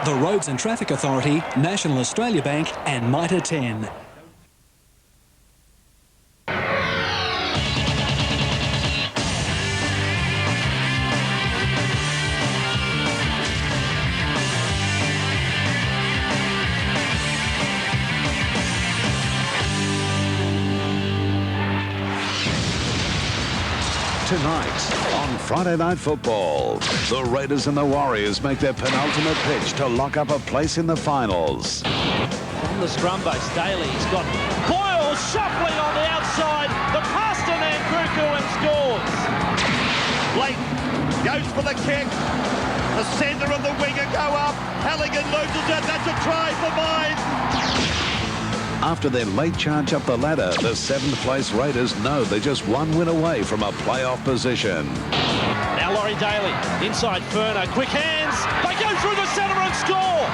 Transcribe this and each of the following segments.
the Roads and Traffic Authority, National Australia Bank and Mitre 10. Tonight on Friday Night Football, the Raiders and the Warriors make their penultimate pitch to lock up a place in the finals. On the scrum base, Daly's got Boyle shuffling on the outside, the pass to Nandruku and scores. Blake goes for the kick. The centre of the winger go up. Halligan loses it. That's a try for mine. After their late charge up the ladder, the 7th place Raiders know they're just one win away from a playoff position. Now Laurie Daly, inside Furner, quick hands, they go through the centre and score!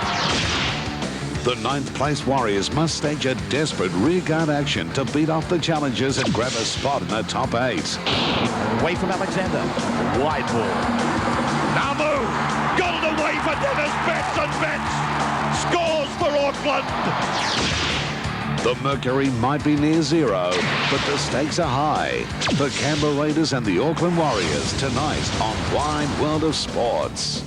The 9th place Warriors must stage a desperate rearguard action to beat off the challengers and grab a spot in the top 8. Away from Alexander, wide ball. Namu, got it away for Dennis Betts and Betts scores for Auckland. The mercury might be near zero, but the stakes are high. The Canberra Raiders and the Auckland Warriors tonight on Wide World of Sports.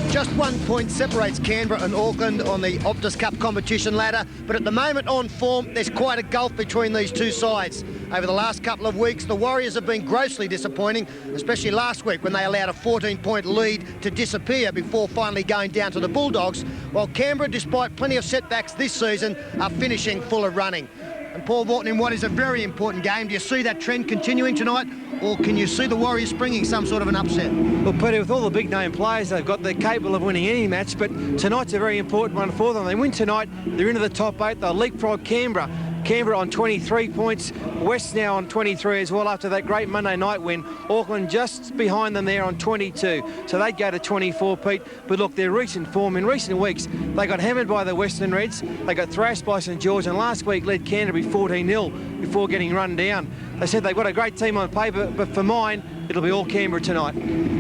Just 1 point separates Canberra and Auckland on the Optus Cup competition ladder, but at the moment on form, there's quite a gulf between these two sides. Over the last couple of weeks, the Warriors have been grossly disappointing, especially last week when they allowed a 14-point lead to disappear before finally going down to the Bulldogs, while Canberra, despite plenty of setbacks this season, are finishing full of running. And Paul Vorton, in what is a very important game, do you see that trend continuing tonight, or can you see the Warriors springing some sort of an upset? Well, Peter, with all the big-name players they've got, they're capable of winning any match, but tonight's a very important one for them. They win tonight, they're into the top 8, they'll leapfrog Canberra. Canberra on 23 points, West now on 23 as well after that great Monday night win. Auckland just behind them there on 22, so they'd go to 24, Pete. But look, their recent form in recent weeks, they got hammered by the Western Reds, they got thrashed by St George, and last week led Canterbury 14-0 before getting run down. They said they've got a great team on paper, but for mine, it'll be all Canberra tonight.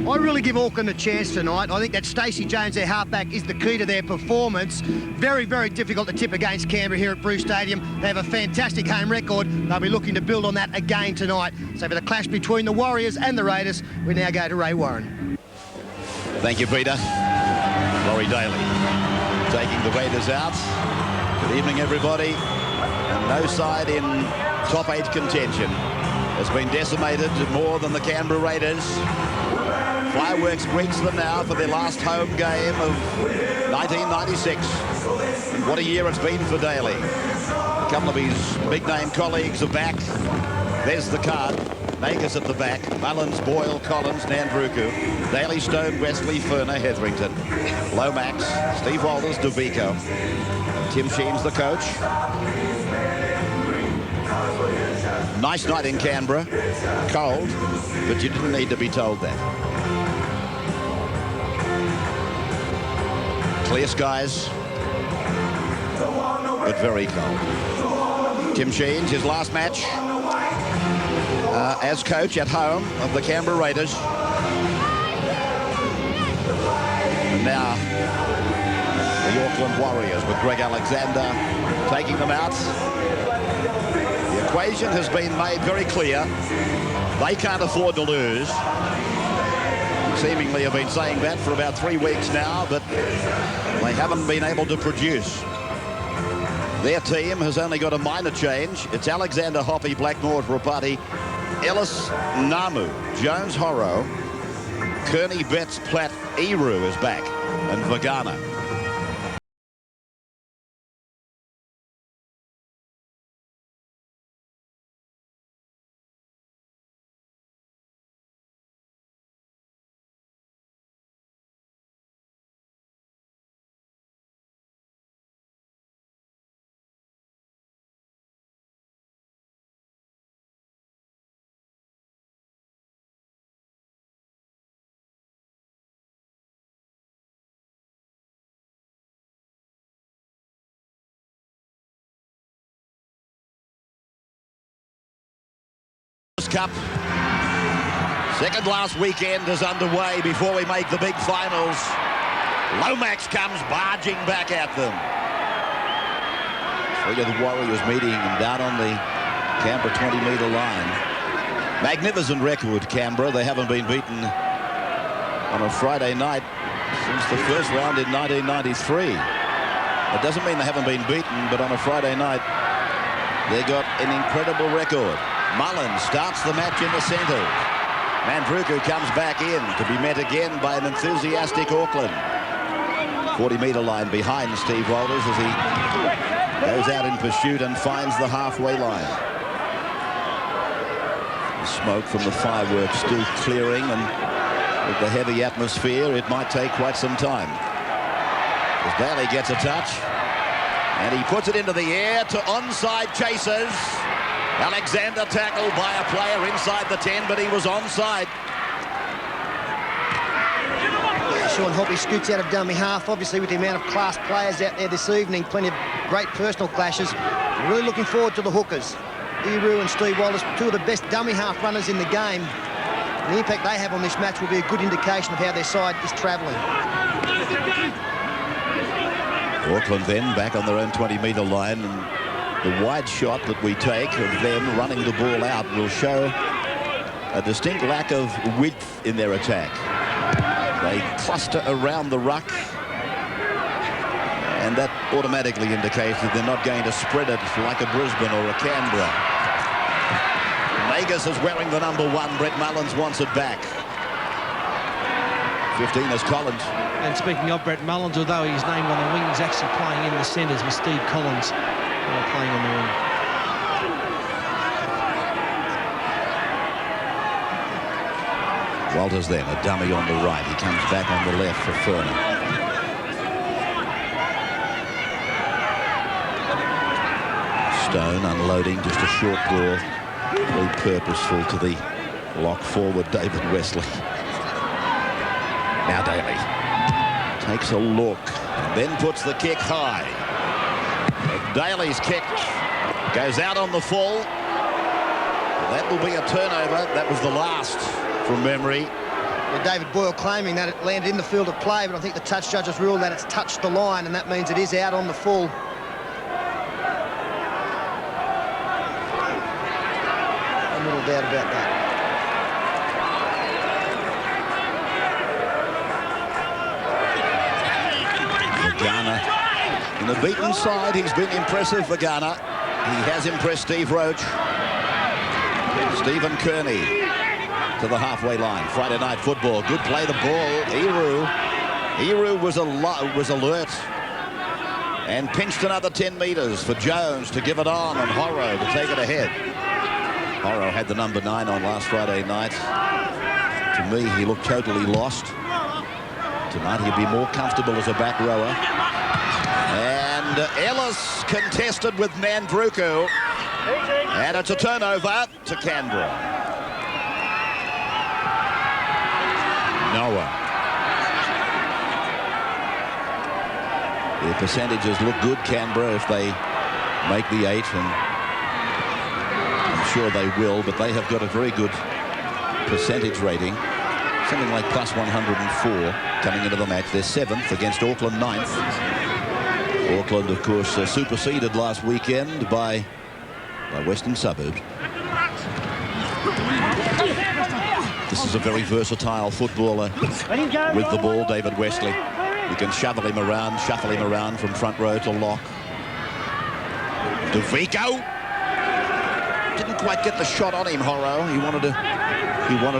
I really give Auckland a chance tonight. I think that Stacey Jones, their halfback, is the key to their performance. Very, very difficult to tip against Canberra here at Bruce Stadium. They have a fantastic home record. They'll be looking to build on that again tonight. So for the clash between the Warriors and the Raiders, we now go to Ray Warren. Thank you, Peter. Laurie Daly taking the Raiders out. Good evening, everybody. And no side in top 8 contention has been decimated more than the Canberra Raiders. Fireworks greets them now for their last home game of 1996. What a year it's been for Daly. A couple of his big-name colleagues are back. There's the card. Nagus at the back. Mullins, Boyle, Collins, Nandruku. Daly, Stone, Wesley, Furner, Hetherington. Lomax, Steve Walters, Dubico. Tim Sheen's the coach. Nice night in Canberra. Cold, but you didn't need to be told that. Clear skies, but very cold. Tim Sheen's his last match as coach at home of the Canberra Raiders. And now the Auckland Warriors with Greg Alexander taking them out. The equation has been made very clear. They can't afford to lose. Seemingly have been saying that for about 3 weeks now, but they haven't been able to produce. Their team has only got a minor change. It's Alexander, Hoppy, Blackmore, Rapati, Ellis, Namu, Jones, Horro, Kearney, Betts, Platt, Eru is back, and Vagana. Cup. Second last weekend is underway before we make the big finals. Lomax comes barging back at them. Three of the Warriors meeting down on the Canberra 20-metre line. Magnificent record, Canberra. They haven't been beaten on a Friday night since the first round in 1993. It doesn't mean they haven't been beaten, but on a Friday night, they got an incredible record. Mullins starts the match in the centre. Mandruku comes back in to be met again by an enthusiastic Auckland. 40-metre line behind Steve Walters as he goes out in pursuit and finds the halfway line. The smoke from the fireworks still clearing, and with the heavy atmosphere, it might take quite some time. As Daly gets a touch, and he puts it into the air to onside chasers. Alexander tackled by a player inside the 10, but he was onside. Sean Hoppy scoots out of dummy half. Obviously, with the amount of class players out there this evening, plenty of great personal clashes. Really looking forward to the hookers. Eru and Steve Walters, two of the best dummy half runners in the game. And the impact they have on this match will be a good indication of how their side is travelling. Auckland then back on their own 20-metre line, and the wide shot that we take of them running the ball out will show a distinct lack of width in their attack. They cluster around the ruck, and that automatically indicates that they're not going to spread it like a Brisbane or a Canberra. Magus is wearing the number 1. Brett Mullins wants it back. 15 is Collins. And speaking of Brett Mullins, although he's named on the wing, he's actually playing in the centres with Steve Collins playing on the wing. Walters then, a dummy on the right. He comes back on the left for Furner. Stone unloading, just a short ball. Very purposeful to the lock forward, David Wesley. Now Daly takes a look and then puts the kick high. Daly's kick goes out on the full. That will be a turnover. That was the last from memory. Well, David Boyle claiming that it landed in the field of play, but I think the touch judges ruled that it's touched the line, and that means it is out on the full. A little doubt about that. Vagana in the beaten side. He's been impressive, Vagana. He has impressed Steve Roach. Stephen Kearney to the halfway line. Friday night football. Good play the ball. Eru was alert and pinched another 10 metres for Jones to give it on, and Horrow to take it ahead. Horrow had the number 9 on last Friday night. To me, he looked totally lost. Tonight he'd be more comfortable as a back rower. And Ellis contested with Mandruku. And it's a turnover to Canberra. Noah. Their percentages look good, Canberra, if they make the 8, and I'm sure they will, but they have got a very good percentage rating. Something like plus 104 coming into the match. They're 7th against Auckland 9th. Auckland, of course, superseded last weekend by Western Suburbs. This is a very versatile footballer with the ball, David Wesley. You can shuffle him around from front row to lock. De Vico didn't quite get the shot on him, Horrow. He wanted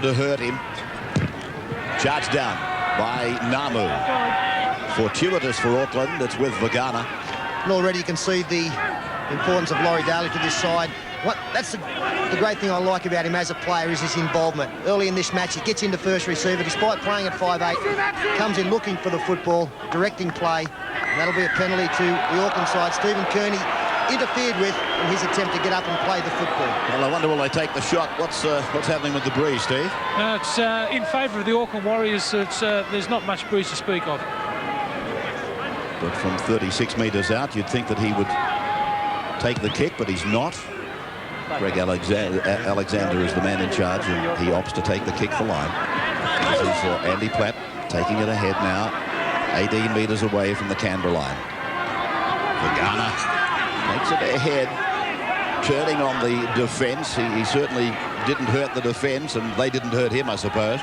to hurt him. Charged down by Namu. Fortuitous for Auckland. It's with Vagana. And already you can see the importance of Laurie Daly to this side. That's the great thing I like about him as a player is his involvement. Early in this match, he gets into first receiver, despite playing at 5'8", comes in looking for the football, directing play, and that'll be a penalty to the Auckland side. Stephen Kearney interfered with in his attempt to get up and play the football. Well, I wonder will they take the shot. What's happening with the breeze, Steve? It's in favour of the Auckland Warriors. There's not much breeze to speak of. But from 36 metres out, you'd think that he would take the kick, but he's not. Greg Alexander is the man in charge, and he opts to take the kick for line. This is Andy Platt taking it ahead now. 18 metres away from the Canberra line. Vagana makes it ahead, turning on the defence. He certainly didn't hurt the defence, and they didn't hurt him, I suppose.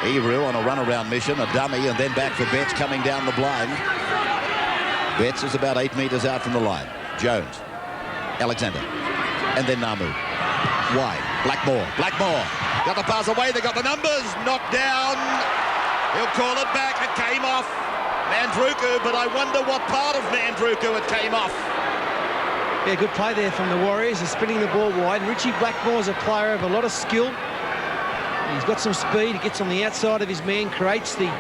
Eru on a run-around mission, a dummy, and then back for Betts coming down the blind. Betts is about 8 metres out from the line. Jones, Alexander, and then Namu. Wide, Blackmore, got the pass away, they got the numbers, knocked down. He'll call it back, it came off. Mandruku, but I wonder what part of Mandruku it came off. Yeah, good play there from the Warriors. They're spinning the ball wide. Richie Blackmore's a player of a lot of skill. He's got some speed. He gets on the outside of his man, creates the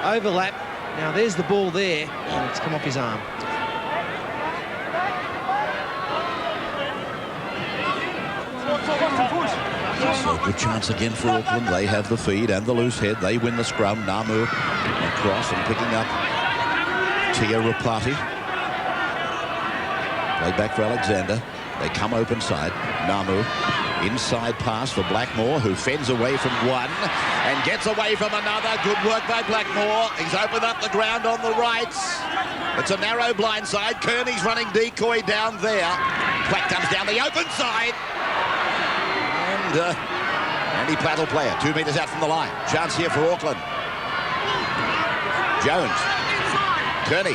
overlap. Now there's the ball there, and it's come off his arm. So a good chance again for Auckland. They have the feed and the loose head. They win the scrum. Namu across and picking up Tia Rapati. Play back for Alexander. They come open side. Namu. Inside pass for Blackmore, who fends away from one and gets away from another. Good work by Blackmore. He's opened up the ground on the right. It's a narrow blind side. Kearney's running decoy down there. Platt comes down the open side. And Andy Platt will play it. 2 metres out from the line. Chance here for Auckland. Jones. Kearney.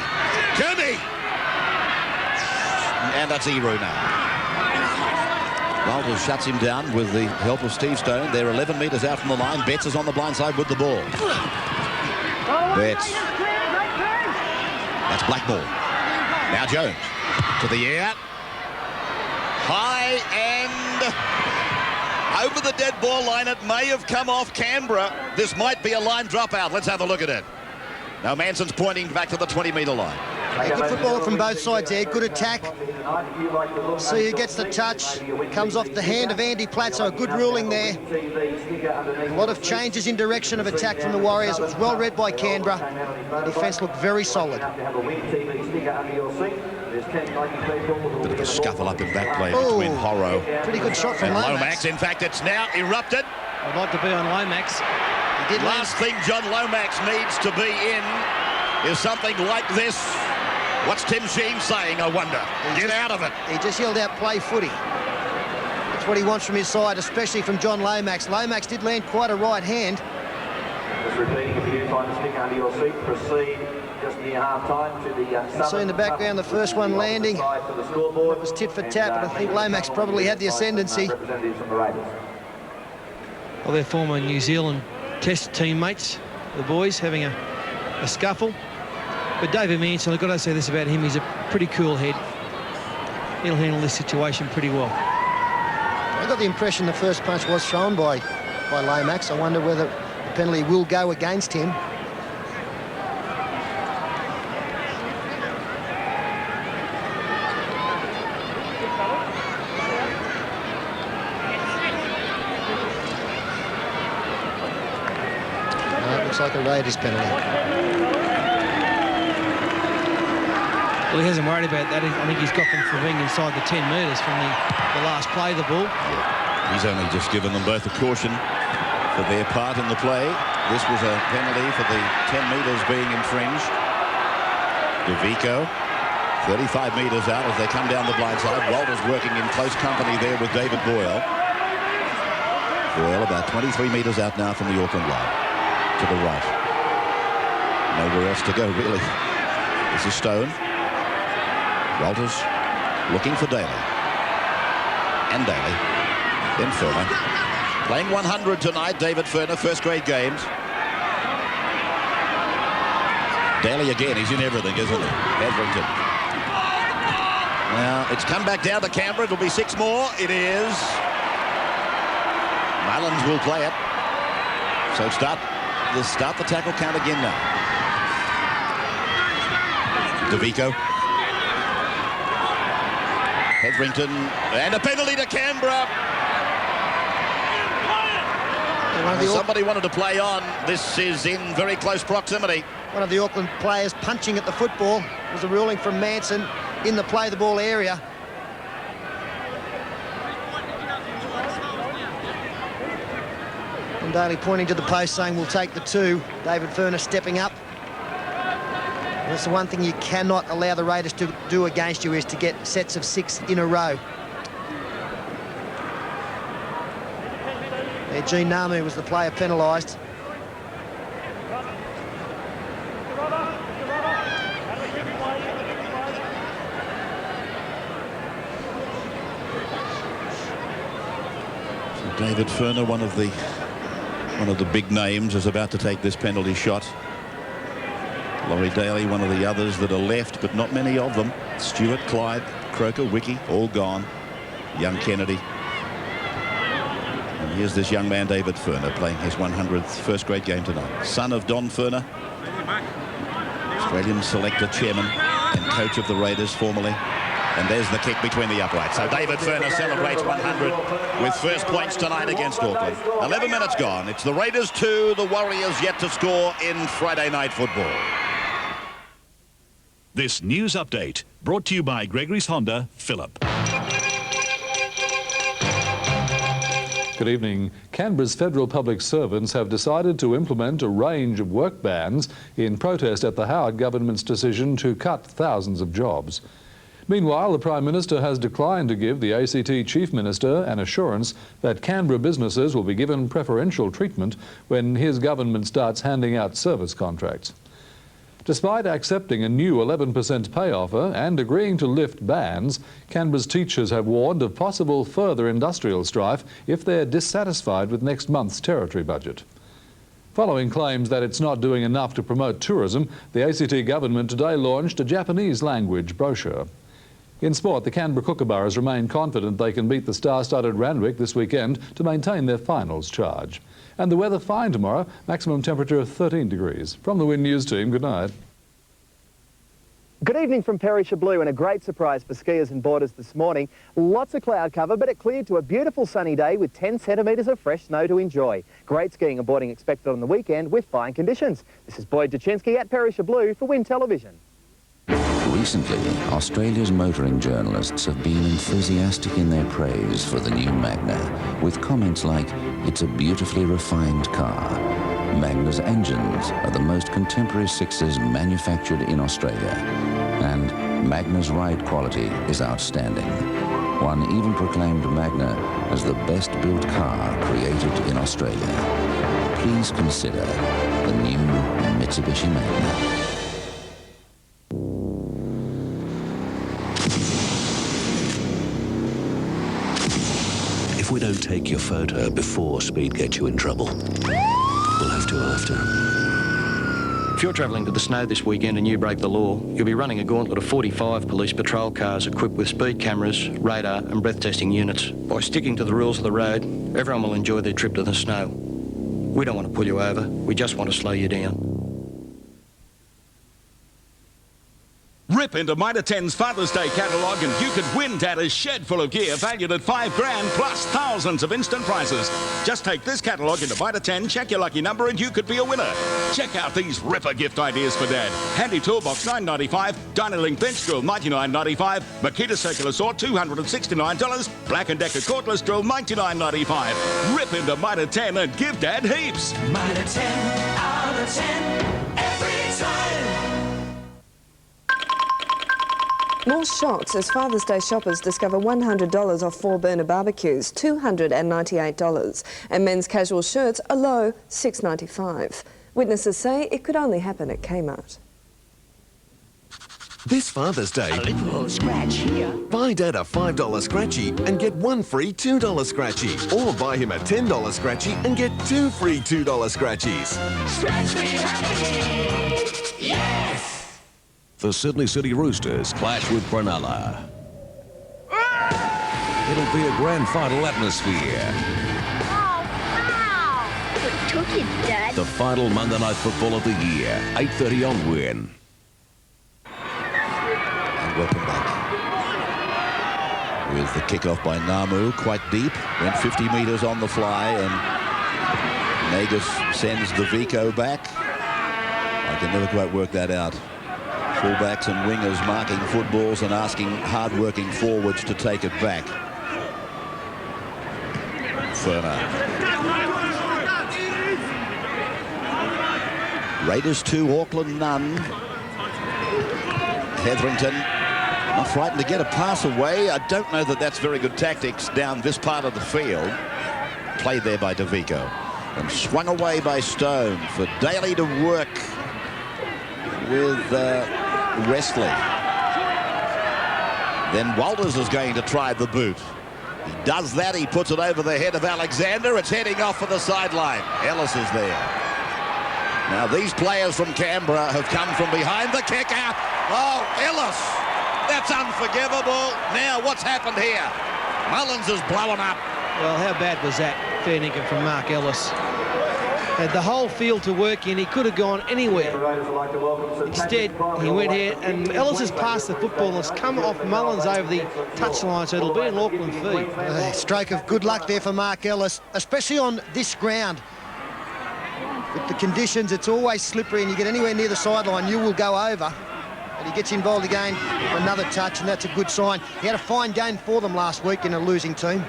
And that's Eru now. Walters shuts him down with the help of Steve Stone. They're 11 metres out from the line. Betts is on the blind side with the ball. Betts. That's Blackmore. Now Jones. To the air. High and over the dead ball line. It may have come off Canberra. This might be a line dropout. Let's have a look at it. Now Manson's pointing back to the 20-metre line. Yeah, good football from both sides there. Good attack. See who gets the touch. Comes off the hand of Andy Platt, so a good ruling there. A lot of changes in direction of attack from the Warriors. It was well read by Canberra. The defence looked very solid. Bit of a scuffle up in back play between Horro pretty good shot from and Lomax. In fact, it's now erupted. I'd like to be on Lomax. He did Last thing John Lomax needs to be in is something like this. What's Tim Sheen saying, I wonder? Get out of it. He just yelled out, play footy. That's what he wants from his side, especially from John Lomax. Lomax did land quite a right hand. Just repeating, if you find a stick under your seat, proceed just near half-time to the... You see in the background the first one landing. It was tit for tat, but I think Lomax probably had the ascendancy. Well, their former New Zealand Test teammates, the boys, having a scuffle. But David Manson, I've got to say this about him, he's a pretty cool head. He'll handle this situation pretty well. I got the impression the first punch was thrown by Lomax. I wonder whether the penalty will go against him. It looks like a Raiders penalty. Well, he hasn't worried about that. I think he's got them for being inside the 10 metres from the last play of the ball. Yeah. He's only just given them both a caution for their part in the play. This was a penalty for the 10 metres being infringed. DeVico, 35 metres out as they come down the blind side. Walters working in close company there with David Boyle. Boyle about 23 metres out now from the Auckland line. To the right. Nowhere else to go, really. This is Stone. Walters looking for Daly. And Daly. Then Furner. Playing 100 tonight, David Furner, first grade games. Daly again, he's in everything, isn't he? Everything. Now, it's come back down to Canberra. It'll be 6 more. It is. Mullins will play it. So start the tackle count again now. DeVico. Hetherington, and a penalty to Canberra. Somebody wanted to play on. This is in very close proximity. One of the Auckland players punching at the football. It was a ruling from Manson in the play the ball area. And Daly pointing to the post saying we'll take the 2. David Furner stepping up. That's the one thing you cannot allow the Raiders to do against you, is to get sets of 6 in a row. There, Gene Namu was the player penalised. David Furner, one of the big names, is about to take this penalty shot. Laurie Daly, one of the others that are left, but not many of them. Stewart, Clyde, Croker, Wiki, all gone. Young Kennedy. And here's this young man, David Furner, playing his 100th first grade game tonight. Son of Don Furner, Australian selector, chairman, and coach of the Raiders formerly. And there's the kick between the uprights. So David Furner celebrates 100 with first points tonight against Auckland. 11 minutes gone. It's the Raiders 2, the Warriors yet to score in Friday night football. This news update brought to you by Gregory's Honda, Phillip. Good evening. Canberra's federal public servants have decided to implement a range of work bans in protest at the Howard government's decision to cut thousands of jobs. Meanwhile, the Prime Minister has declined to give the ACT Chief Minister an assurance that Canberra businesses will be given preferential treatment when his government starts handing out service contracts. Despite accepting a new 11% pay offer and agreeing to lift bans, Canberra's teachers have warned of possible further industrial strife if they're dissatisfied with next month's territory budget. Following claims that it's not doing enough to promote tourism, the ACT government today launched a Japanese language brochure. In sport, the Canberra Kookaburras remain confident they can beat the star-studded Randwick this weekend to maintain their finals charge. And the weather fine tomorrow, maximum temperature of 13 degrees. From the Win News team, good night. Good evening from Perisher Blue, and a great surprise for skiers and boarders this morning. Lots of cloud cover, but it cleared to a beautiful sunny day with 10 centimetres of fresh snow to enjoy. Great skiing and boarding expected on the weekend with fine conditions. This is Boyd Jaczynski at Perisher Blue for Win Television. Recently, Australia's motoring journalists have been enthusiastic in their praise for the new Magna, with comments like, "It's a beautifully refined car." Magna's engines are the most contemporary sixes manufactured in Australia, and Magna's ride quality is outstanding. One even proclaimed Magna as the best-built car created in Australia. Please consider the new Mitsubishi Magna. If we don't take your photo before speed gets you in trouble, we'll have to after. If you're travelling to the snow this weekend and you break the law, you'll be running a gauntlet of 45 police patrol cars equipped with speed cameras, radar and breath testing units. By sticking to the rules of the road, everyone will enjoy their trip to the snow. We don't want to pull you over, we just want to slow you down. Rip into Mitre 10's Father's Day catalogue and you could win Dadda's shed full of gear valued at $5 grand plus thousands of instant prizes. Just take this catalogue into Mitre 10, check your lucky number and you could be a winner. Check out these ripper gift ideas for Dad. Handy toolbox $9.95, Dynalink bench drill $99.95, Makita circular saw $269, Black & Decker cordless drill $99.95. Rip into Mitre 10 and give Dad heaps. Mitre 10 out of 10 every time. More shocks as Father's Day shoppers discover $100 off 4-burner barbecues, $298, and men's casual shirts a low $6.95. Witnesses say it could only happen at Kmart. This Father's Day, a little scratch here. Buy Dad a $5 scratchy and get one free $2 scratchy. Or buy him a $10 scratchy and get 2 free $2 scratchies. Scratch me happy! Yes! The Sydney City Roosters clash with Cronulla. It'll be a grand final atmosphere. Oh, wow! What took it, Dad? The final Monday night football of the year, 8:30 on Win. And welcome back. With the kick-off by Namu, quite deep, went 50 metres on the fly, and Nagus sends the Vico back. I can never quite work that out. Fullbacks and wingers marking footballs and asking hard-working forwards to take it back. Furner. Raiders 2, Auckland none. Hetherington not frightened to get a pass away. I don't know that that's very good tactics down this part of the field. Played there by DeVico. And swung away by Stone for Daly to work with Westley. Then Walters is going to try the boot. He does that. He puts it over the head of Alexander. It's heading off for the sideline. Ellis is there. Now these players from Canberra have come from behind the kicker. Oh, Ellis. That's unforgivable. Now what's happened here? Mullins is blowing up. Well, how bad was that? Fair dinkum from Mark Ellis. Had the whole field to work in. He could have gone anywhere. Instead, he went here, and Ellis has passed the football and has come off Mullins over the touchline, so it'll be an Auckland feed. Stroke of good luck there for Mark Ellis, especially on this ground. With the conditions, it's always slippery, and you get anywhere near the sideline, you will go over. But he gets involved again for another touch, and that's a good sign. He had a fine game for them last week in a losing team.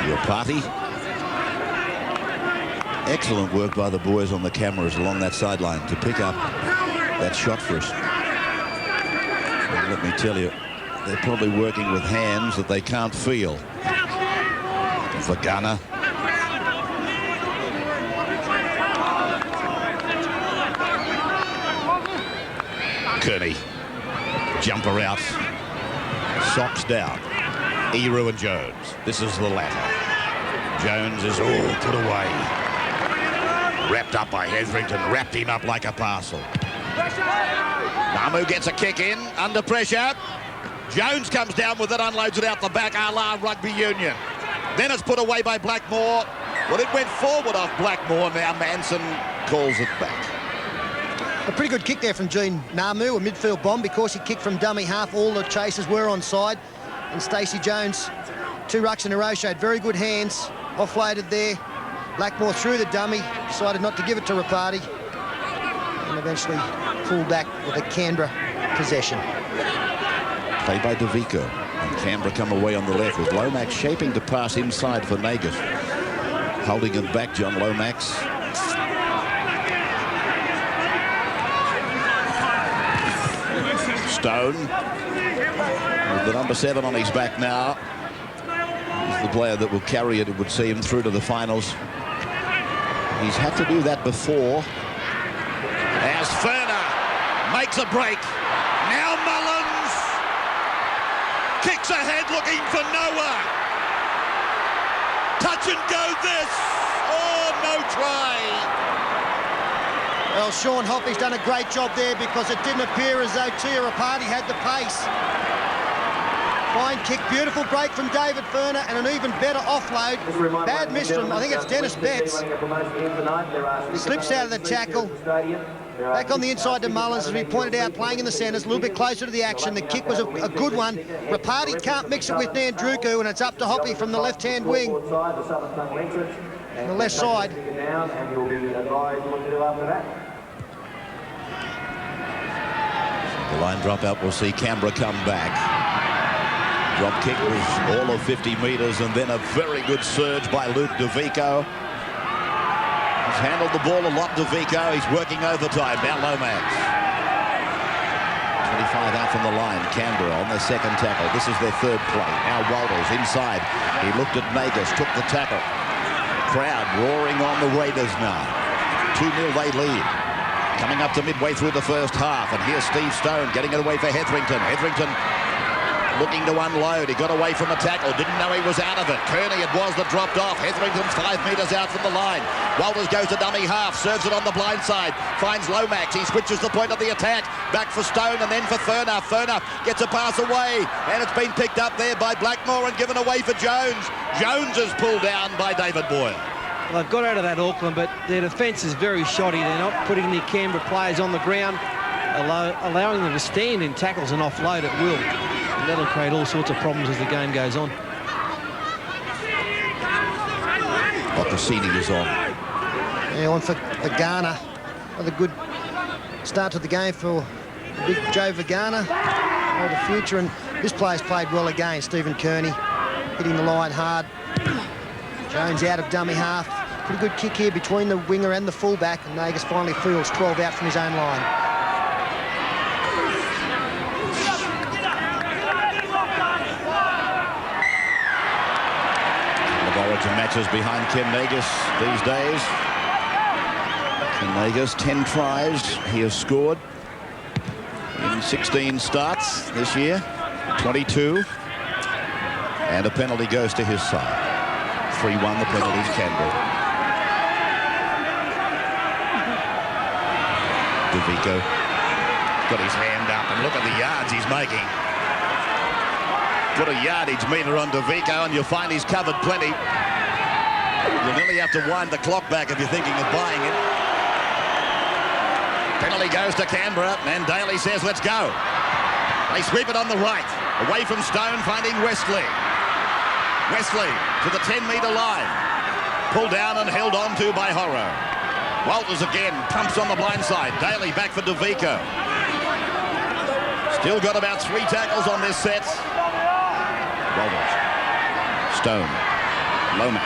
Your party. Excellent work by the boys on the cameras along that sideline to pick up that shot for us. And let me tell you, they're probably working with hands that they can't feel. Vagana. Kearney. Jumper out. Socks down. Eru and Jones. This is the latter. Jones is all put away. Wrapped up by Hetherington. Wrapped him up like a parcel. Namu gets a kick in. Under pressure. Jones comes down with it. Unloads it out the back. A la Rugby Union. Then it's put away by Blackmore. Well, it went forward off Blackmore. Now Manson calls it back. A pretty good kick there from Gene Namu. A midfield bomb because he kicked from dummy half. All the chasers were onside. And Stacey Jones, 2 rucks in a row, showed very good hands. Offloaded there. Blackmore threw the dummy, decided not to give it to Rapati, and eventually pulled back with a Canberra possession. Played by DeVico. And Canberra come away on the left with Lomax shaping to pass inside for Nagus. Holding it back, John Lomax. Stone. With the number 7 on his back now. He's the player that will carry it would see him through to the finals. He's had to do that before. As Ferner makes a break. Now Mullins kicks ahead looking for Noah. Touch and go this. Oh, no try. Well, Sean Hoffey's done a great job there because it didn't appear as though Tia Rapati had the pace. Fine kick, beautiful break from David Ferner and an even better offload. Bad miss from, I think it's Dennis Betts. He slips out of the tackle. Back on the inside to Mullins, as we pointed out, playing in the centres, a little bit closer to the action. The kick was a good one. Rapati can't mix it with Nandruku, and it's up to Hoppy from the left-hand wing. On the left side. The line drop out, we'll see Canberra come back. Drop kick was all of 50 metres and then a very good surge by Luke DeVico. He's handled the ball a lot, DeVico. He's working overtime. Now Lomax. 25 out from the line. Canberra on their second tackle. This is their third play. Now Walters inside. He looked at Nagus, took the tackle. Crowd roaring on the Raiders now. 2-0 they lead. Coming up to midway through the first half. And here's Steve Stone getting it away for Hetherington. Hetherington looking to unload. He got away from the tackle. Didn't know he was out of it. Kearney it was that dropped off. Hetherington's 5 metres out from the line. Walters goes to dummy half. Serves it on the blind side. Finds Lomax. He switches the point of the attack. Back for Stone and then for Ferner. Ferner gets a pass away. And it's been picked up there by Blackmore and given away for Jones. Jones is pulled down by David Boyle. Well, they've got out of that Auckland, but their defence is very shoddy. They're not putting their Canberra players on the ground, allowing them to stand in tackles and offload at will. And that'll create all sorts of problems as the game goes on. Ocassini is on. Yeah, on for Vagana. Another good start to the game for the big Joe Vagana. For the future, and this player's played well again. Stephen Kearney hitting the line hard. Jones out of dummy half. Pretty good kick here between the winger and the fullback. And Nagus finally fields 12 out from his own line. Records of matches behind Ken Nagus these days. Ken Nagus, 10 tries he has scored in 16 starts this year, 22. And a penalty goes to his side. 3-1, the penalties Canberra. DeVico got his hand up, and look at the yards he's making. Put a yardage meter on DeVico and you'll find he's covered plenty. You'll nearly have to wind the clock back if you're thinking of buying it. Penalty goes to Canberra, and Daly says, let's go. They sweep it on the right. Away from Stone, finding Westley. Westley to the 10-metre line. Pulled down and held on to by Horro. Walters again, pumps on the blind side. Daly back for DeVico. Still got about 3 tackles on this set. Walters. Stone. Lomax.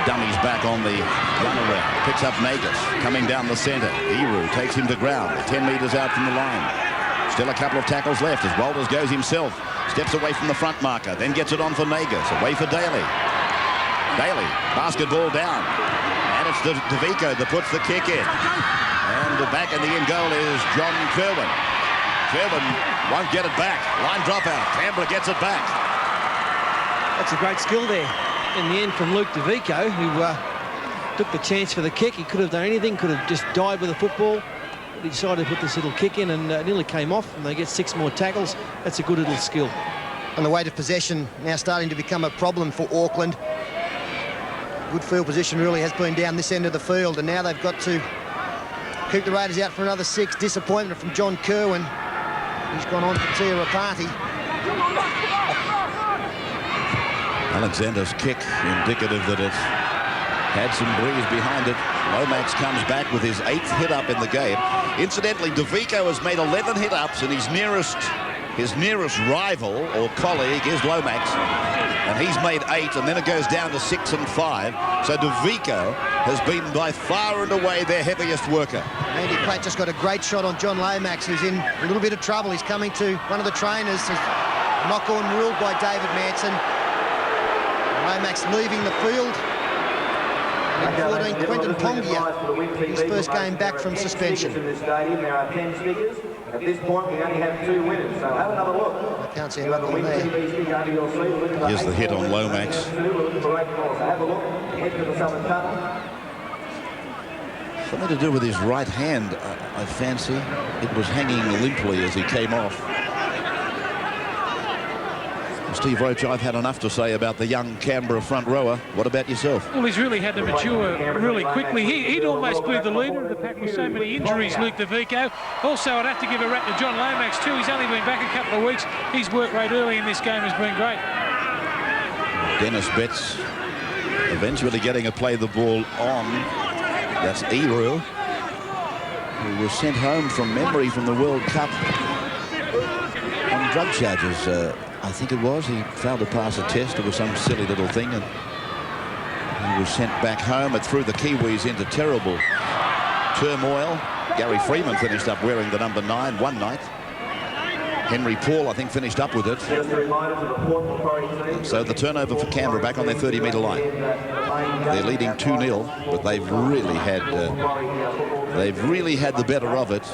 Dummies back on the run around. Picks up Nagus. Coming down the centre. Eru takes him to ground. 10 metres out from the line. Still a couple of tackles left as Walters goes himself. Steps away from the front marker. Then gets it on for Nagus. Away for Daly. Daly. Basketball down. And it's DeVico that puts the kick in. And back in the end goal is John Kerwin. Kerwin won't get it back. Line dropout. Canberra gets it back. That's a great skill there in the end from Luke DeVico, who took the chance for the kick. He could have done anything, could have just died with the football. But he decided to put this little kick in and nearly came off, and they get 6 more tackles. That's a good little skill. And the weight of possession now starting to become a problem for Auckland. Good field position really has been down this end of the field, and now they've got to keep the Raiders out for another 6. Disappointment from John Kerwin. He's gone on for Tia Rapati. Alexander's kick indicative that it had some breeze behind it. Lomax comes back with his 8th hit-up in the game. Incidentally, DeVico has made 11 hit-ups, and his nearest rival or colleague is Lomax, and he's made 8, and then it goes down to 6 and 5. So DeVico has been by far and away their heaviest worker. Andy Platt just got a great shot on John Lomax, who's in a little bit of trouble. He's coming to one of the trainers. Knock-on ruled by David Manson. Lomax leaving the field. And 14, Quentin Pongia, his first game back from suspension. In this stadium, there are 10 stickers. At this point, we only have 2 winners, so have another look. I can't see anything there. Here's the hit on Lomax. Have a look. Head to the southern tunnel. Something to do with his right hand, I fancy. It was hanging limply as he came off. Steve Roach, I've had enough to say about the young Canberra front rower. What about yourself? Well, he's really had to mature really quickly. He'd almost be the leader of the pack with so many injuries, Luke DeVico. Also, I'd have to give a rap to John Lomax too. He's only been back a couple of weeks. His work rate early in this game has been great. Dennis Betts eventually getting a play the ball on. That's Eru, who was sent home from memory from the World Cup on drug charges. I think it was. He failed to pass a test. It was some silly little thing, and he was sent back home. It threw the Kiwis into terrible turmoil. Gary Freeman finished up wearing the number 9 one night. Henry Paul, I think, finished up with it. So the turnover for Canberra back on their 30-metre line. They're leading 2-0, but they've really had the better of it.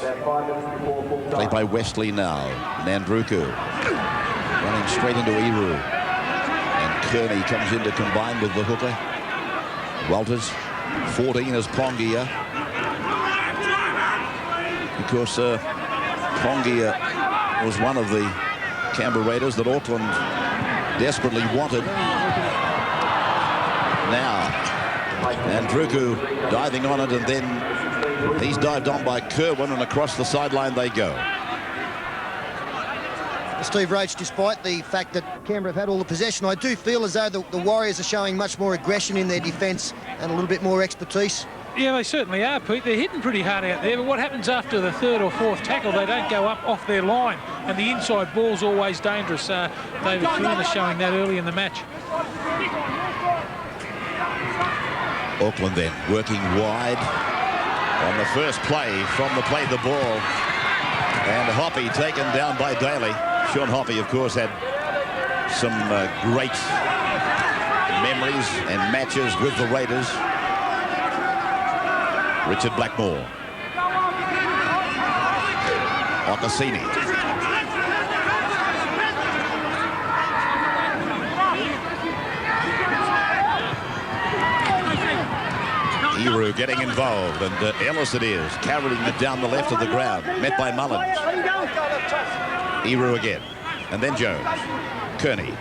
Played by Wesley now. Nandruku running straight into Eru. And Kearney comes in to combine with the hooker. Walters, 14 is Pongia. Because Pongia was one of the Canberra Raiders that Auckland desperately wanted. Now, Nandruku diving on it, and then he's dived on by Kerwin, and across the sideline they go. Steve Roach, despite the fact that Canberra have had all the possession, I do feel as though the Warriors are showing much more aggression in their defence and a little bit more expertise. Yeah, they certainly are, Pete. They're hitting pretty hard out there, but what happens after the 3rd or 4th tackle, they don't go up off their line, and the inside ball's always dangerous. David Flynn is showing that early in the match. Auckland then working wide on the first play from the play the ball, and Hoppy taken down by Daly. Sean Hoppy, of course, had some great memories and matches with the Raiders. Richard Blackmore. Ocassini. Eru getting involved, and Ellis it is, carrying it down the left of the ground, met by Mullins. Eru again, and then Jones. Kearney.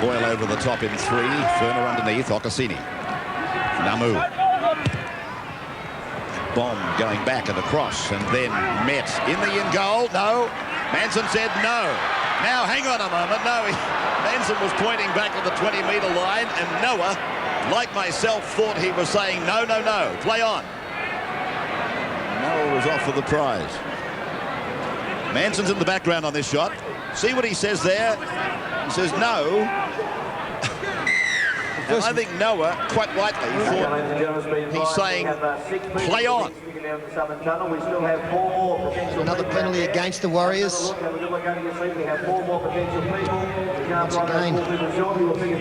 Boyle over the top in 3, Furner underneath, Ocassini. Namu. Bomb going back and across, and then met in the in goal. No. Manson said no. Now, hang on a moment. No, Manson was pointing back to the 20-metre line, and Noah, like myself, thought he was saying no, no, no. Play on. Noah was off for the prize. Manson's in the background on this shot. See what he says there? He says no. And I think Noah, quite rightly, thought he's saying, play on. Another penalty against the Warriors. Once again,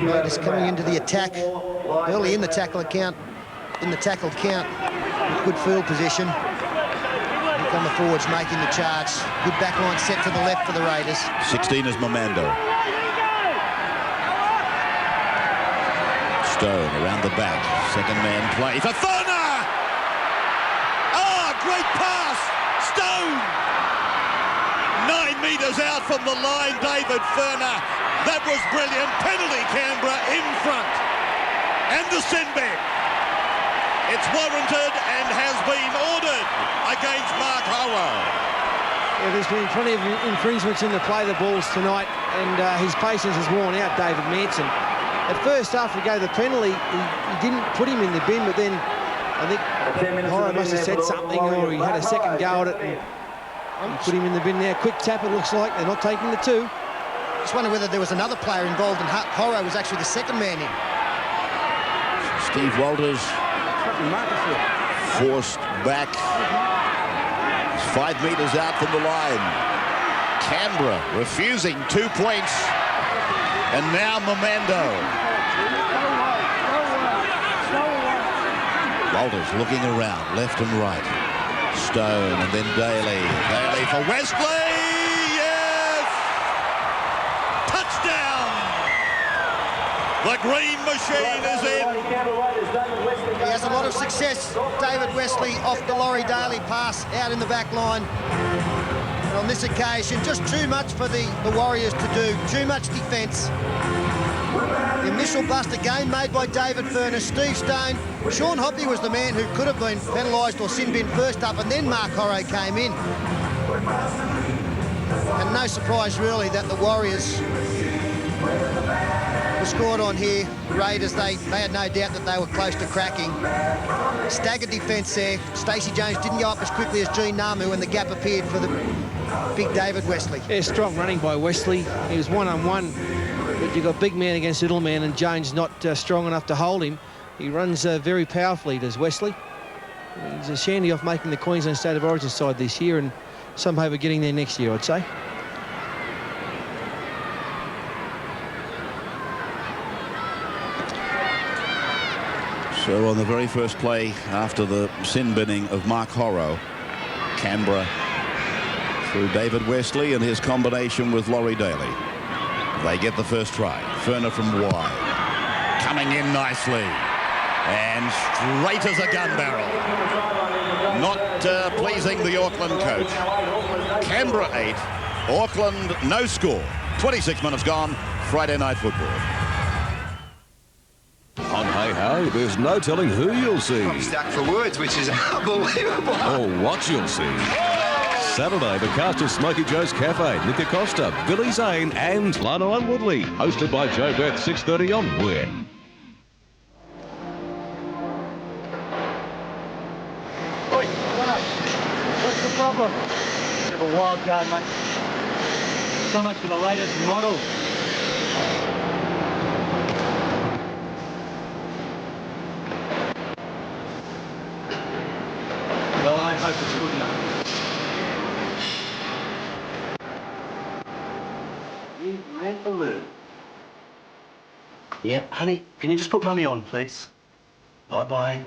Raiders coming into the attack. Early in the tackle count. Good field position. Here come the forwards making the charge. Good backline set to the left for the Raiders. 16 is Momando. Stone around the back. Second man play for Furner! Oh, great pass! Stone! 9 metres out from the line, David Furner. That was brilliant. Penalty, Canberra in front. And the sin bin. It's warranted and has been ordered against Mark Howell. Yeah, there's been plenty of infringements in the play of the balls tonight, and his patience has worn out, David Manson. At first, after he gave the penalty, he didn't put him in the bin, but then I think Horo must have said something, or he had a second go at it and put him in the bin there. Quick tap, it looks like. They're not taking the 2. Just wonder whether there was another player involved, and Horo was actually the second man in. Steve Walters forced back. He's 5 metres out from the line. Canberra refusing 2 points. And now Momando. Walters looking around, left and right. Stone and then Daly. Daly for Wesley! Yes! Touchdown! The green machine is in. He has a lot of success, David Wesley, off the Laurie Daly pass out in the back line. And on this occasion, just too much for the Warriors to do, too much defence. The initial bust again made by David Furner, Steve Stone. Sean Hoppy was the man who could have been penalised or sin bin first up, and then Mark Horo came in. And no surprise really that the Warriors were scored on here. The Raiders, they had no doubt that they were close to cracking. Staggered defence there. Stacey Jones didn't go up as quickly as Gene Namu, and the gap appeared for the big David Wesley. Yeah, strong running by Wesley. He was one-on-one, but you've got big man against little man, and Jones not strong enough to hold him. He runs very powerfully, does Wesley. He's a shandy off making the Queensland State of Origin side this year, and some hope of getting there next year, I'd say. So on the very first play after the sin binning of Mark Horo, Canberra through David Wesley and his combination with Laurie Daly. They get the first try. Furner from wide. Coming in nicely. And straight as a gun barrel. Not pleasing the Auckland coach. Canberra 8, Auckland no score. 26 minutes gone. Friday night football. On Hey Ho, there's no telling who you'll see. I'm stuck for words, which is unbelievable. Or what you'll see. Saturday, the cast of Smoky Joe's Cafe, Nick Acosta, Billy Zane and Lano and Woodley. Hosted by Joe Beth, 6:30 on Win. Oi, what's the problem? Bit of a wild card, mate. So much for the latest model. Well, I hope it's good enough. He's meant to lose. Yeah, honey, can you just put Mummy on, please? Bye-bye.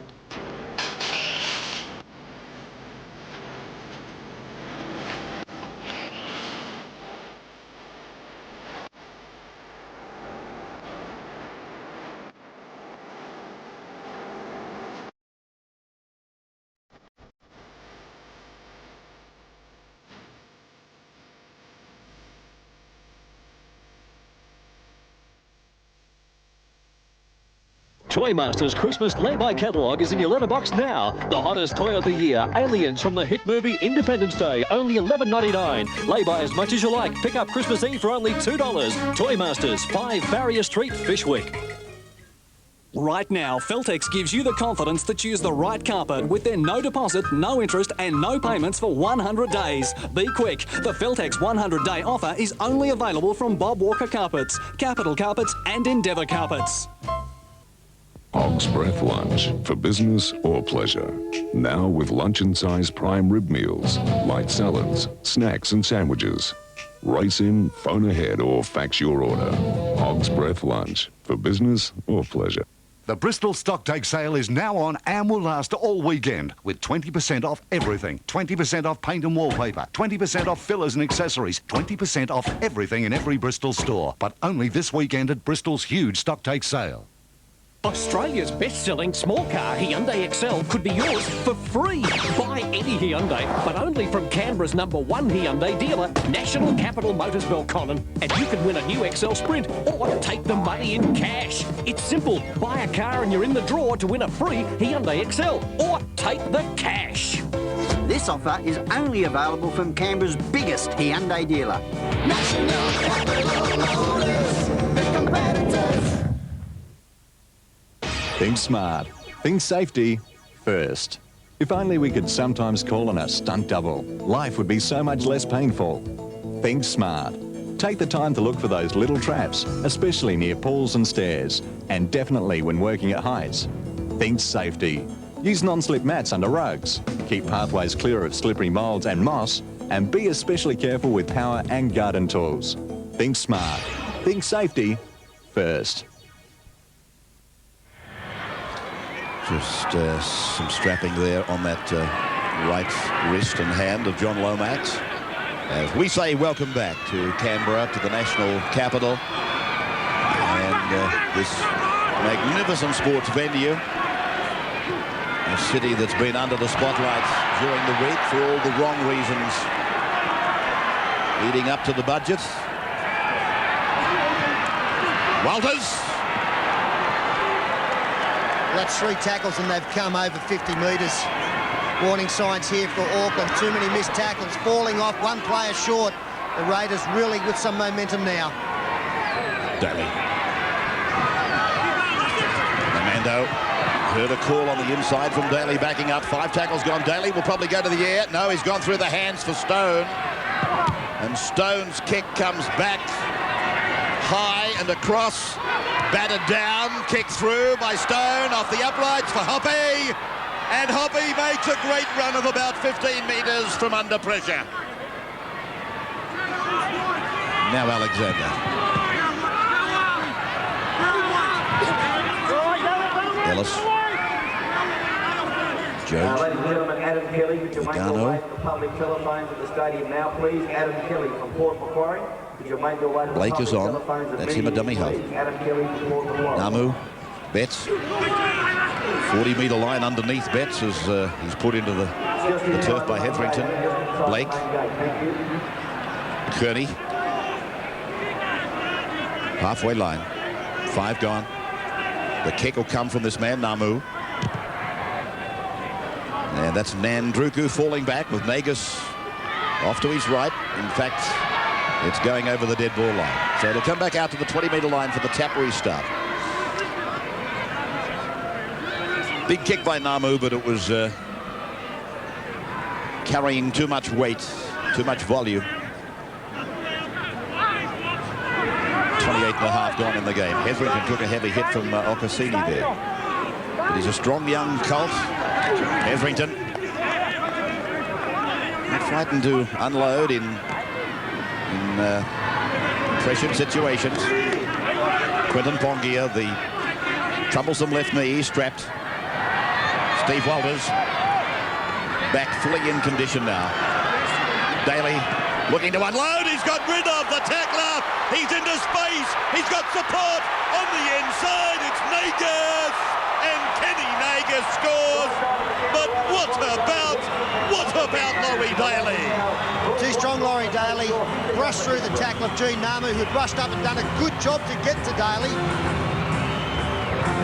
Toy Masters Christmas lay-by catalogue is in your letterbox now. The hottest toy of the year, Aliens from the hit movie Independence Day, only $11.99. Lay-by as much as you like. Pick up Christmas Eve for only $2. Toy Masters, 5 Farrier Street, Fishwick. Right now, Feltex gives you the confidence to choose the right carpet with their no deposit, no interest and no payments for 100 days. Be quick. The Feltex 100-day offer is only available from Bob Walker Carpets, Capital Carpets and Endeavour Carpets. Hog's Breath Lunch, for business or pleasure. Now with luncheon-size prime rib meals, light salads, snacks and sandwiches. Race in, phone ahead or fax your order. Hog's Breath Lunch, for business or pleasure. The Bristol Stocktake sale is now on and will last all weekend with 20% off everything. 20% off paint and wallpaper, 20% off fillers and accessories, 20% off everything in every Bristol store. But only this weekend at Bristol's huge Stocktake sale. Australia's best-selling small car Hyundai Excel could be yours for free. Buy any Hyundai, but only from Canberra's #1 Hyundai dealer, National Capital Motors Belconnen, and you can win a new Excel Sprint or take the money in cash. It's simple. Buy a car and you're in the draw to win a free Hyundai Excel or take the cash. This offer is only available from Canberra's biggest Hyundai dealer. National Capital Motors, the competitors. Think smart. Think safety first. If only we could sometimes call on a stunt double. Life would be so much less painful. Think smart. Take the time to look for those little traps, especially near pools and stairs, and definitely when working at heights. Think safety. Use non-slip mats under rugs. Keep pathways clear of slippery moulds and moss, and be especially careful with power and garden tools. Think smart. Think safety first. Just some strapping there on that right wrist and hand of John Lomax. As we say welcome back to Canberra, to the national capital. And this magnificent sports venue. A city that's been under the spotlight during the week for all the wrong reasons leading up to the budget. Walters. That's 3 tackles and they've come over 50 metres. Warning signs here for Auckland. Too many missed tackles, falling off, 1 player short. The Raiders really with some momentum now. Daly. Amando heard a call on the inside from Daly backing up. 5 tackles gone. Daly will probably go to the air. No, he's gone through the hands for Stone. And Stone's kick comes back high and across. Batted down, kicked through by Stone, off the uprights for Hoppy. And Hoppy makes a great run of about 15 metres from under pressure. Now Alexander. Ellis. Jones. Ladies and gentlemen, Adam Kelly, could you make your way to the public telephones at the stadium now, please? Adam Kelly from Port Macquarie. Blake is on. That's him a dummy half. Namu, Betts. 40-metre line underneath Betts as he's put into the turf by Hetherington. Blake. Kearney. Halfway line. 5 gone. The kick will come from this man, Namu. And that's Nandruku falling back with Nagus off to his right. In fact, it's going over the dead ball line. So it'll come back out to the 20-metre line for the tap restart. Big kick by Namu, but it was carrying too much weight, too much volume. 28.5 gone in the game. Hetherington took a heavy hit from Okasini there. But he's a strong young colt. Hetherington. Not frightened to unload in pressured situations. Quinton Pongia, the troublesome left knee, strapped. Steve Walters, back fully in condition now. Daly looking to unload. He's got rid of the tackler. He's into space. He's got support on the inside. It's Nagus. And Kenny Nagus scores. But what about Laurie Daly? Too strong, Laurie Daly. Brushed through the tackle of Gene Namu, who brushed up and done a good job to get to Daly.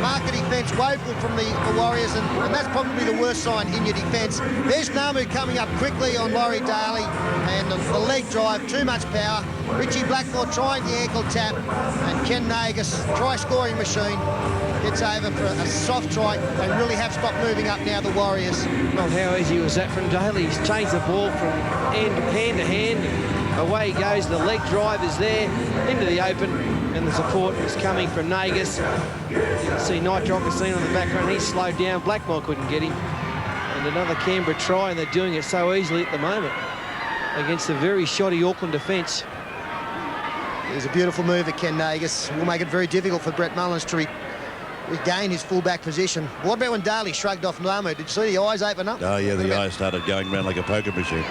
Marker defence woeful from the Warriors, and that's probably the worst sign in your defence. There's Namu coming up quickly on Laurie Daly, and the leg drive, too much power. Richie Blackmore trying the ankle tap, and Ken Nagus, try-scoring machine, gets over for a soft try. They really have stopped moving up now, the Warriors. Well, how easy was that from Daly? He's changed the ball from hand to hand. Away he goes. The leg drive is there into the open, and the support is coming from Nagus. You can see Nitrocosine on the background. He's slowed down. Blackmore couldn't get him. And another Canberra try, and they're doing it so easily at the moment against a very shoddy Auckland defence. There's a beautiful move at Ken Nagus. Will make it very difficult for Brett Mullins to regain his full-back position. What about when Daly shrugged off Namu? Did you see the eyes open up? Oh, yeah, the eyes started going around like a poker machine.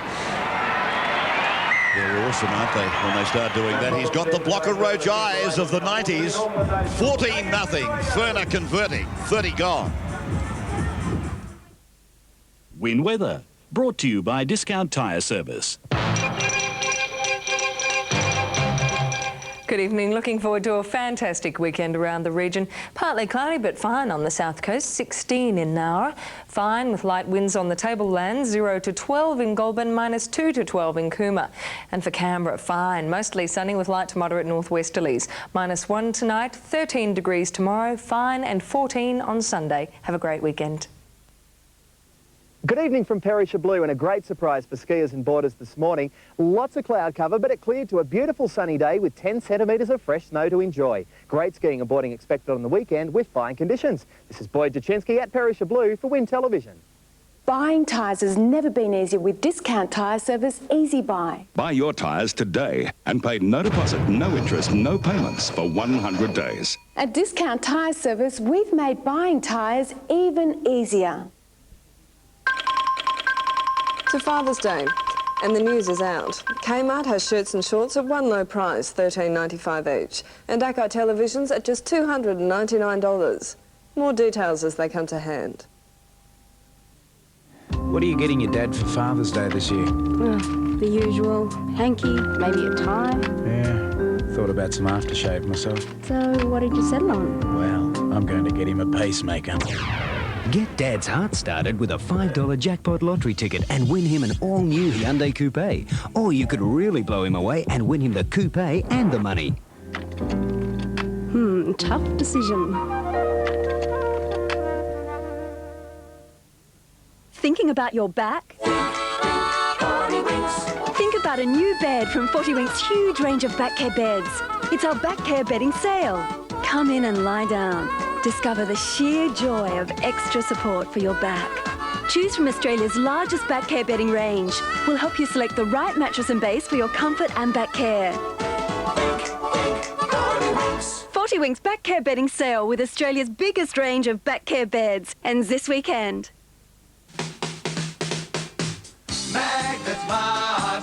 They're awesome, aren't they, when they start doing that? He's got the Blocker Roach eyes of the 90s. 14-0. Ferner converting. 30 gone. Win weather. Brought to you by Discount Tyre Service. Good evening. Looking forward to a fantastic weekend around the region. Partly cloudy but fine on the south coast, 16 in Nowra. Fine with light winds on the tablelands, 0 to 12 in Goulburn, -2 to 12 in Cooma. And for Canberra, fine, mostly sunny with light to moderate northwesterlies. -1 tonight, 13 degrees tomorrow, fine, and 14 on Sunday. Have a great weekend. Good evening from Perisher Blue, and a great surprise for skiers and boarders this morning. Lots of cloud cover, but it cleared to a beautiful sunny day with 10 centimetres of fresh snow to enjoy. Great skiing and boarding expected on the weekend with fine conditions. This is Boyd Jaczynski at Perisher Blue for Win Television. Buying tyres has never been easier with Discount Tyre Service Easy Buy. Buy your tyres today and pay no deposit, no interest, no payments for 100 days. At Discount Tyre Service, we've made buying tyres even easier. It's Father's Day, and the news is out. Kmart has shirts and shorts at one low price, $13.95 each, and Akai televisions at just $299. More details as they come to hand. What are you getting your dad for Father's Day this year? The usual. Hanky, maybe a tie. Yeah, thought about some aftershave myself. So what did you settle on? Well, I'm going to get him a pacemaker. Get Dad's heart started with a $5 jackpot lottery ticket and win him an all-new Hyundai Coupe. Or you could really blow him away and win him the coupe and the money. Tough decision. Thinking about your back? Think about a new bed from 40 Wink's huge range of back care beds. It's our back care bedding sale. Come in and lie down. Discover the sheer joy of extra support for your back. Choose from Australia's largest back care bedding range. We'll help you select the right mattress and base for your comfort and back care. 40 Winks Back Care Bedding Sale with Australia's biggest range of back care beds. Ends this weekend.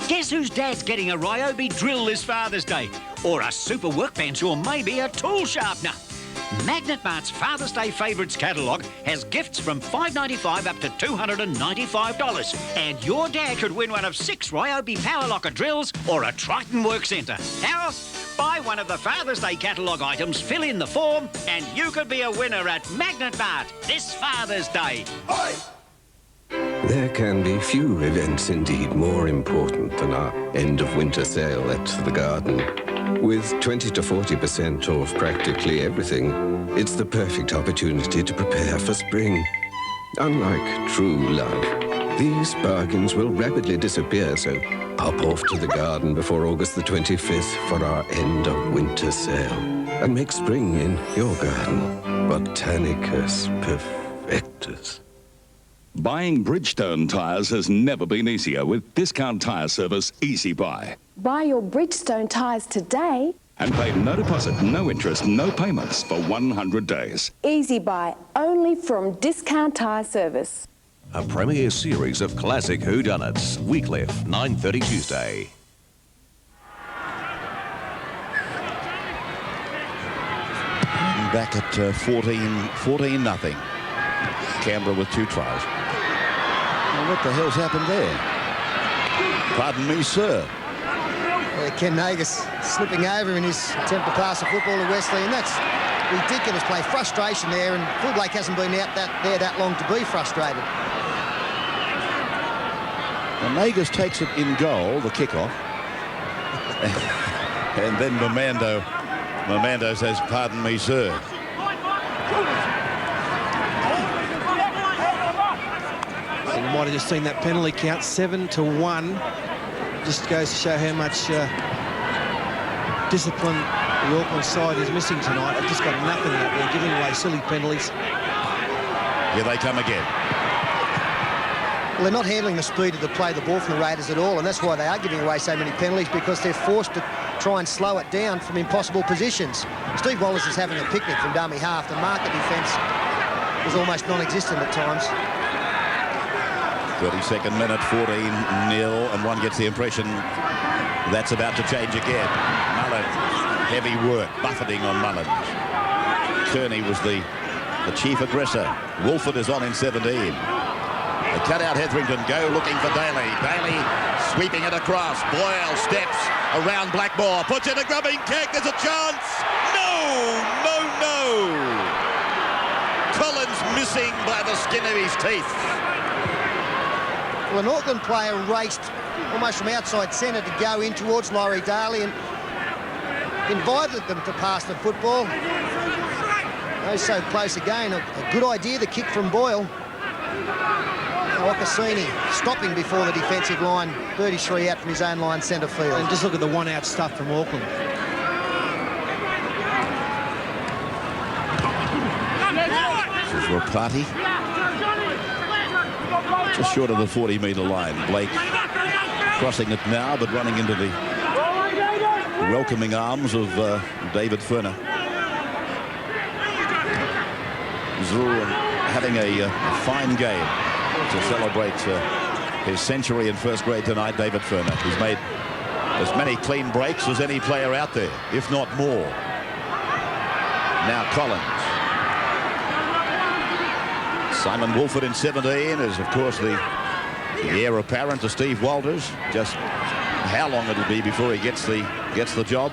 Guess whose dad's getting a Ryobi drill this Father's Day? Or a super workbench, or maybe a tool sharpener? Magnet Mart's Father's Day Favourites catalogue has gifts from $5.95 up to $295. And your dad could win one of 6 Ryobi Power Locker drills or a Triton Work Centre. How? Buy one of the Father's Day catalogue items, fill in the form, and you could be a winner at Magnet Mart this Father's Day. Oi! There can be few events indeed more important than our end of winter sale at the Garden. With 20 to 40% off practically everything, it's the perfect opportunity to prepare for spring. Unlike true love, these bargains will rapidly disappear, so pop off to the Garden before August the 25th for our end of winter sale and make spring in your garden Botanicus perfectus. Buying Bridgestone tyres has never been easier with Discount Tyre Service Easy Buy. Buy your Bridgestone tyres today and pay no deposit, no interest, no payments for 100 days. Easy buy only from Discount Tyre Service. A premiere series of classic whodunits. Weecliff, 9:30 Tuesday. Back at 14-0. Canberra with 2 tries. Well, what the hell's happened there? Pardon me, sir. Yeah, Ken Nagus slipping over in his attempt to pass the football to Wesley, and that's ridiculous play. Frustration there, and Phil Blake hasn't been out there that long to be frustrated. And Nagus takes it in goal, the kickoff. And then Momando says, pardon me, sir. You might have just seen that penalty count, 7-1. Just goes to show how much discipline the Auckland side is missing tonight. They've just got nothing out there, giving away silly penalties. Here they come again. Well, they're not handling the speed of the play the ball from the Raiders at all, and that's why they are giving away so many penalties, because they're forced to try and slow it down from impossible positions. Steve Wallace is having a picnic from dummy half. The market defence is almost non-existent at times. 32nd minute, 14-0, and one gets the impression that's about to change again. Mullins, heavy work, buffeting on Mullins. Kearney was the chief aggressor. Wolford is on in 17. They cut out Hetherington, go looking for Daly. Daly sweeping it across. Boyle steps around Blackmore, puts in a grubbing kick. There's a chance. No. Collins missing by the skin of his teeth. Well, an Auckland player raced almost from outside centre to go in towards Laurie Daly and invited them to pass the football. Oh, so close again. A good idea, the kick from Boyle. Okasini stopping before the defensive line, 33 out from his own line centre field. And just look at the one-out stuff from Auckland. This is Rapati. Just short of the 40-metre line. Blake crossing it now, but running into the welcoming arms of David Furner. Zul having a fine game to celebrate his century in first grade tonight. David Furner, who's made as many clean breaks as any player out there, if not more. Now Collins. Simon Wolford in 17 is, of course, the heir apparent to Steve Walters. Just how long it'll be before he gets the job,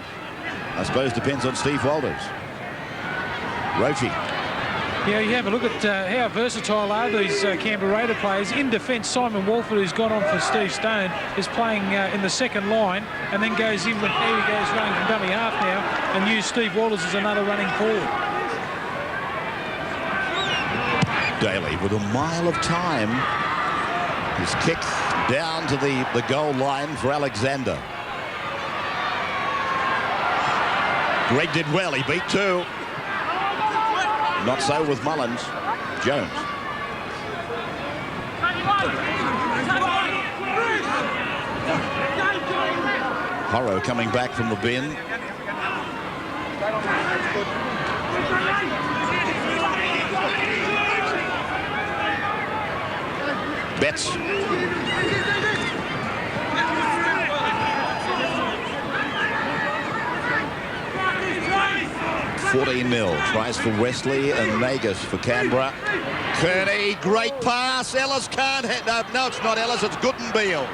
I suppose, depends on Steve Walters. Roche. Yeah, you have a look at how versatile are these Canberra Raider players. In defence, Simon Wolford, who's gone on for Steve Stone, is playing in the second line and then goes in when he goes running from dummy half now and use Steve Walters as another running forward. Daly with a mile of time. His kick down to the goal line for Alexander. Greg did well. He beat 2. Not so with Mullins. Jones. Horrow coming back from the bin. Betts. 14-0. Tries for Wesley and Nagus for Canberra. Kearney, great pass. Ellis can't hit. No, it's not Ellis. It's Goodenbeal.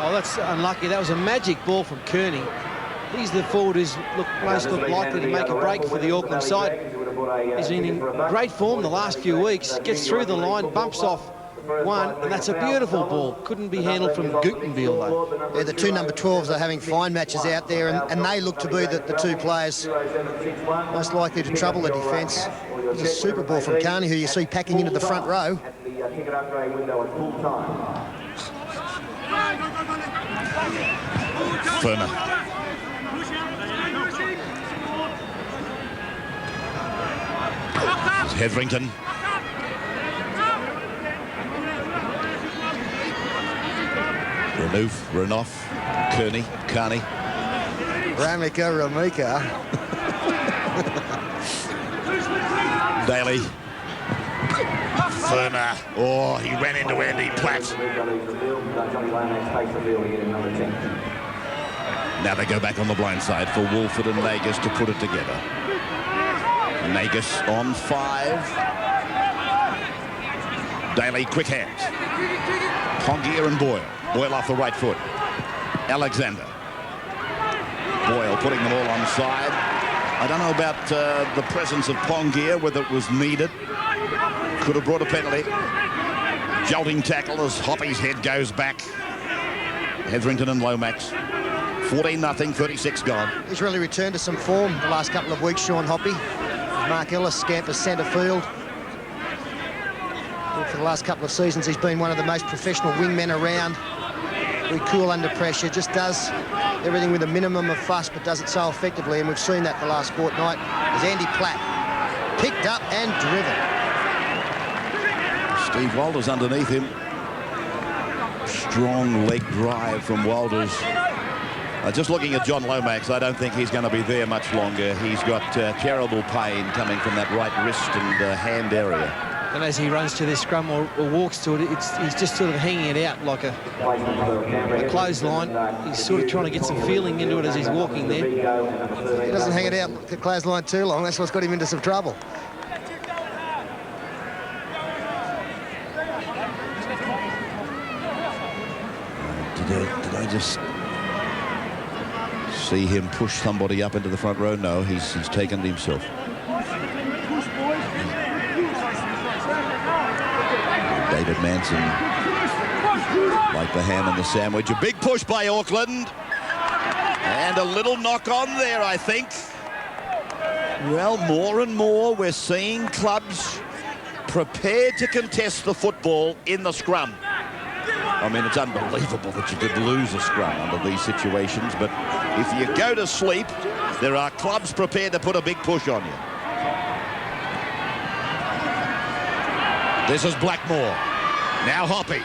Oh, that's unlucky. That was a magic ball from Kearney. He's the forward who's most likely to make a break for the Auckland side. He's been in great form the last few weeks. Gets through the line, bumps off one, and that's a beautiful ball. Couldn't be handled from Goodenbeal, though. Yeah, the two number 12s are having fine matches out there, and they look to be the two players most likely to trouble the defence. It's a super ball from Carney, who you see packing into the front row. Furner. Hetherington. Renouf, Kearney. Ramika. Daly. Ferner. Oh, he ran into Andy Platt. Now they go back on the blind side for Wolford and Nagus to put it together. Nagus on 5. Daly, quick hands. Pongier and Boyle. Boyle off the right foot. Alexander. Boyle putting them all on side. I don't know about the presence of Pongier, whether it was needed. Could have brought a penalty. Jolting tackle as Hoppy's head goes back. Hetherington and Lomax. 14-0, 36 gone. He's really returned to some form the last couple of weeks, Sean Hoppy. Mark Ellis scampers centre field. For the last couple of seasons, he's been one of the most professional wingmen around. Very cool under pressure, just does everything with a minimum of fuss, but does it so effectively, and we've seen that the last fortnight as Andy Platt picked up and driven. Steve Walters underneath him. Strong leg drive from Walters. Just looking at John Lomax, I don't think he's going to be there much longer. He's got terrible pain coming from that right wrist and hand area. And as he runs to this scrum or walks to it, he's just sort of hanging it out like a clothesline. He's sort of trying to get some feeling into it as he's walking there. He doesn't hang it out the clothesline too long. That's what's got him into some trouble. Did I just see him push somebody up into the front row? No, he's taken it himself. David Manson, like the ham and the sandwich. A big push by Auckland. And a little knock on there, I think. Well, more and more we're seeing clubs prepared to contest the football in the scrum. I mean, it's unbelievable that you could lose a scrum under these situations, but if you go to sleep, there are clubs prepared to put a big push on you. This is Blackmore. Now Hoppy.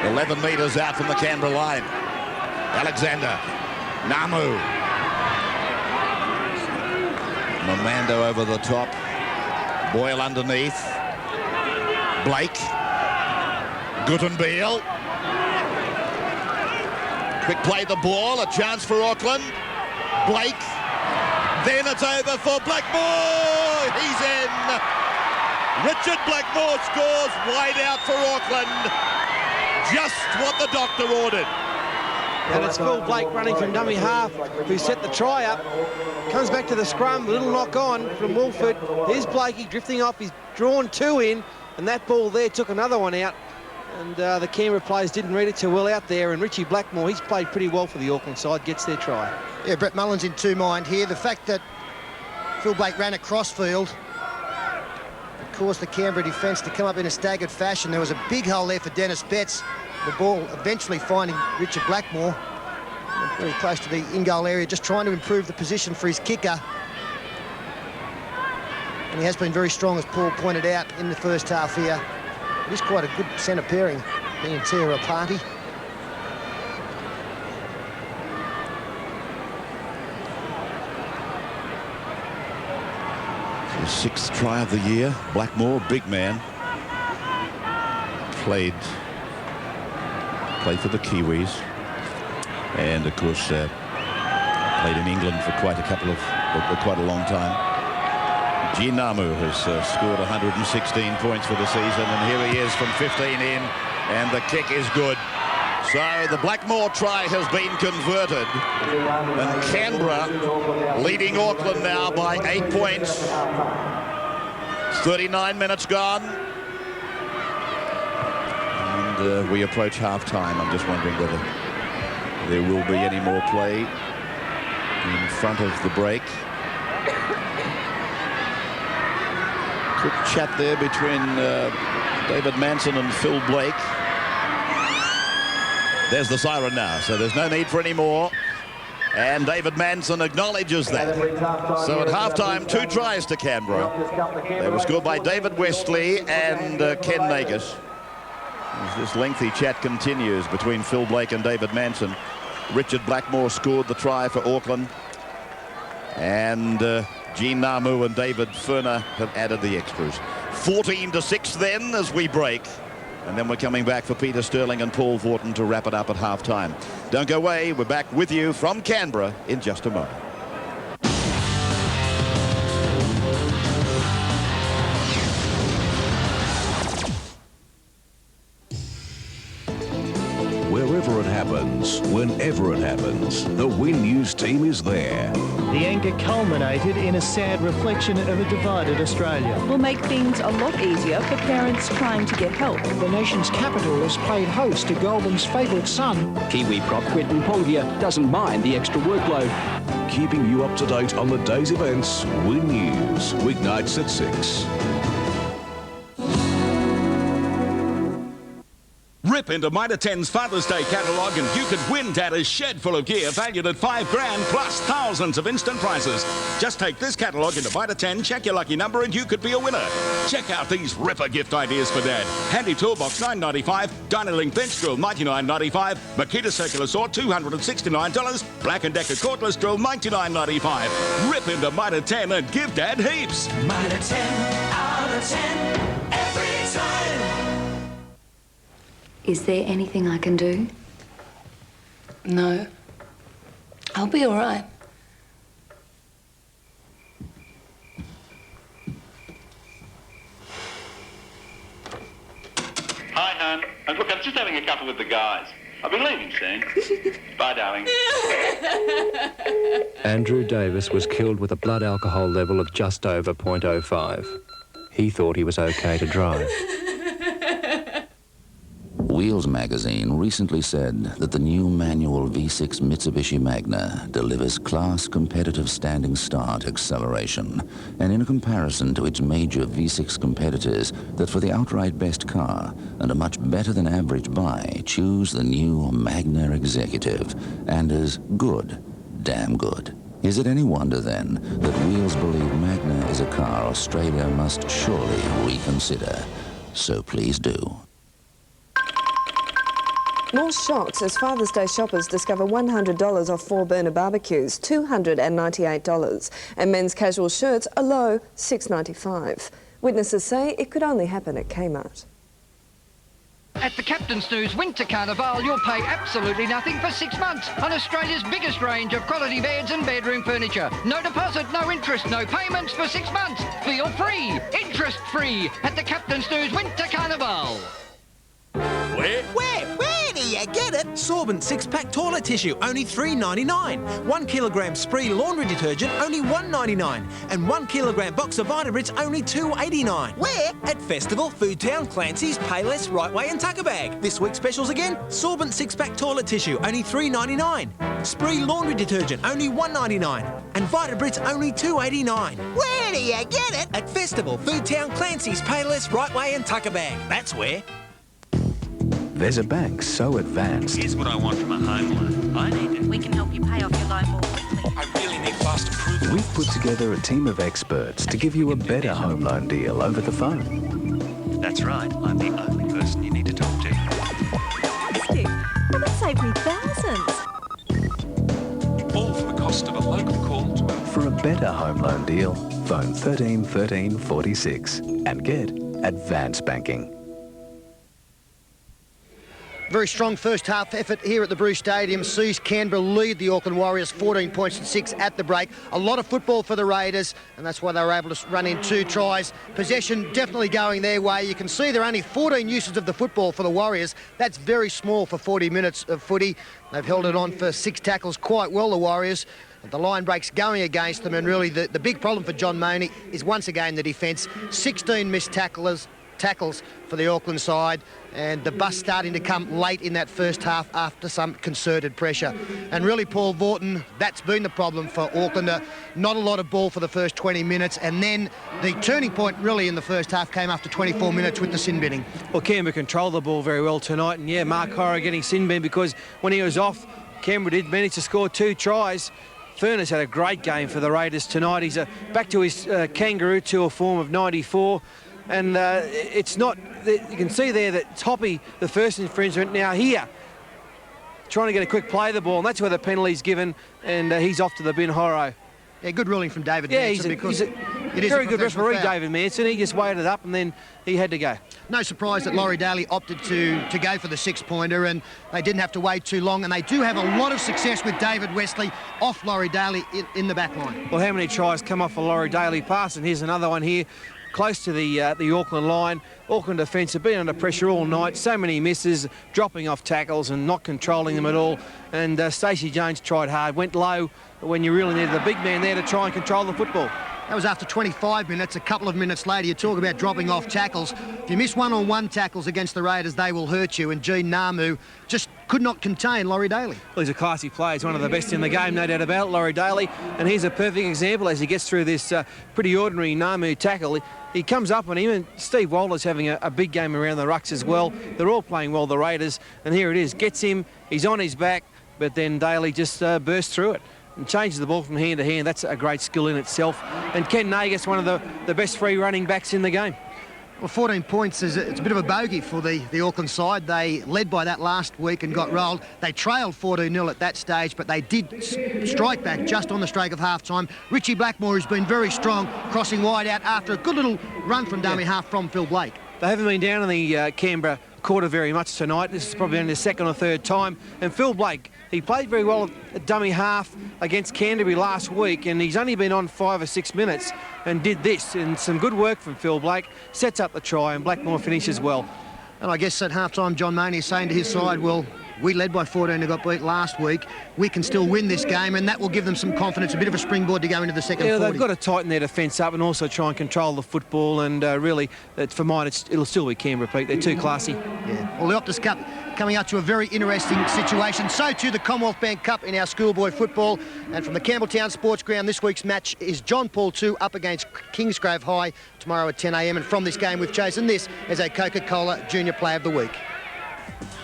11 metres out from the Canberra line. Alexander. Namu. Mamando over the top. Boyle underneath. Blake. Guttenbeil. Quick play the ball. A chance for Auckland. Blake. Then it's over for Blackmore. He's in. Richard Blackmore scores wide out for Auckland. Just what the doctor ordered. And it's Phil Blake running from dummy half, who set the try up. Comes back to the scrum, a little knock on from Wolford. Here's Blakey drifting off. He's drawn 2 in, and that ball there took another one out. And the Canberra players didn't read it too well out there. And Richie Blackmore, he's played pretty well for the Auckland side, gets their try. Yeah, Brett Mullen's in 2 mind here. The fact that Phil Blake ran across field caused the Canberra defence to come up in a staggered fashion. There was a big hole there for Dennis Betts. The ball eventually finding Richard Blackmore very close to the in-goal area, just trying to improve the position for his kicker. And he has been very strong, as Paul pointed out, in the first half here. It is quite a good centre pairing, being Tira Party. The 6th try of the year. Blackmore, big man. Played for the Kiwis, and of course played in England for quite a long time. Ginamu has scored 116 points for the season, and here he is from 15 in, and the kick is good. So the Blackmore try has been converted, and Canberra leading Auckland now by 8 points. 39 minutes gone. We approach half-time. I'm just wondering whether there will be any more play in front of the break. Quick chat there between David Manson and Phil Blake. There's the siren now, so there's no need for any more. And David Manson acknowledges that. So at half-time, 2 tries to Canberra. They were scored by David Westley and Ken Nagus. As this lengthy chat continues between Phil Blake and David Manson. Richard Blackmore scored the try for Auckland. And Gene Namu and David Furner have added the extras. 14-6 then as we break. And then we're coming back for Peter Sterling and Paul Vorton to wrap it up at half-time. Don't go away. We're back with you from Canberra in just a moment. Wherever it happens, whenever it happens, the Win News team is there. The anger culminated in a sad reflection of a divided Australia. Will make things a lot easier for parents trying to get help. The nation's capital has played host to Goulburn's favourite son. Kiwi prop Quinton Pongia doesn't mind the extra workload. Keeping you up to date on the day's events, Win News, weeknights at 6. Rip into Mitre 10's Father's Day catalogue and you could win Dad's shed full of gear valued at $5 grand plus thousands of instant prizes. Just take this catalogue into Mitre 10, check your lucky number and you could be a winner. Check out these ripper gift ideas for Dad. Handy toolbox $9.95, Dynalink bench drill $99.95, Makita circular saw $269, Black & Decker cordless drill $99.95. Rip into Mitre 10 and give Dad heaps. Mitre 10 out of 10 every time. Is there anything I can do? No. I'll be all right. Hi, hon. Look, I'm just having a couple with the guys. I'll be leaving soon. Bye, darling. Andrew Davis was killed with a blood alcohol level of just over 0.05. He thought he was okay to drive. Wheels magazine recently said that the new manual V6 Mitsubishi Magna delivers class competitive standing start acceleration, and in a comparison to its major V6 competitors, that for the outright best car and a much better than average buy, choose the new Magna Executive, and as good, damn good. Is it any wonder then that Wheels believe Magna is a car Australia must surely reconsider? So please do. More shocks as Father's Day shoppers discover $100 off 4-burner barbecues, $298, and men's casual shirts a low $6.95. Witnesses say it could only happen at Kmart. At the Captain's News Winter Carnival, you'll pay absolutely nothing for 6 months on Australia's biggest range of quality beds and bedroom furniture. No deposit, no interest, no payments for 6 months. Feel free, interest-free at the Captain's News Winter Carnival. Where do you get it? Sorbent 6-pack toilet tissue, only $3.99. 1 kilogram Spree laundry detergent, only $1.99. And 1 kilogram box of Vitabrits, only $2.89. Where? At Festival, Foodtown, Clancy's, Payless, Rightway and Tuckerbag. This week's specials again, Sorbent 6-pack toilet tissue, only $3.99. Spree laundry detergent, only $1.99. And Vitabrits, only $2.89. Where do you get it? At Festival, Foodtown, Clancy's, Payless, Rightway and Tuckerbag. That's where. There's a bank so advanced. Here's what I want from a home loan. I need it. We can help you pay off your loan more quickly. I really need fast approval. We've put together a team of experts to give you a better home loan deal over the phone. That's right. I'm the only person you need to talk to. Steve, well, that saved me thousands. All for the cost of a local call to For a better home loan deal, phone 13 13 46 and get advanced banking. Very strong first half effort here at the Bruce Stadium sees Canberra lead the Auckland Warriors 14 points to 6 at the break. A lot of football for the Raiders, and that's why they were able to run in 2 tries. Possession definitely going their way. You can see there are only 14 uses of the football for the Warriors. That's very small for 40 minutes of footy. They've held it on for 6 tackles quite well, the Warriors. The line breaks going against them, and really the big problem for John Mooney is once again the defence. 16 missed tackles for the Auckland side, and the bus starting to come late in that first half after some concerted pressure. And really, Paul Vorton, that's been the problem for Auckland. Not a lot of ball for the first 20 minutes, and then the turning point really in the first half came after 24 minutes with the sin binning. Well, Canberra controlled the ball very well tonight, and yeah, Mark Horror getting sin bin because when he was off, Canberra did manage to score 2 tries. Furness had a great game for the Raiders tonight. He's back to his Kangaroo Tour form of '94. and it's not. You can see there that Toppy, the first infringement, now here, trying to get a quick play of the ball, and that's where the penalty's given, and he's off to the bin, Horro. Yeah, good ruling from David He's Manson a very good referee, foul. David Manson. He just weighted it up and then he had to go. No surprise that Laurie Daly opted to go for the 6-pointer, and they didn't have to wait too long, and they do have a lot of success with David Wesley off Laurie Daly in the back line. Well, how many tries come off a Laurie Daly pass? And here's another one here, close to the Auckland line. Auckland defence have been under pressure all night. So many misses, dropping off tackles and not controlling them at all. And Stacey Jones tried hard, went low when you really needed a big man there to try and control the football. That was after 25 minutes. A couple of minutes later, you talk about dropping off tackles. If you miss one-on-one tackles against the Raiders, they will hurt you. And Gene Namu just could not contain Laurie Daly. Well, he's a classy player. He's one of the best in the game, no doubt about it, Laurie Daly. And here's a perfect example as he gets through this pretty ordinary Namu tackle. He comes up on him, and Steve Walter's having a big game around the rucks as well. They're all playing well, the Raiders. And here it is. Gets him. He's on his back. But then Daly just bursts through it and changes the ball from hand to hand. That's a great skill in itself. And Ken Nagus, one of the best free running backs in the game. Well, 14 points it's a bit of a bogey for the Auckland side. They led by that last week and got rolled. They trailed 14-0 at that stage, but they did strike back just on the stroke of half-time. Richie Blackmore, who's been very strong, crossing wide out after a good little run from dummy half from Phil Blake. They haven't been down in the Canberra quarter very much tonight. This is probably only the second or third time. And Phil Blake, he played very well at dummy half against Canterbury last week, and he's only been on 5 or 6 minutes and did this. And some good work from Phil Blake. Sets up the try, and Blackmore finishes well. And I guess at half-time, John Maney is saying to his side, well, we led by 14 and got beat last week. We can still win this game, and that will give them some confidence, a bit of a springboard to go into the second 40. They've got to tighten their defence up and also try and control the football. And really, for mine, it'll still be Canberra, Pete. They're too classy. Yeah. Well, the Optus Cup coming up to a very interesting situation. So too the Commonwealth Bank Cup in our schoolboy football. And from the Campbelltown Sports Ground, this week's match is John Paul II up against Kingsgrove High tomorrow at 10 a.m. And from this game, we've chosen this as a Coca-Cola Junior Player of the Week.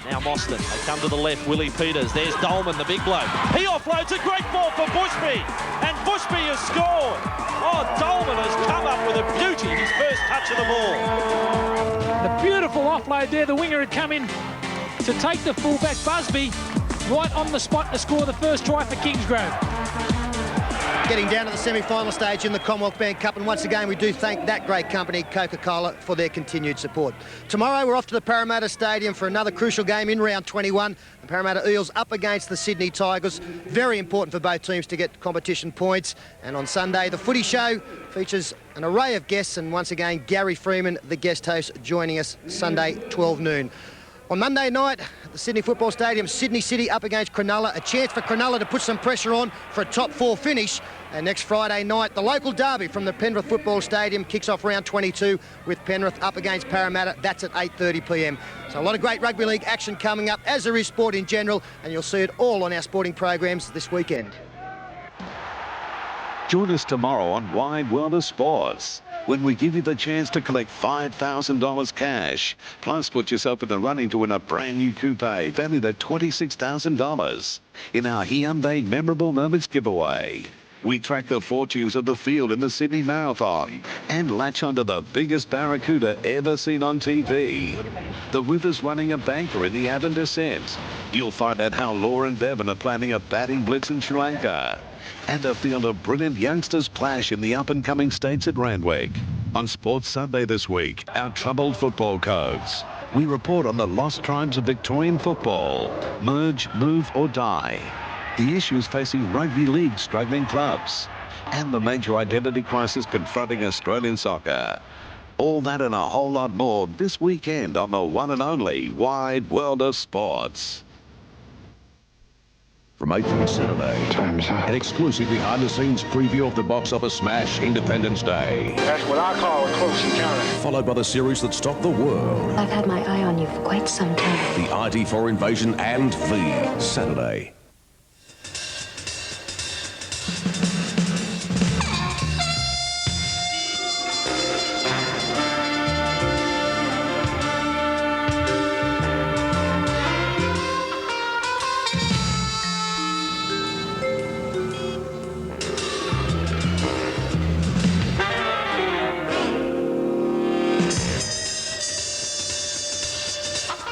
Now Mostyn, they come to the left, Willie Peters, there's Dolman, the big bloke. He offloads a great ball for Bushby, and Bushby has scored. Oh, Dolman has come up with a beauty, his first touch of the ball. The beautiful offload there, the winger had come in to take the fullback, Busby, right on the spot to score the first try for Kingsgrove. Getting down to the semi-final stage in the Commonwealth Bank Cup, and once again we do thank that great company, Coca-Cola, for their continued support. Tomorrow we're off to the Parramatta Stadium for another crucial game in round 21. The Parramatta Eels up against the Sydney Tigers. Very important for both teams to get competition points. And on Sunday, the Footy Show features an array of guests, and once again Gary Freeman, the guest host, joining us Sunday 12 noon. On Monday night at the Sydney Football Stadium, Sydney City up against Cronulla. A chance for Cronulla to put some pressure on for a top 4 finish. And next Friday night, the local derby from the Penrith Football Stadium kicks off round 22 with Penrith up against Parramatta. That's at 8:30 p.m. So a lot of great rugby league action coming up, as there is sport in general, and you'll see it all on our sporting programs this weekend. Join us tomorrow on Wide World of Sports, when we give you the chance to collect $5,000 cash. Plus, put yourself in the running to win a brand new coupe valued at $26,000 in our Hyundai Memorable Moments giveaway. We track the fortunes of the field in the Sydney Marathon and latch onto the biggest barracuda ever seen on TV. The Rivers running a banker in the Avon descent. You'll find out how Laura and Bevan are planning a batting blitz in Sri Lanka. And a field of brilliant youngsters clash in the up-and-coming states at Randwick. On Sports Sunday this week, our troubled football codes. We report on the lost tribes of Victorian football. Merge, move or die. The issues facing rugby league struggling clubs. And the major identity crisis confronting Australian soccer. All that and a whole lot more this weekend on the one and only Wide World of Sports. From 8 on Saturday, an exclusive behind-the-scenes preview of the box office smash Independence Day. That's what I call a close encounter. Followed by the series that stopped the world. I've had my eye on you for quite some time. The IT4 Invasion and V, Saturday.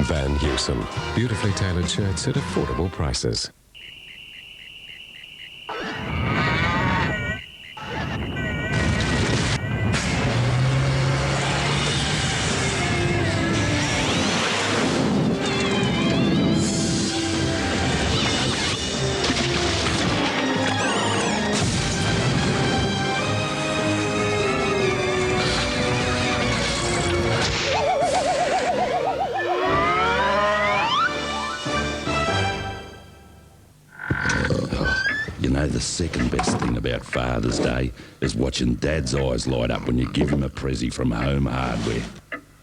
Van Heusen. Beautifully tailored shirts at affordable prices. You know, the second best thing about Father's Day is watching Dad's eyes light up when you give him a prezi from Home Hardware.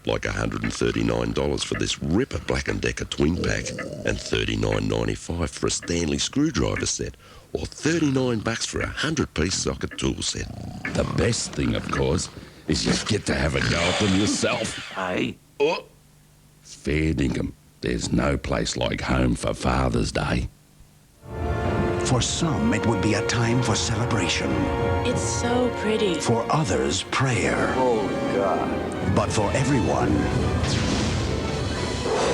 Like $139 for this ripper Black & Decker twin pack and $39.95 for a Stanley screwdriver set, or $39 for a 100-piece socket tool set. The best thing, of course, is you get to have a go at them yourself. Hey? Oh. Fair dinkum. There's no place like home for Father's Day. For some, it would be a time for celebration. It's so pretty. For others, prayer. Oh, God. But for everyone,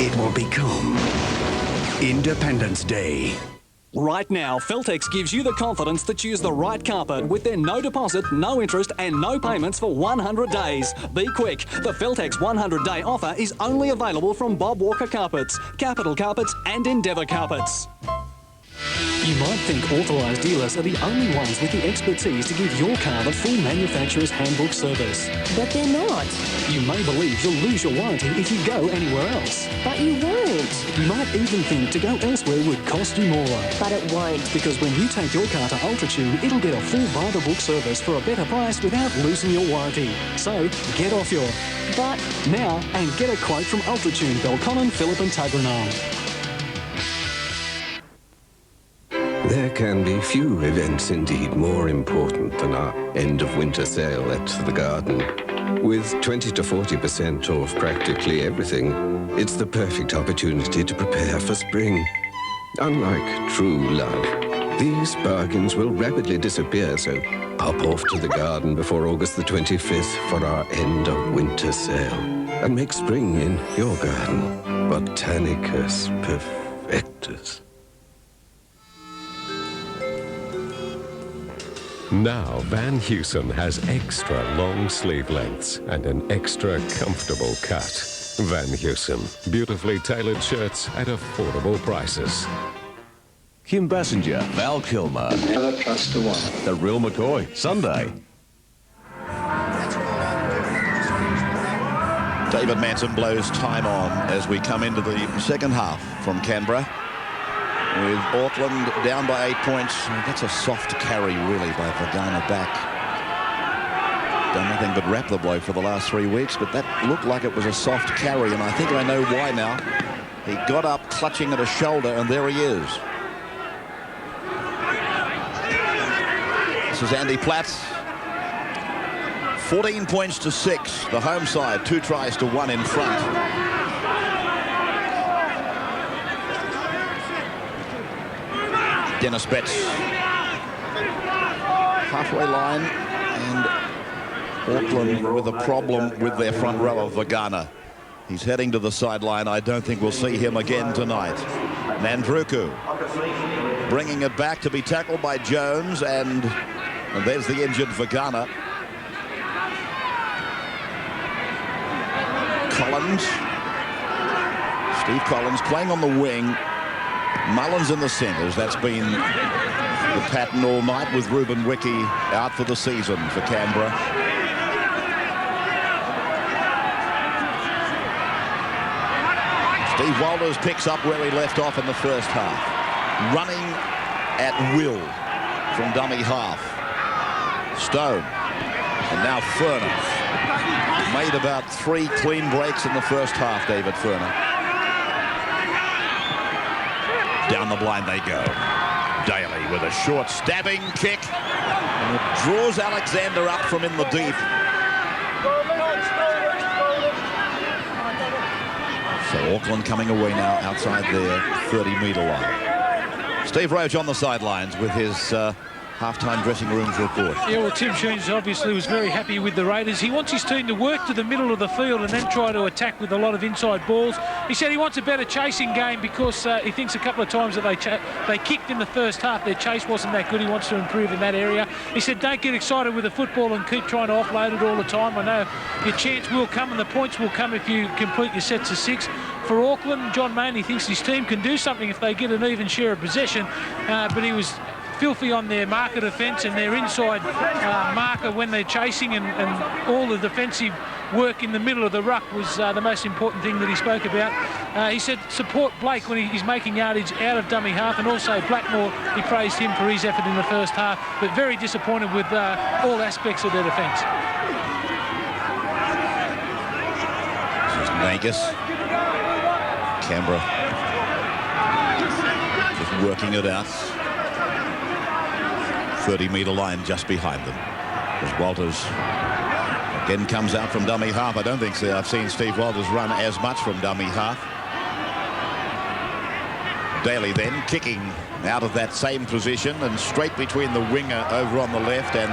it will become Independence Day. Right now, Feltex gives you the confidence to choose the right carpet with their no deposit, no interest and no payments for 100 days. Be quick. The Feltex 100-day offer is only available from Bob Walker Carpets, Capital Carpets and Endeavour Carpets. You might think authorised dealers are the only ones with the expertise to give your car the full manufacturer's handbook service. But they're not. You may believe you'll lose your warranty if you go anywhere else. But you won't. You might even think to go elsewhere would cost you more. But it won't. Because when you take your car to UltraTune, it'll get a full by-the-book service for a better price without losing your warranty. So, get off your but now and get a quote from UltraTune, Belconnen, Phillip and Tuggeranong. There can be few events indeed more important than our end of winter sale at the Garden. With 20 to 40% off practically everything, it's the perfect opportunity to prepare for spring. Unlike true love, these bargains will rapidly disappear, so pop off to the Garden before August the 25th for our end of winter sale and make spring in your garden Botanicus perfectus. Now Van Heusen has extra long sleeve lengths and an extra comfortable cut. Van Heusen, beautifully tailored shirts at affordable prices. Kim Bassinger, Val Kilmer. Never trust a woman. The Real McCoy, Sunday. David Manson blows time on as we come into the second half from Canberra. With Auckland down by 8 points. That's a soft carry, really, by Vagana back. Done nothing but wrap the bloke for the last 3 weeks, but that looked like it was a soft carry, and I think I know why now. He got up clutching at a shoulder, and there he is. This is Andy Platt. 14 points to 6. The home side, 2 tries to 1 in front. Dennis Betts. Halfway line, and Auckland with a problem with their front row of Vagana. He's heading to the sideline. I don't think we'll see him again tonight. Nandruku bringing it back to be tackled by Jones, and there's the injured Vagana. Collins. Steve Collins playing on the wing. Mullins in the centres. That's been the pattern all night, with Ruben Wiki out for the season for Canberra. Steve Walters picks up where he left off in the first half. Running at will from dummy half. Stone. And now Furner. Made about 3 clean breaks in the first half, David Furner. Down the blind they go. Daly with a short stabbing kick. And it draws Alexander up from in the deep. So Auckland coming away now outside their 30-metre line. Steve Roach on the sidelines with his half-time dressing rooms report. Yeah, well, Tim Sheens obviously was very happy with the Raiders. He wants his team to work to the middle of the field and then try to attack with a lot of inside balls. He said he wants a better chasing game because he thinks a couple of times that they kicked in the first half. Their chase wasn't that good. He wants to improve in that area. He said, don't get excited with the football and keep trying to offload it all the time. I know your chance will come and the points will come if you complete your sets of 6. For Auckland, John Maney thinks his team can do something if they get an even share of possession, but he was filthy on their marker defence and their inside marker when they're chasing, and all the defensive work in the middle of the ruck was the most important thing that he spoke about. He said support Blake when he's making yardage out of dummy half, and also Blackmore, he praised him for his effort in the first half, but very disappointed with all aspects of their defence. This is Nagus. Canberra just working it out. 30-metre line just behind them. As Walters again comes out from dummy half. I don't think so. I've seen Steve Walters run as much from dummy half. Daly then kicking out of that same position and straight between the winger over on the left and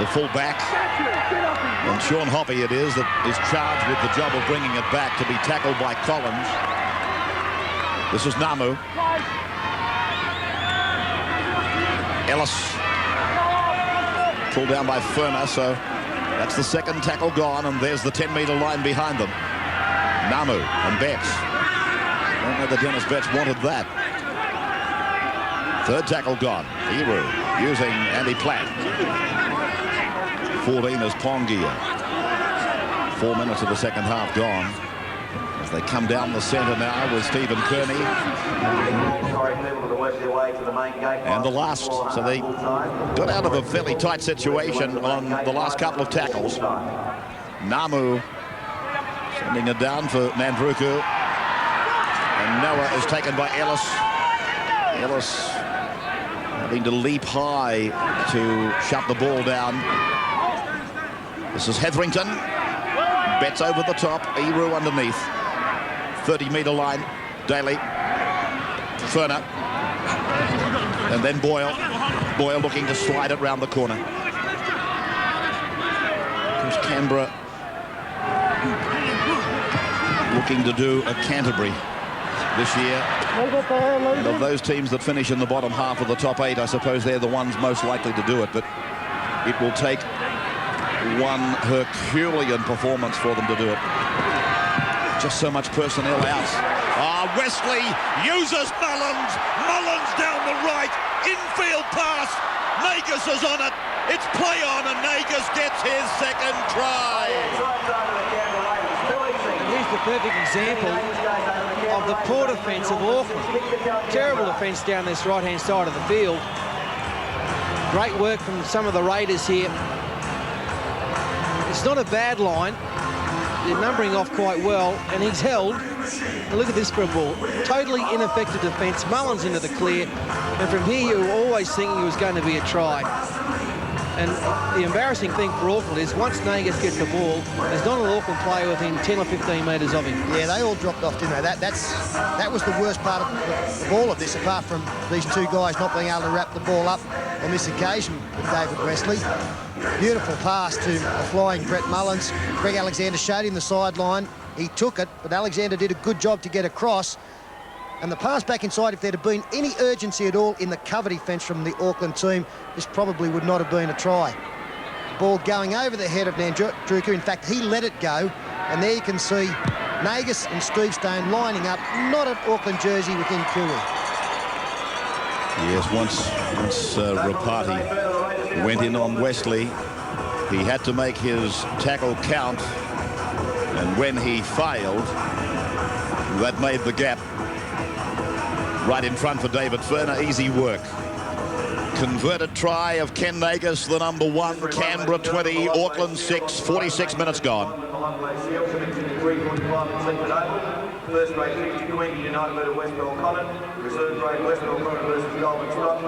the full back. And Sean Hoppy it is that is charged with the job of bringing it back to be tackled by Collins. This is Namu. Ellis pulled down by Furner, so that's the second tackle gone, and there's the 10-metre line behind them. Namu and Betts. I don't know that Dennis Betts wanted that. Third tackle gone. Eru using Andy Platt. 14 is Pongia. 4 minutes of the second half gone. As they come down the centre now with Stephen Kearney. And the last, so they got out of a fairly tight situation on the last couple of tackles. Namu sending it down for Nandruku. And Noah is taken by Ellis. Ellis having to leap high to shut the ball down. This is Hetherington. Betts over the top. Eru underneath. 30-metre line. Daly. Furner. And then Boyle. Boyle looking to slide it round the corner. Comes Canberra looking to do a Canterbury this year. And of those teams that finish in the bottom half of the top 8, I suppose they're the ones most likely to do it. But it will take one Herculean performance for them to do it. Just so much personnel out. Wesley uses Mullins. Mullins down the right. Infield pass. Nagus is on it. It's play on, and Nagus gets his second try. Here's the perfect example of the poor defence of Auckland. Terrible defence down this right-hand side of the field. Great work from some of the Raiders here. It's not a bad line. They're numbering off quite well, and he's held. And look at this for a ball. Totally ineffective defence. Mullins into the clear, and from here you were always thinking it was going to be a try. And the embarrassing thing for Auckland is once Nagus gets the ball, there's not an Auckland player within 10 or 15 metres of him. Yeah, they all dropped off, didn't they? That was the worst part of all of this, apart from these two guys not being able to wrap the ball up on this occasion with David Wesley. Beautiful pass to a flying Brett Mullins. Greg Alexander showed him the sideline. He took it, but Alexander did a good job to get across. And the pass back inside, if there'd have been any urgency at all in the cover defence from the Auckland team, this probably would not have been a try. Ball going over the head of Nandruku. In fact, he let it go. And there you can see Nagus and Steve Stone lining up, not an Auckland jersey within Kiwi. Yes, once Rapati went in on Wesley, he had to make his tackle count. And when he failed, that made the gap right in front for David Furner. Easy work. Converted try of Ken Nagus, the number 1. Canberra 20, Auckland 6, 46 minutes gone.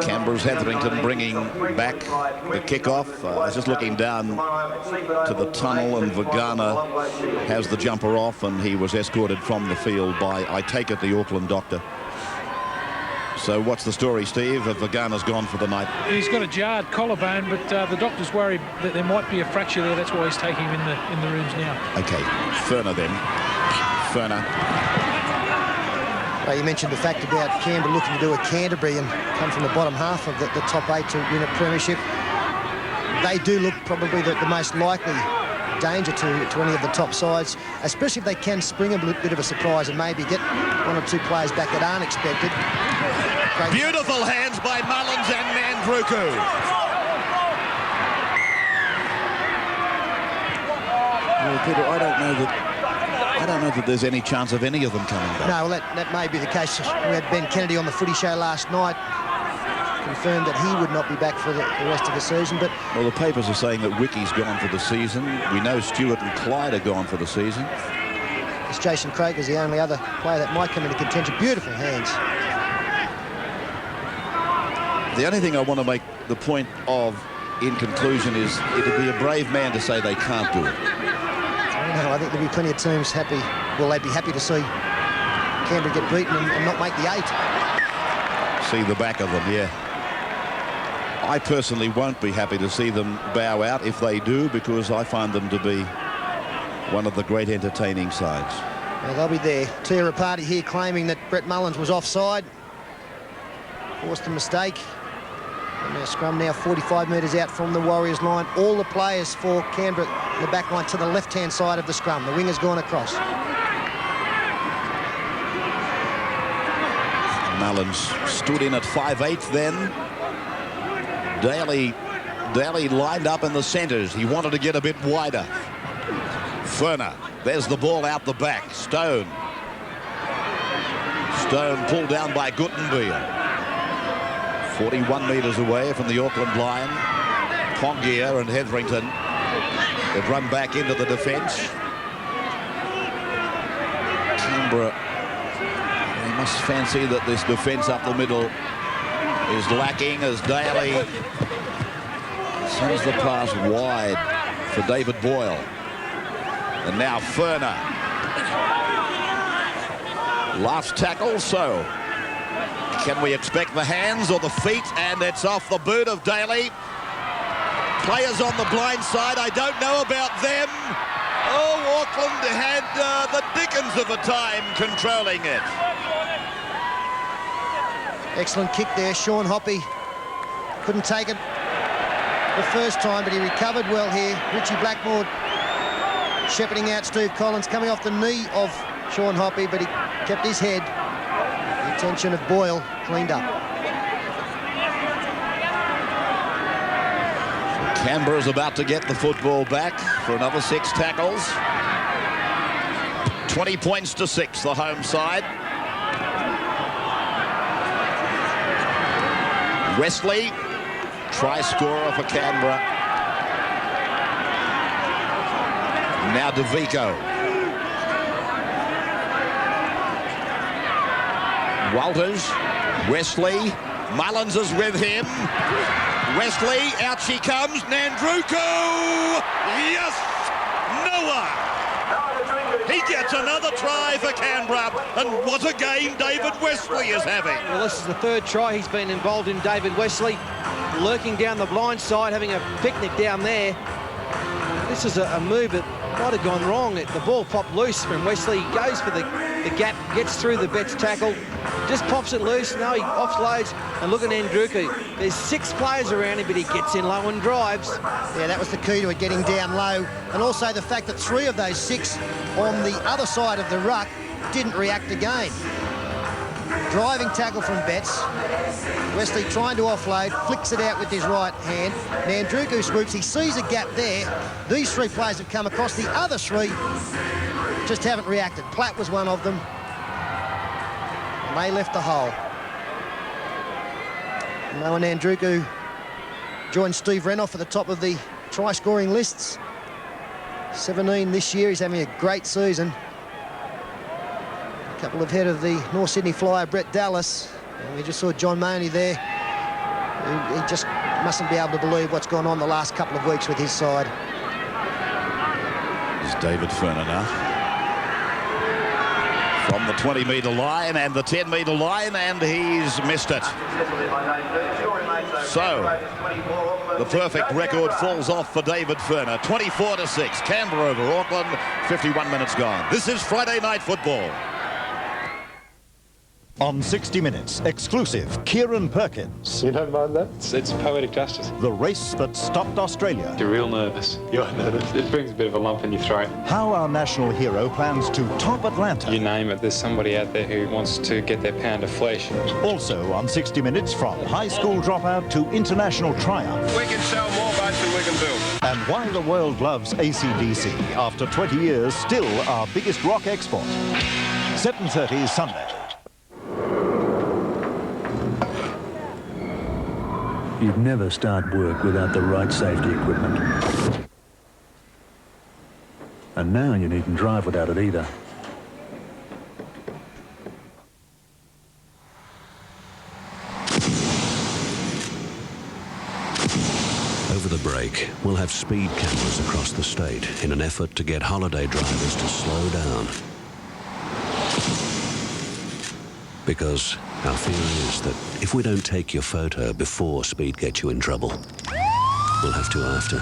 Canberra's Hetherington bringing back the kickoff. I was just looking down to the tunnel, and Vagana has the jumper off, and he was escorted from the field by, I take it, the Auckland doctor. So what's the story, Steve? Have Vagana's gone for the night? He's got a jarred collarbone, but the doctor's worried that there might be a fracture there. That's why he's taking him in the rooms now. Okay, Furner then. Furner. Well, you mentioned the fact about Canberra looking to do a Canterbury and come from the bottom half of the top 8 to win a premiership. They do look probably the most likely danger to any of the top sides, especially if they can spring a bit of a surprise and maybe get 1 or 2 players back that aren't expected. Beautiful hands by Mullins and Nandruku. Well, Peter, I don't know that there's any chance of any of them coming back. No, well, that may be the case. We had Ben Kennedy on the footy show last night, confirmed that he would not be back for the rest of the season. But well, the papers are saying that Wickie's gone for the season. We know Stewart and Clyde are gone for the season. It's Jason Craig is the only other player that might come into contention. Beautiful hands. The only thing I want to make the point of in conclusion is it would be a brave man to say they can't do it. No, I think there'll be plenty of teams happy. Well, they'd be happy to see Canberra get beaten and not make the 8. See the back of them, yeah. I personally won't be happy to see them bow out if they do, because I find them to be one of the great entertaining sides. Well, they'll be there. Tia Rapati here claiming that Brett Mullins was offside. Forced a mistake. And our scrum now 45 metres out from the Warriors line. All the players for Canberra in the back line to the left-hand side of the scrum. The winger's gone across. Mullins stood in at 5'8" then. Daly lined up in the centres. He wanted to get a bit wider. Furner. There's the ball out the back. Stone pulled down by Guttenbeer. 41 metres away from the Auckland line. Pongia and Hetherington have run back into the defence. Canberra, they must fancy that this defence up the middle is lacking as Daly sends the pass wide for David Boyle. And now Furner. Last tackle, so can we expect the hands or the feet? And it's off the boot of Daly. Players on the blind side, I don't know about them. Oh, Auckland had the dickens of a time controlling it. Excellent kick there. Sean Hoppy couldn't take it the first time, but he recovered well here. Richie Blackmore shepherding out Steve Collins, coming off the knee of Sean Hoppy, but he kept his head. The attention of Boyle cleaned up. Canberra's about to get the football back for another 6 tackles. 20 points to 6, the home side. Wesley, try scorer for Canberra. Now DeVico. Walters, Wesley, Mullins is with him. Wesley, out she comes, Nandruku! Yes! Noah! He gets another try for Canberra, and what a game David Wesley is having. Well, this is the 3rd try he's been involved in, David Wesley, lurking down the blind side, having a picnic down there. This is a move that might have gone wrong. The ball popped loose from Wesley. He goes for the gap, gets through the Betts tackle, just pops it loose. No, he offloads, and look at Nandruku. There's 6 players around him, but he gets in low and drives. Yeah, that was the key to it, getting down low, and also the fact that 3 of those 6 on the other side of the ruck didn't react again. Driving tackle from Betts. Wesley trying to offload, flicks it out with his right hand. Nandruku swoops, he sees a gap there. These 3 players have come across, the other 3 just haven't reacted. Platt was one of them. And they left the hole. Noah Nandruku joined Steve Renouf at the top of the try-scoring lists. 17 this year, he's having a great season. A couple ahead of the North Sydney Flyer, Brett Dallas. And we just saw John Mooney there. He just mustn't be able to believe what's gone on the last couple of weeks with his side. There's David Furner now. From the 20-metre line and the 10-metre line, and he's missed it. So, the perfect record falls off for David Furner. 24-6, Canberra over Auckland, 51 minutes gone. This is Friday Night Football. On 60 Minutes, exclusive, Kieran Perkins. You don't mind that? It's poetic justice. The race that stopped Australia. You're real nervous. You're nervous. It brings a bit of a lump in your throat. How our national hero plans to top Atlanta. You name it, there's somebody out there who wants to get their pound of flesh. Also on 60 Minutes, from high school dropout to international triumph. We can sell more boats than we can build. And why the world loves AC/DC. After 20 years, still our biggest rock export. 7:30 Sunday. You'd never start work without the right safety equipment. And now you needn't drive without it either. Over the break, we'll have speed cameras across the state in an effort to get holiday drivers to slow down. Because our fear is that if we don't take your photo before speed gets you in trouble, we'll have to after.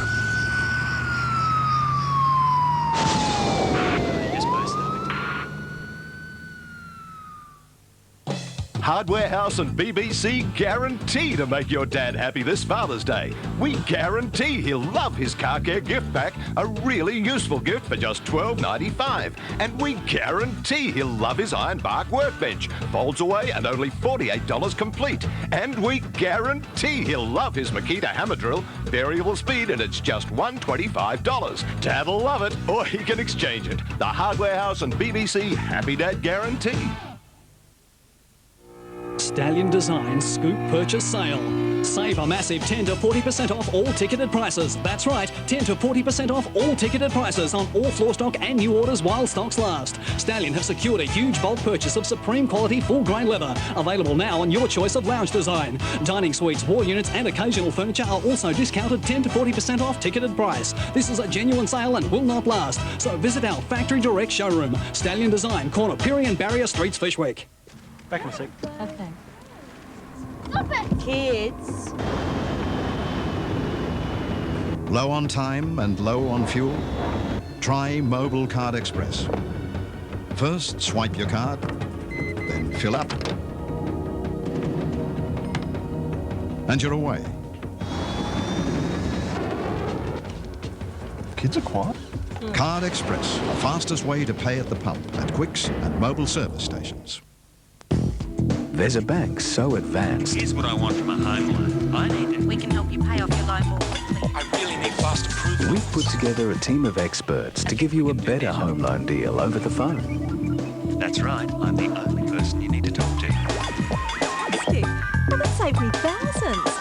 Hardware House and BBC guarantee to make your dad happy this Father's Day. We guarantee he'll love his car care gift pack, a really useful gift for just $12.95. And we guarantee he'll love his iron bark workbench, folds away and only $48 complete. And we guarantee he'll love his Makita hammer drill, variable speed, and it's just $125. Dad'll love it, or he can exchange it. The Hardware House and BBC Happy Dad guarantee. Stallion Design Scoop Purchase Sale. Save a massive 10 to 40% off all ticketed prices. That's right, 10 to 40% off all ticketed prices on all floor stock and new orders while stocks last. Stallion have secured a huge bulk purchase of supreme quality full grain leather. Available now on your choice of lounge design. Dining suites, wall units and occasional furniture are also discounted 10 to 40% off ticketed price. This is a genuine sale and will not last. So visit our factory direct showroom. Stallion Design, corner Pirie and Barrier Streets, Fishwick. Back in a sec. Okay. Stop it, kids. Low on time and low on fuel? Try Mobile Card Express. First, swipe your card, then fill up, and you're away. Kids are quiet. Card Express, the fastest way to pay at the pump at Quicks and mobile service stations. There's a bank so advanced. Here's what I want from a home loan. I need it. We can help you pay off your loan more quickly. I really need fast approval. We've put together a team of experts to give you a better home loan deal over the phone. That's right. I'm the only person you need to talk to. Fantastic. Well, that saved me thousands.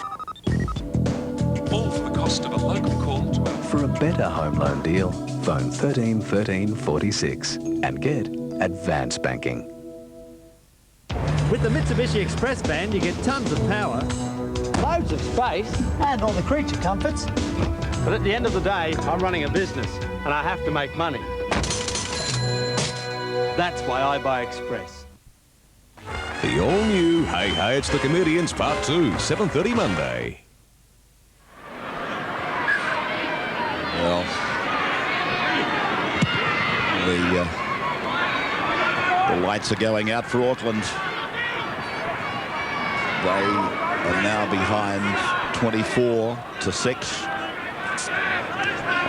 All for the cost of a local call to our... For a better home loan deal, phone 13 13 46 and get advanced banking. With the Mitsubishi Express van, you get tons of power, loads of space, and all the creature comforts. But at the end of the day, I'm running a business, and I have to make money. That's why I buy Express. The all-new Hey Hey It's the Comedians Part 2, 7:30 Monday. Well, the lights are going out for Auckland. They are now behind 24-6.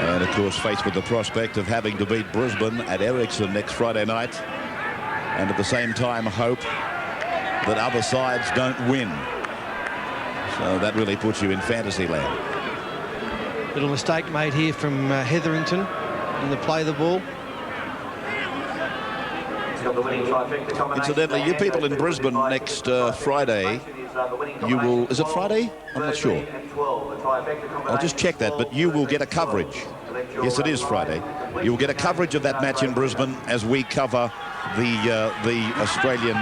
And of course faced with the prospect of having to beat Brisbane at Ericsson next Friday night. And at the same time hope that other sides don't win. So that really puts you in fantasy land. Little mistake made here from Hetherington in the play of the ball. Incidentally, you people in Brisbane next Friday, you will... Is it Friday? I'm not sure. I'll just check that, but you will get a coverage. Yes, it is Friday. You will get a coverage of that match in Brisbane as we cover the Australian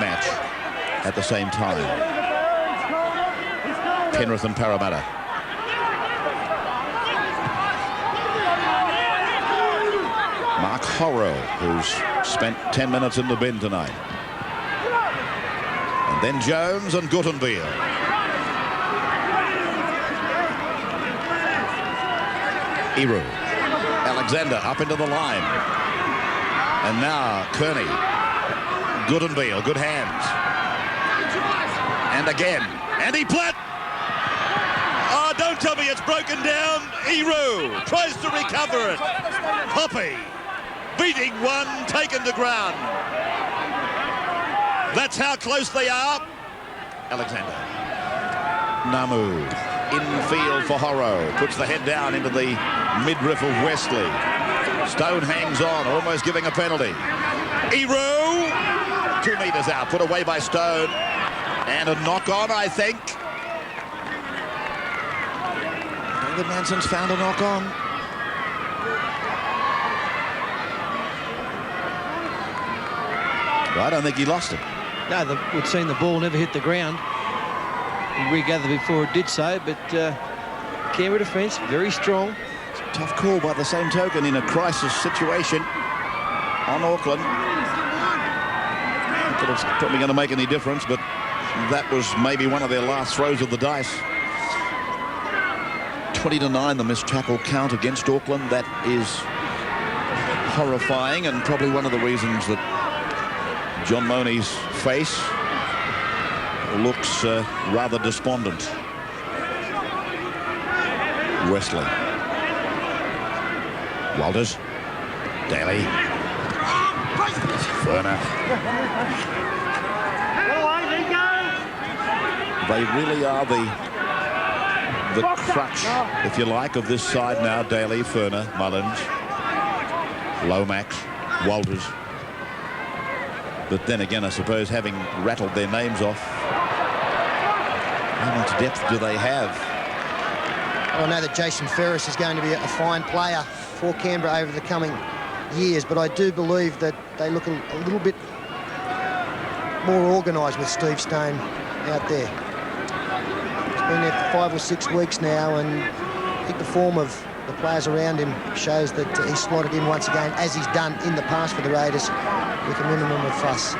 match at the same time. Penrith and Parramatta. Mark Horrow, who's spent 10 minutes in the bin tonight. And then Jones and Guttenbeil. Eru. Alexander up into the line. And now Kearney. Guttenbeil, good hands. And again. Andy Platt. Oh, don't tell me it's broken down. Eru tries to recover it. Hoppy beating one, taken to ground. That's how close they are. Alexander. Namu infield for Horrow. Puts the head down into the midriff of Wesley. Stone hangs on, almost giving a penalty. Eru, 2 metres out, put away by Stone. And a knock on, I think. David Manson's found a knock on. I don't think he lost it. No, we'd seen the ball never hit the ground. He regathered before it did so, but Canberra defence, very strong. It's a tough call by the same token in a crisis situation on Auckland. Not that it's probably going to make any difference, but that was maybe one of their last throws of the dice. 20-9, the missed tackle count against Auckland. That is horrifying, and probably one of the reasons that John Money's face looks rather despondent. Wesley. Walters. Daly. Furner. They really are the crutch, if you like, of this side now. Daly, Furner, Mullins, Lomax, Walters. But then again, I suppose, having rattled their names off, how much depth do they have? I know that Jason Ferris is going to be a fine player for Canberra over the coming years, but I do believe that they look a little bit more organised with Steve Stone out there. He's been there for 5 or 6 weeks now, and I think the form of the players around him shows that he's slotted in once again, as he's done in the past for the Raiders, with a minimum of fuss.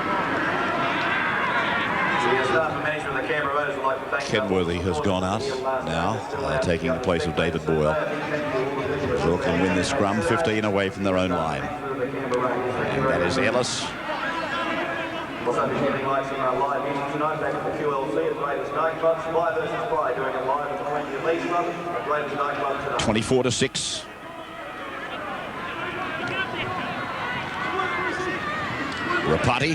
Kenworthy has gone out now, taking the place of David Boyle. Auckland win this scrum, 15 away from their own line. And that is Ellis. 24-6. Rapati.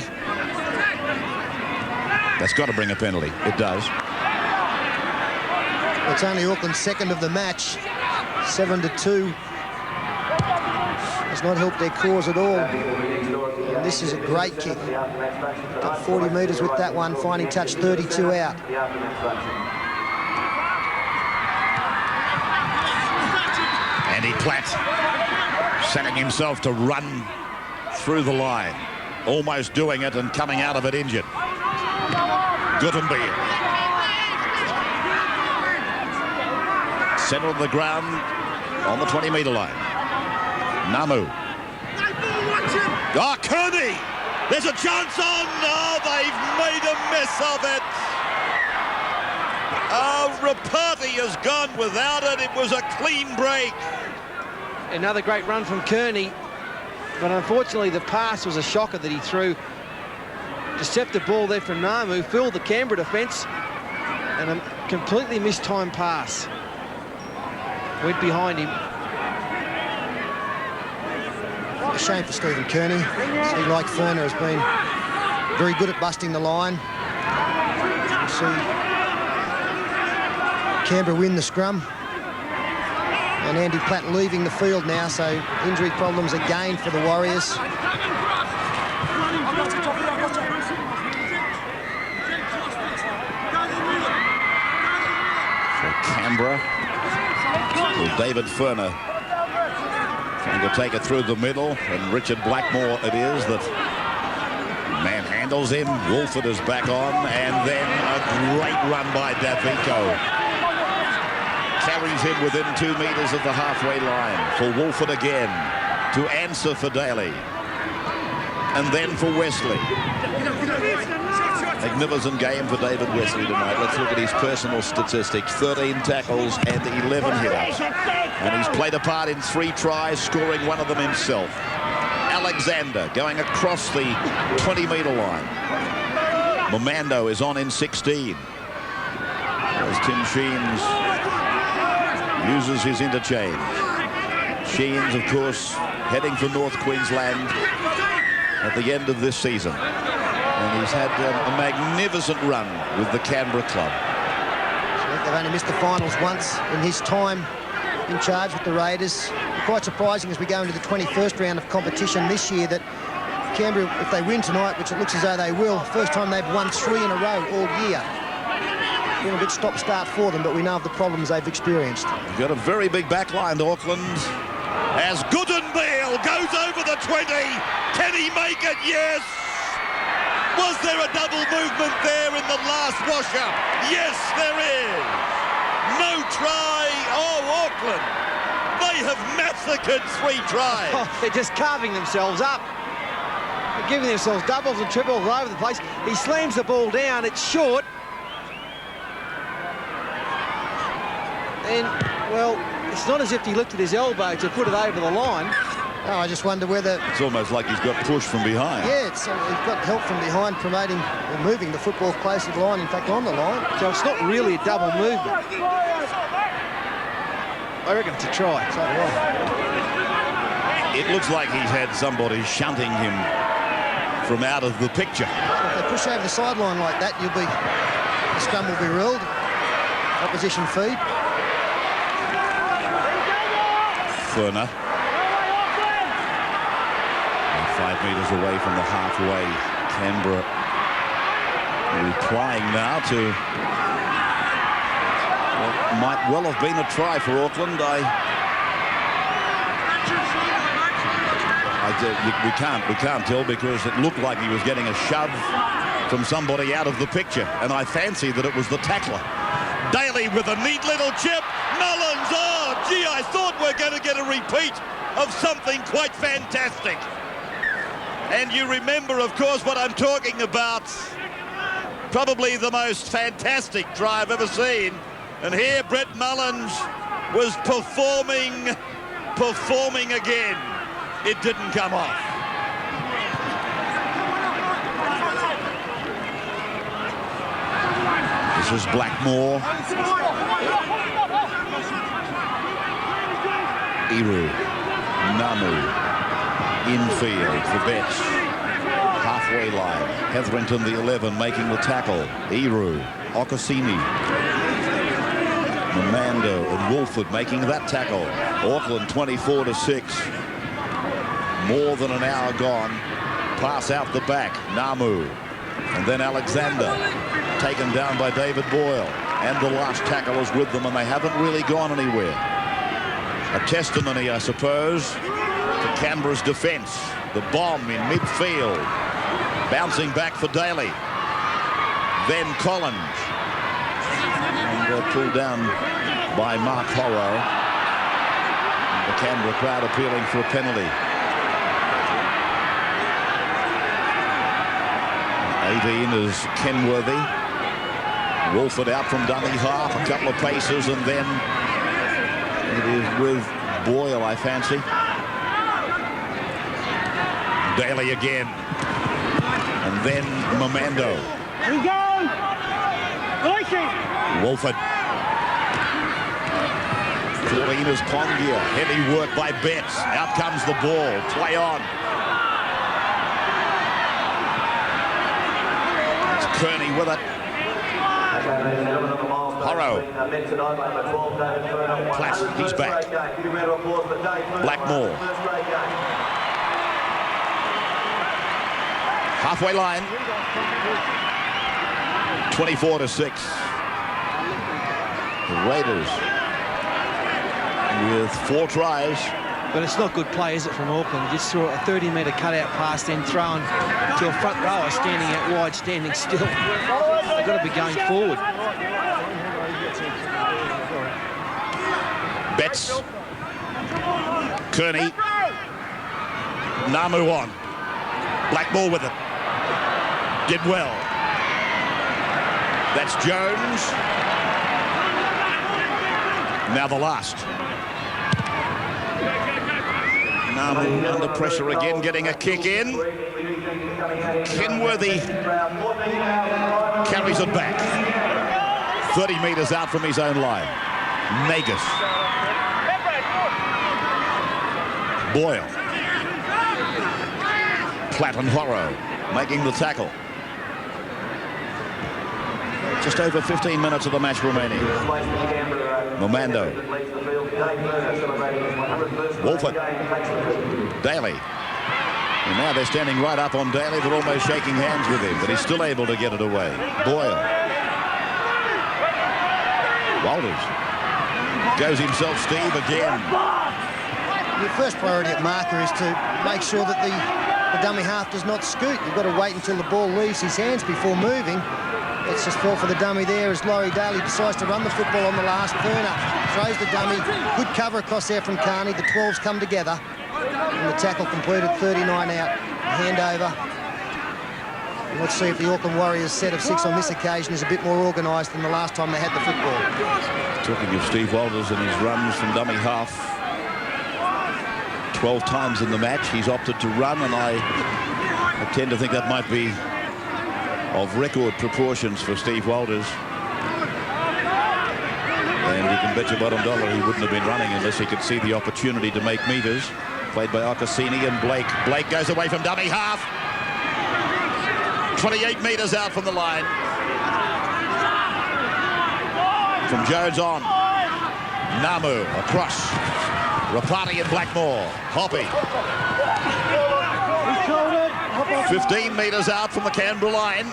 That's got to bring a penalty. It does. It's only Auckland's second of the match. 7-2. Has not helped their cause at all. And this is a great kick. Got 40 metres with that one, finding touch 32 out. Andy Platt setting himself to run through the line. Almost doing it and coming out of it injured. Guttenbeil. Centre of the ground on the 20-metre line. Namu. Oh, Kearney! There's a chance on! Oh, they've made a mess of it! Oh, Rapati has gone without it. It was a clean break. Another great run from Kearney. But unfortunately, the pass was a shocker that he threw. Deceptive ball there from Namu, filled the Canberra defence, and a completely mistimed pass. Went behind him. A shame for Stephen Kearney. He, like Furner, has been very good at busting the line. You see Canberra win the scrum. And Andy Platt leaving the field now, so injury problems again for the Warriors. For Canberra, well, David Furner trying to take it through the middle, and Richard Blackmore it is that manhandles him. Wolford is back on, and then a great run by Davico. Carries him within 2 metres of the halfway line for Wolford again. to answer for Daly. And then for Wesley. Magnificent game for David Wesley tonight. Let's look at his personal statistics. 13 tackles and 11 hit-ups. And he's played a part in 3 tries, scoring one of them himself. Alexander going across the 20-metre line. Momando is on in 16. As Tim Sheens uses his interchange. Sheens, of course, heading for North Queensland at the end of this season. And he's had a magnificent run with the Canberra club. They've only missed the finals once in his time in charge with the Raiders. Quite surprising as we go into the 21st round of competition this year that Canberra, if they win tonight, which it looks as though they will, first time they've won 3 in a row all year. Been a bit stop-start for them, but we know of the problems they've experienced. We've got a very big backline to Auckland. As Goodenbeil goes over the 20. Can he make it? Yes. Was there a double movement there in the last wash-up? Yes, there is. No try. Oh, Auckland. They have massacred 3 tries. Oh, they're just carving themselves up. They're giving themselves doubles and triples all over the place. He slams the ball down. It's short. And, well, it's not as if he lifted his elbow to put it over the line. Oh, I just wonder whether... It's almost like he's got pushed from behind. Yeah, he's got help from behind promoting or moving the football close to the line, in fact, on the line. So it's not really a double movement. I reckon it's a try. So do I. It looks like he's had somebody shunting him from out of the picture. So if they push over the sideline like that, the scrum will be ruled. Opposition feed. Furner. 5 metres away from the halfway. Canberra replying now to what might well have been a try for Auckland. We can't tell because it looked like he was getting a shove from somebody out of the picture, and I fancy that it was the tackler. Daly with a neat little chip. Mullins, oh gee, I thought we're going to get a repeat of something quite fantastic. And you remember, of course, what I'm talking about. Probably the most fantastic try I've ever seen. And here Brett Mullins was performing again. It didn't come off. This is Blackmore. Iru. Namu. Infield for Betts. Halfway line. Hetherington, the 11, making the tackle. Iru. Okasini. Momando and Wolford making that tackle. Auckland 24-6. More than an hour gone. Pass out the back. Namu. And then Alexander. Taken down by David Boyle. And the last tackle is with them, and they haven't really gone anywhere. A testimony, I suppose, to Canberra's defence. The bomb in midfield. Bouncing back for Daly. Then Collins. And pulled down by Mark Horrow. The Canberra crowd appealing for a penalty. 18 is Kenworthy. Wolford out from dummy half, a couple of paces, and then it is with Boyle, I fancy. Daly again. And then Momando. We go! Wolford. 14 is Pongia. Heavy work by Betts. Out comes the ball. Play on. It's Kearney with it. Horrow. Class, he's back. Blackmore. Halfway line. 24-6. The Raiders with 4 tries. But it's not good play, is it, from Auckland? Just threw a 30-metre cutout pass, then thrown to a front rower standing out wide, standing still. They've got to be going forward. Betts. Kearney. Namu on. Blackmore with it. Did well. That's Jones. Now the last. Namu under pressure again, getting a kick in. Kenworthy carries it back. 30 metres out from his own line. Nagus. Boyle. Platt and Horrow making the tackle. Just over 15 minutes of the match remaining. Momando. Wolford. Daly. And now they're standing right up on Daly. They're almost shaking hands with him, but he's still able to get it away. Boyle. Walters. Goes himself, Steve, again. Your first priority at marker is to make sure that the dummy half does not scoot. You've got to wait until the ball leaves his hands before moving. Let's just fall for the dummy there as Laurie Daly decides to run the football on the last turn-up. Throws the dummy. Good cover across there from Carney. The 12s come together. And the tackle completed, 39 out. Handover. And let's see if the Auckland Warriors set of 6 on this occasion is a bit more organised than the last time they had the football. Talking of Steve Walters and his runs from dummy half. 12 times in the match he's opted to run, and I tend to think that might be of record proportions for Steve Walters. And you can bet your bottom dollar he wouldn't have been running unless he could see the opportunity to make metres. Played by Okasini and Blake. Blake goes away from dummy half. 28 metres out from the line. From Jones on. Namu across. Rapati and Blackmore. Hoppy. 15 metres out from the Canberra line.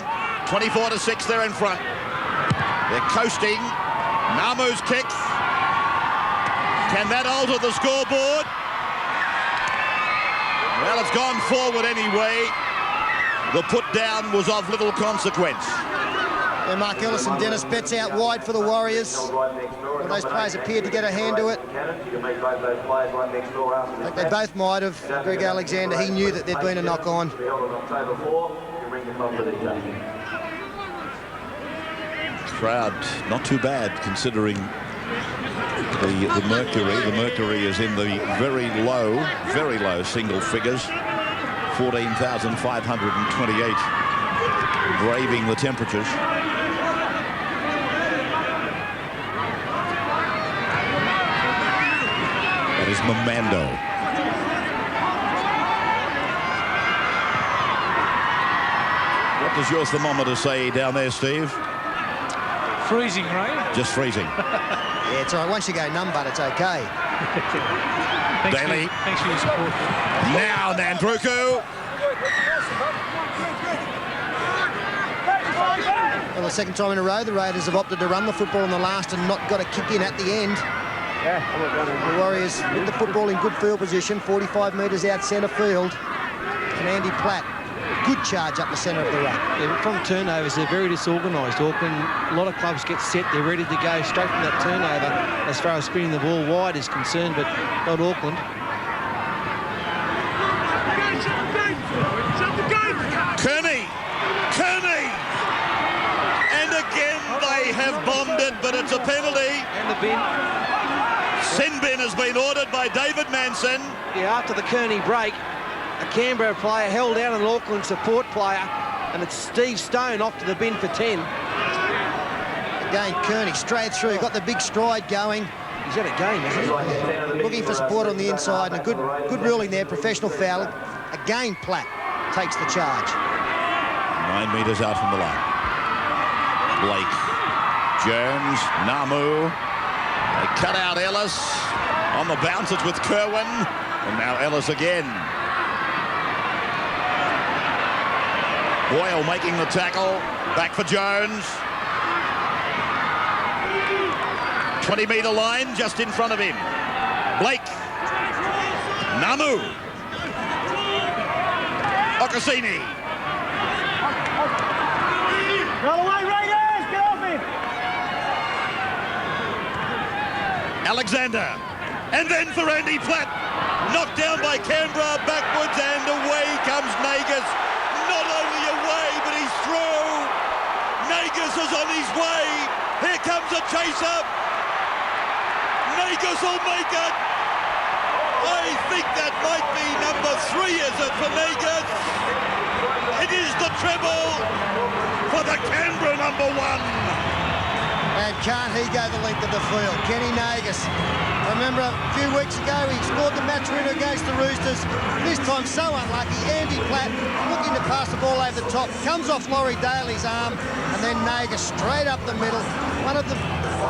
24-6 there in front. They're coasting. Namu's kick. Can that alter the scoreboard? Well, it's gone forward anyway. The put down was of little consequence. Yeah, Mark Ellis and Dennis Betts out wide for the Warriors. Well, those players appeared to get a hand to it. I think they both might have. Greg Alexander, he knew that there'd been a knock on. Crowd not too bad considering the mercury. The mercury is in the very low single figures. 14,528, braving the temperatures. That is Momando. What does your thermometer say down there, Steve? Freezing, Ray. Just freezing. Yeah, it's all right. Once you go numb, but it's okay. Daly. Thanks for your support. Now Nandruku. Well, the second time in a row, the Raiders have opted to run the football in the last and not got a kick in at the end. The Warriors with the football in good field position, 45 metres out centre field. And Andy Platt, good charge up the centre of the ruck. Yeah, from turnovers, they're very disorganised. Auckland, a lot of clubs get set, they're ready to go straight from that turnover as far as spinning the ball wide is concerned, but not Auckland. Kearney! And again they have bombed it, but it's a penalty. And the bin. Sin bin has been ordered by David Manson. Yeah, after the Kearney break, a Canberra player held out an Auckland support player, and it's Steve Stone off to the bin for 10. Again, Kearney straight through, got the big stride going. He's at a game, isn't he? Yeah. Looking for support on the inside, and a good ruling there, professional foul. Again, Platt takes the charge. 9 metres out from the line. Blake, Jones, Namu. They cut out Ellis. On the bounce, it's with Kerwin. And now Ellis again. Boyle making the tackle. Back for Jones. 20-metre line just in front of him. Blake. Namu. Okasini. Roll away, Raiders! Get off him! Alexander. And then for Andy Platt. Knocked down by Canberra, backwards and away comes Nagus. Not only away, but he's through. Nagus is on his way. Here comes a chase-up. Nagus will make it. I think that might be number 3, is it, for Nagus? It is the treble for the Canberra number 1. And can't he go the length of the field? Kenny Nagus. Remember a few weeks ago he scored the match winner against the Roosters. This time so unlucky. Andy Platt looking to pass the ball over the top. Comes off Laurie Daly's arm and then Nagus straight up the middle. One of the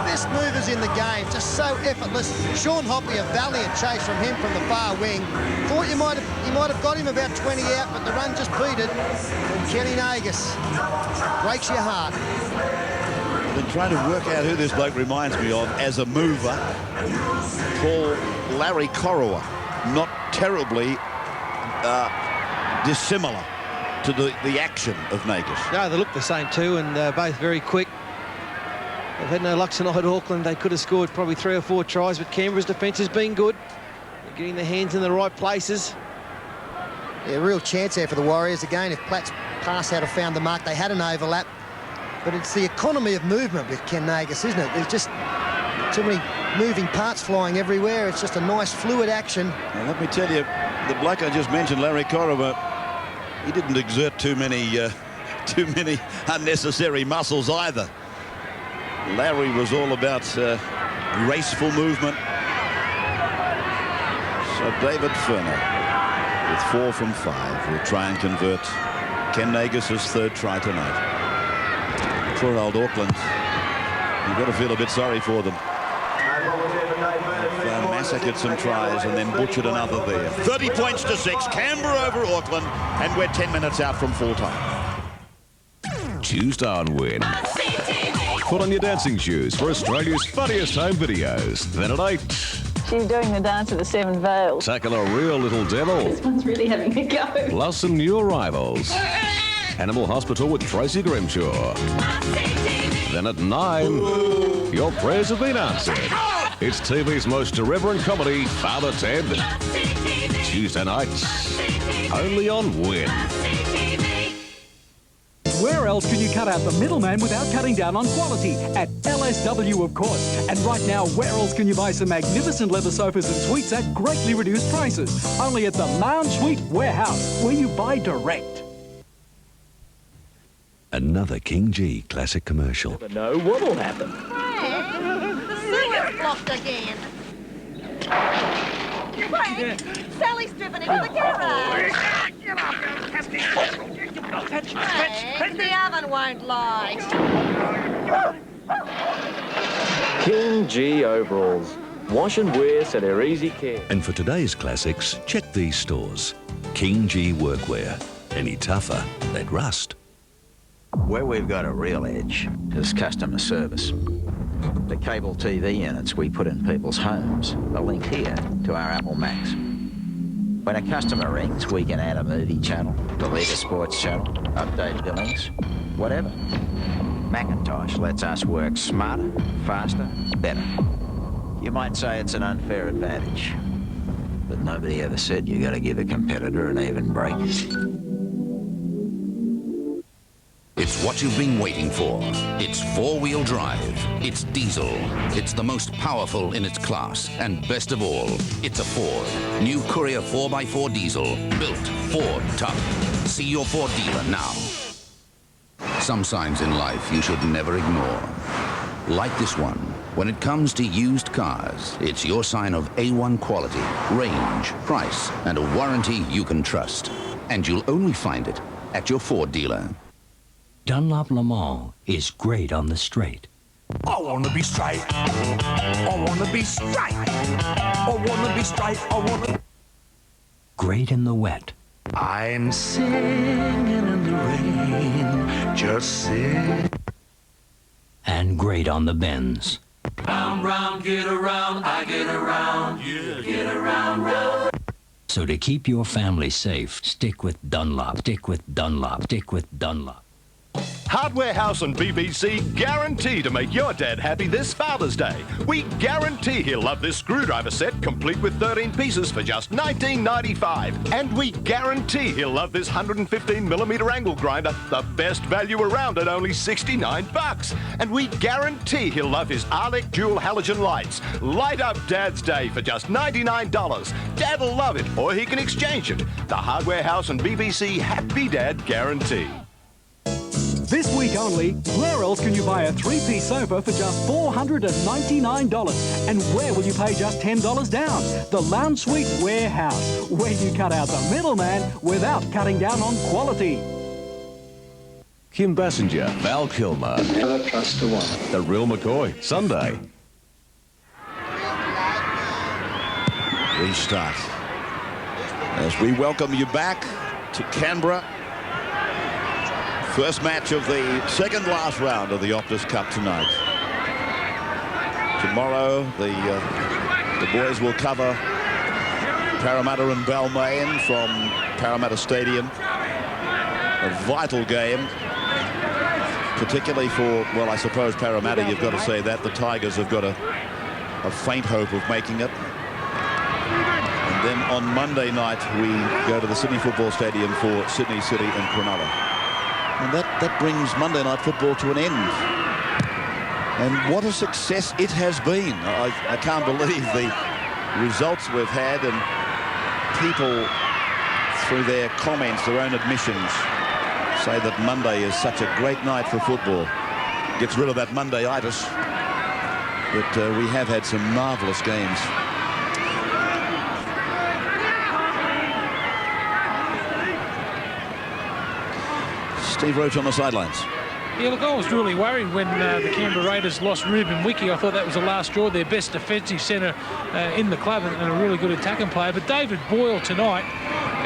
best movers in the game. Just so effortless. Sean Hoppy, a valiant chase from him from the far wing. Thought you might have got him about 20 out, but the run just beat it. And Kenny Nagus breaks your heart. I've been trying to work out who this bloke reminds me of as a mover. Called Larry Corowa. Not terribly dissimilar to the action of Nagus. No, they look the same too, and both very quick. They've had no luck tonight at Auckland. They could have scored probably 3 or 4 tries, but Canberra's defence has been good. They're getting their hands in the right places. Yeah, real chance there for the Warriors. Again, if Platt's pass had have found the mark, they had an overlap. But it's the economy of movement with Ken Nagus, isn't it? There's just too many moving parts flying everywhere. It's just a nice fluid action. Now, let me tell you, the bloke I just mentioned, Larry Corowa, he didn't exert too many unnecessary muscles either. Larry was all about graceful movement. So David Furner, with 4 from 5, will try and convert Ken Nagus's 3rd try tonight. Poor old Auckland. You've got to feel a bit sorry for them. They've massacred some tries and then butchered another there. 30 points to 6. Canberra over Auckland, and we're 10 minutes out from full time. Tuesday on Win. Put on your dancing shoes for Australia's funniest home videos. Then at 8. She's doing the dance of the 7 veils. Tackle a real little devil. This one's really having a go. Plus some new arrivals. Animal Hospital with Tracy Grimshaw. Then at 9, your prayers have been answered. It's TV's most irreverent comedy, Father Ted. Tuesday nights, only on Win. Where else can you cut out the middleman without cutting down on quality? At LSW, of course. And right now, where else can you buy some magnificent leather sofas and suites at greatly reduced prices? Only at the Lounge Suite Warehouse, where you buy direct. Another King G classic commercial. Never know what'll happen. The sewer's blocked again. Frank, Sally's driven into the garage. Frank, the oven won't light. King G overalls. Wash and wear so they're easy care. And for today's classics, check these stores. King G workwear. Any tougher, they'd rust. Where we've got a real edge is customer service. The cable TV units we put in people's homes are linked here to our Apple Macs. When a customer rings, we can add a movie channel, delete a sports channel, update billings, whatever. Macintosh lets us work smarter, faster, better. You might say it's an unfair advantage, but nobody ever said you got to give a competitor an even break. It's what you've been waiting for. It's 4-wheel drive. It's diesel. It's the most powerful in its class. And best of all, it's a Ford. New Courier 4x4 diesel. Built Ford tough. See your Ford dealer now. Some signs in life you should never ignore. Like this one. When it comes to used cars, it's your sign of A1 quality, range, price, and a warranty you can trust. And you'll only find it at your Ford dealer. Dunlop Le Mans is great on the straight. I want to be straight. I want to be straight. I want to be straight. I want to... Great in the wet. I'm singing in the rain, just sing. And great on the bends. Round, round, get around, I get around, yeah, get around, round. So to keep your family safe, stick with Dunlop, stick with Dunlop, stick with Dunlop. Hardware House and BBC guarantee to make your dad happy this Father's Day. We guarantee he'll love this screwdriver set, complete with 13 pieces for just $19.95. And we guarantee he'll love this 115mm angle grinder, the best value around at only $69. And we guarantee he'll love his Arlec dual halogen lights. Light up Dad's Day for just $99. Dad'll love it, or he can exchange it. The Hardware House and BBC Happy Dad guarantee. This week only, where else can you buy a three-piece sofa for just $499? And where will you pay just $10 down? The Lounge Suite Warehouse, where you cut out the middleman without cutting down on quality. Kim Bassinger, Val Kilmer. Never trust a woman. The Real McCoy, Sunday. Restart. As we welcome you back to Canberra. First match of the second last round of the Optus Cup tonight. Tomorrow, the boys will cover Parramatta and Balmain from Parramatta Stadium. A vital game, particularly for, well, I suppose Parramatta, you've got to say that. The Tigers have got a faint hope of making it. And then on Monday night, we go to the Sydney Football Stadium for Sydney City and Cronulla. And that brings Monday Night Football to an end. And what a success it has been. I can't believe the results we've had, and people, through their comments, their own admissions, say that Monday is such a great night for football. Gets rid of that Monday-itis. But we have had some marvellous games. Steve Roach on the sidelines. Yeah, look, I was really worried when the Canberra Raiders lost Ruben Wiki. I thought that was the last straw, their best defensive centre in the club, and a really good attacking player. But David Boyle tonight,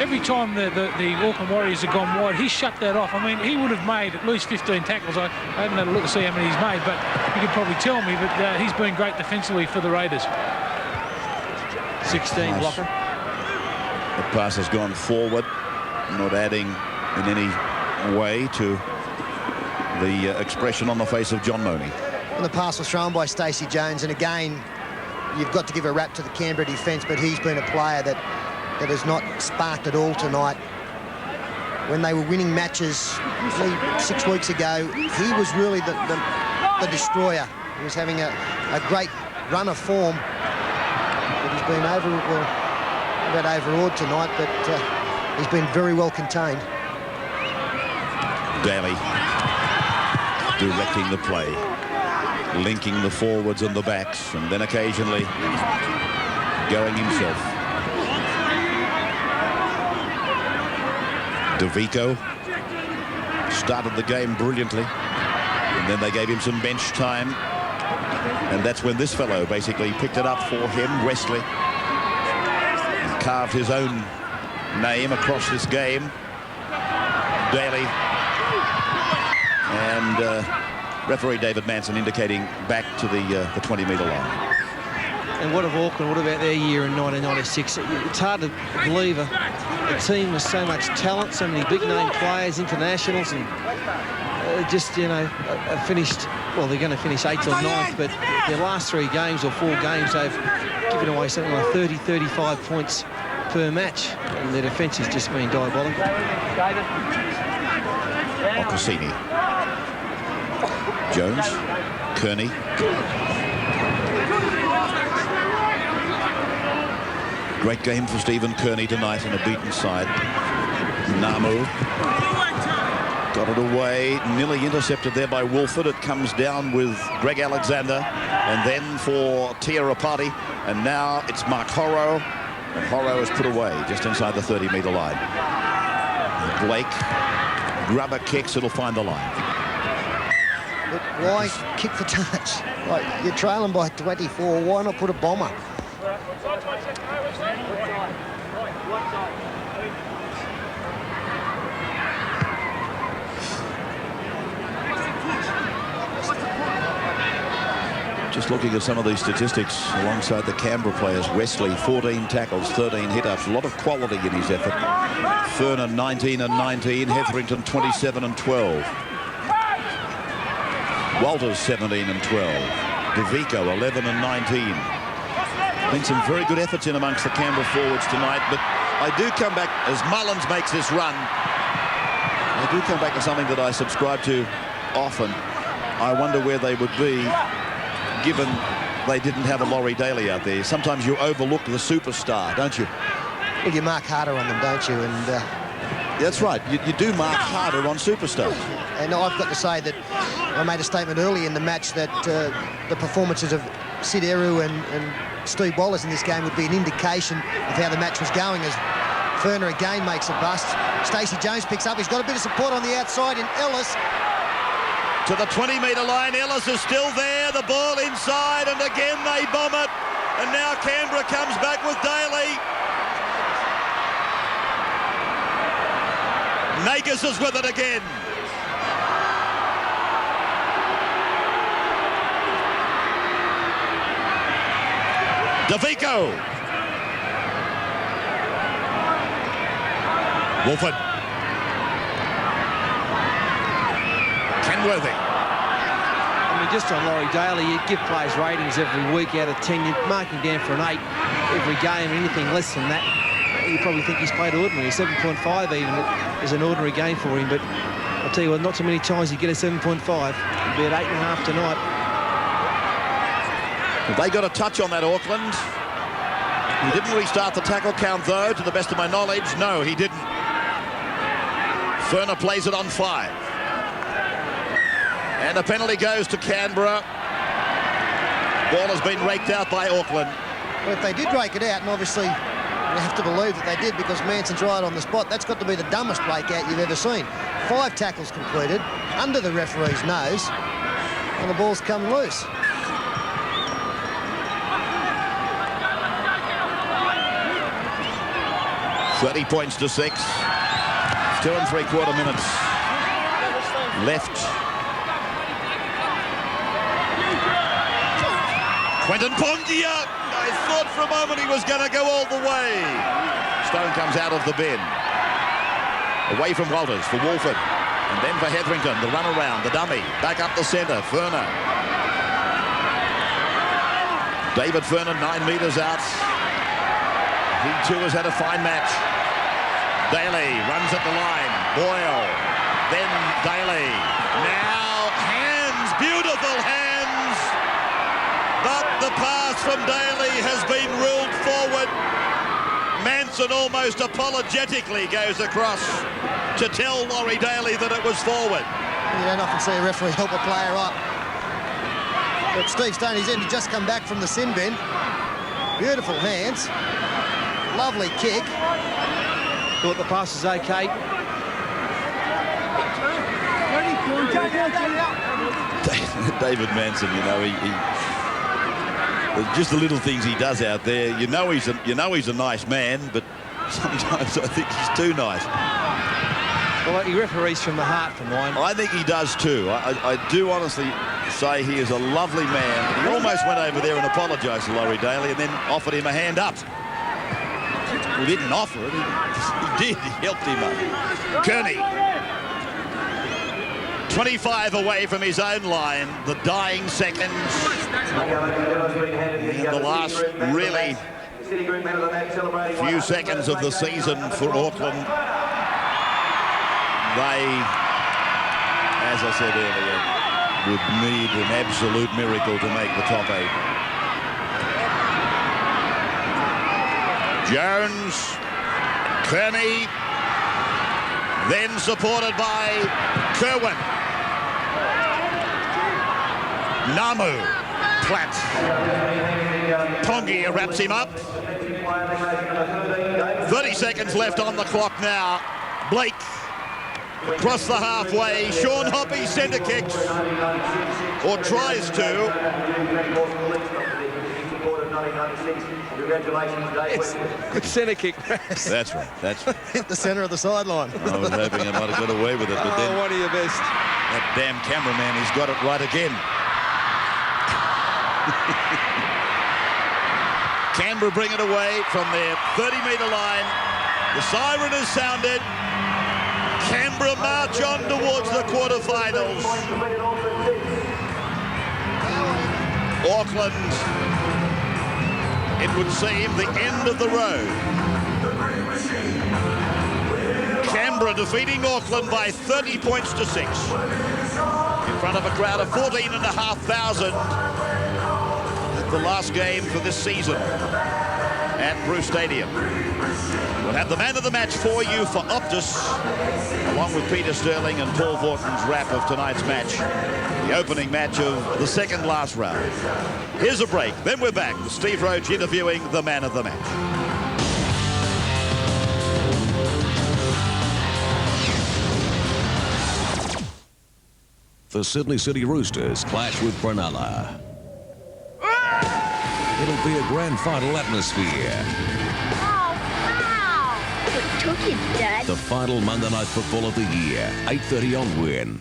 every time the Auckland Warriors have gone wide, he shut that off. I mean, he would have made at least 15 tackles. I haven't had a look to see how many he's made, but you could probably tell me that he's been great defensively for the Raiders. 16 blocker. The pass has gone forward, not adding in any way to the expression on the face of John Mooney. And the pass was thrown by Stacey Jones, and again, you've got to give a rap to the Canberra defence, but he's been a player that has not sparked at all tonight. When they were winning matches 6 weeks ago, he was really the destroyer. He was having a great run of form, but he's been overawed tonight, but he's been very well contained. Daly directing the play, linking the forwards and the backs, and then occasionally going himself. DeVico started the game brilliantly, and then they gave him some bench time, and that's when this fellow basically picked it up for him, Wesley, and carved his own name across this game. Daly. And referee David Manson indicating back to the 20-metre line. And what of Auckland? What about their year in 1996? It's hard to believe a team with so much talent, so many big-name players, internationals, and just, you know, finished, well, they're going to finish 8th or 9th, but their last 3 games or 4 games, they've given away something like 30, 35 points per match, and their defence has just been diabolical. Okasini. Jones, Kearney. Great game for Stephen Kearney tonight in a beaten side. Namu got it away, nearly intercepted there by Wolford. It comes down with Greg Alexander, and then for Tia Rapati, and now it's Mark Horrow, and Horrow is put away just inside the 30-metre line. And Blake, grubber kicks, it'll find the line. But why kick the touch? Like, you're trailing by 24. Why not put a bomber? Just looking at some of these statistics alongside the Canberra players. Wesley, 14 tackles, 13 hit-ups. A lot of quality in his effort. Ferner, 19 and 19. Hetherington, 27 and 12. Walters 17 and 12. DeVico 11 and 19. Been some very good efforts in amongst the Canberra forwards tonight, but I do come back, as Mullins makes this run, I do come back to something that I subscribe to often. I wonder where they would be given they didn't have a Laurie Daly out there. Sometimes you overlook the superstar, don't you? Well, you mark harder on them, don't you? And that's right. You do mark harder on superstars. And I've got to say that I made a statement early in the match that the performances of Sid Eru and Steve Wallace in this game would be an indication of how the match was going, as Ferner again makes a bust. Stacey Jones picks up. He's got a bit of support on the outside in Ellis. To the 20-metre line, Ellis is still there. The ball inside, and again they bomb it. And now Canberra comes back with Daly. Nagus is with it again. DeVico. Wolford. Kenworthy. I mean, just on Laurie Daly, you give players ratings every week out of 10. You're marking down for an 8 every game. Anything less than that, you probably think he's played ordinary. 7.5 even is an ordinary game for him. But I'll tell you what, not so many times you get a 7.5. It'll be at 8.5 tonight. They got a touch on that, Auckland. He didn't restart the tackle count, though, to the best of my knowledge. No, he didn't. Ferner plays it on 5. And the penalty goes to Canberra. Ball has been raked out by Auckland. Well, if they did rake it out, and obviously you have to believe that they did because Manson's right on the spot, that's got to be the dumbest breakout you've ever seen. 5 tackles completed, under the referee's nose, and the ball's come loose. $30 points to 6. 2 3/4 minutes left. Quentin Pongia. I thought for a moment he was going to go all the way. Stone comes out of the bin. Away from Walters for Wolford. And then for Hetherington, the run around, the dummy. Back up the centre, Ferner. David Ferner, 9 metres out. He too has had a fine match. Daly runs at the line. Boyle. Then Daly. Now hands, beautiful hands. But the pass from Daly has been ruled forward. Manson almost apologetically goes across to tell Laurie Daly that it was forward. You don't often see a referee help a player up. But Steve Stone, he's just come back from the sin bin. Beautiful hands. Lovely kick. Thought the pass was okay. David Manson, you know, he just the little things he does out there. You know he's a nice man, but sometimes I think he's too nice. Well, he referees from the heart for mine. I think he does too. I do honestly say he is a lovely man. He almost went over there and apologised to Laurie Daly and then offered him a hand up. He didn't offer it, he did. He helped him up. Kearney. 25 away from his own line, the dying seconds. And the last really few seconds of the season for Auckland. They, as I said earlier, would need an absolute miracle to make the top 8. Jones, Kearney, then supported by Kerwin. Namu, Platt. Pongia wraps him up. 30 seconds left on the clock now. Blake across the halfway. Sean Hoppy centre kicks, or tries to. Yes, good centre kick, perhaps. That's right. That's right. Hit the centre of the sideline. I was hoping I might have got away with it, but then one of your best. That damn cameraman, he's got it right again. Canberra bring it away from their 30-metre line. The siren is sounded. Canberra march on towards the quarterfinals. Auckland, it would seem, the end of the road. Canberra defeating Auckland by 30 points to 6 in front of a crowd of 14,500 at the last game for this season at Bruce Stadium. We'll have the man of the match for you for Optus, along with Peter Sterling and Paul Vorton's wrap of tonight's match, the opening match of the second last round. Here's a break, then we're back with Steve Roach interviewing the man of the match. The Sydney City Roosters clash with Cronulla. It'll be a grand final atmosphere. What took you, Dad? The final Monday night football of the year, 8:30 on Win.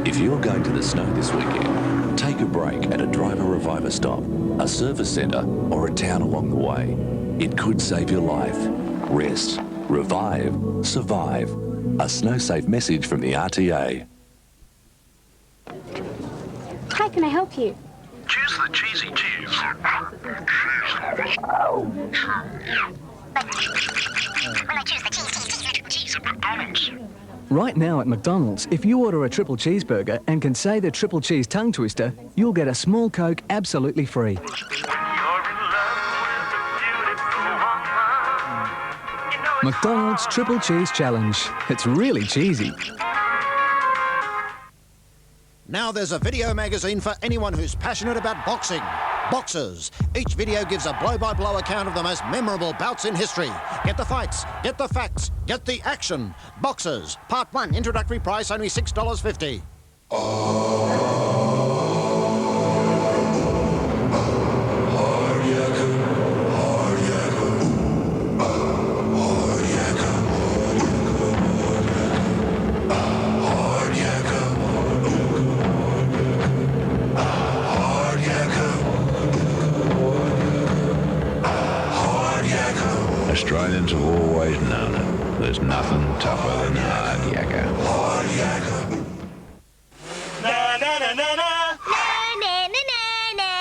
If you're going to the snow this weekend, take a break at a driver reviver stop, a service centre or a town along the way. It could save your life. Rest, revive, survive. A snow-safe message from the RTA. How can I help you? Choose the cheesy cheese. When I choose the cheese at McDonald's. Right now at McDonald's, if you order a triple cheeseburger and can say the triple cheese tongue twister, you'll get a small Coke absolutely free. McDonald's Triple Cheese Challenge. It's really cheesy. Now there's a video magazine for anyone who's passionate about boxing. Boxers. Each video gives a blow-by-blow account of the most memorable bouts in history. Get the fights, get the facts, get the action. Boxers. Part 1, introductory price only $6.50. Australians have always known it. There's nothing tougher than hard yakka. Hard yakka. Na na na na na. Na, na, na, na.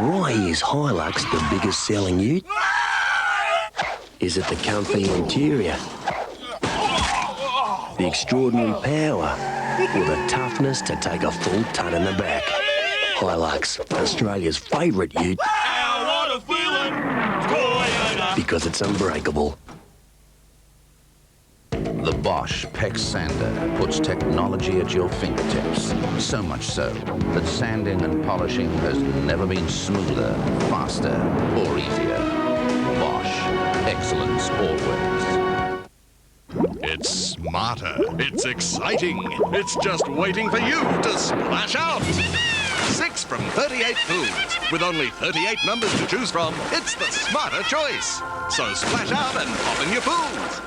Why is Hilux the biggest selling ute? Is it the comfy interior, the extraordinary power, or the toughness to take a full ton in the back? Hilux, Australia's favourite ute, because it's unbreakable. The Bosch PEX sander puts technology at your fingertips. So much so that sanding and polishing has never been smoother, faster, or easier. Bosch. Excellence always. It's smarter. It's exciting. It's just waiting for you to splash out. 6 from 38 pools. With only 38 numbers to choose from, it's the smarter choice. So splash out and pop in your pools.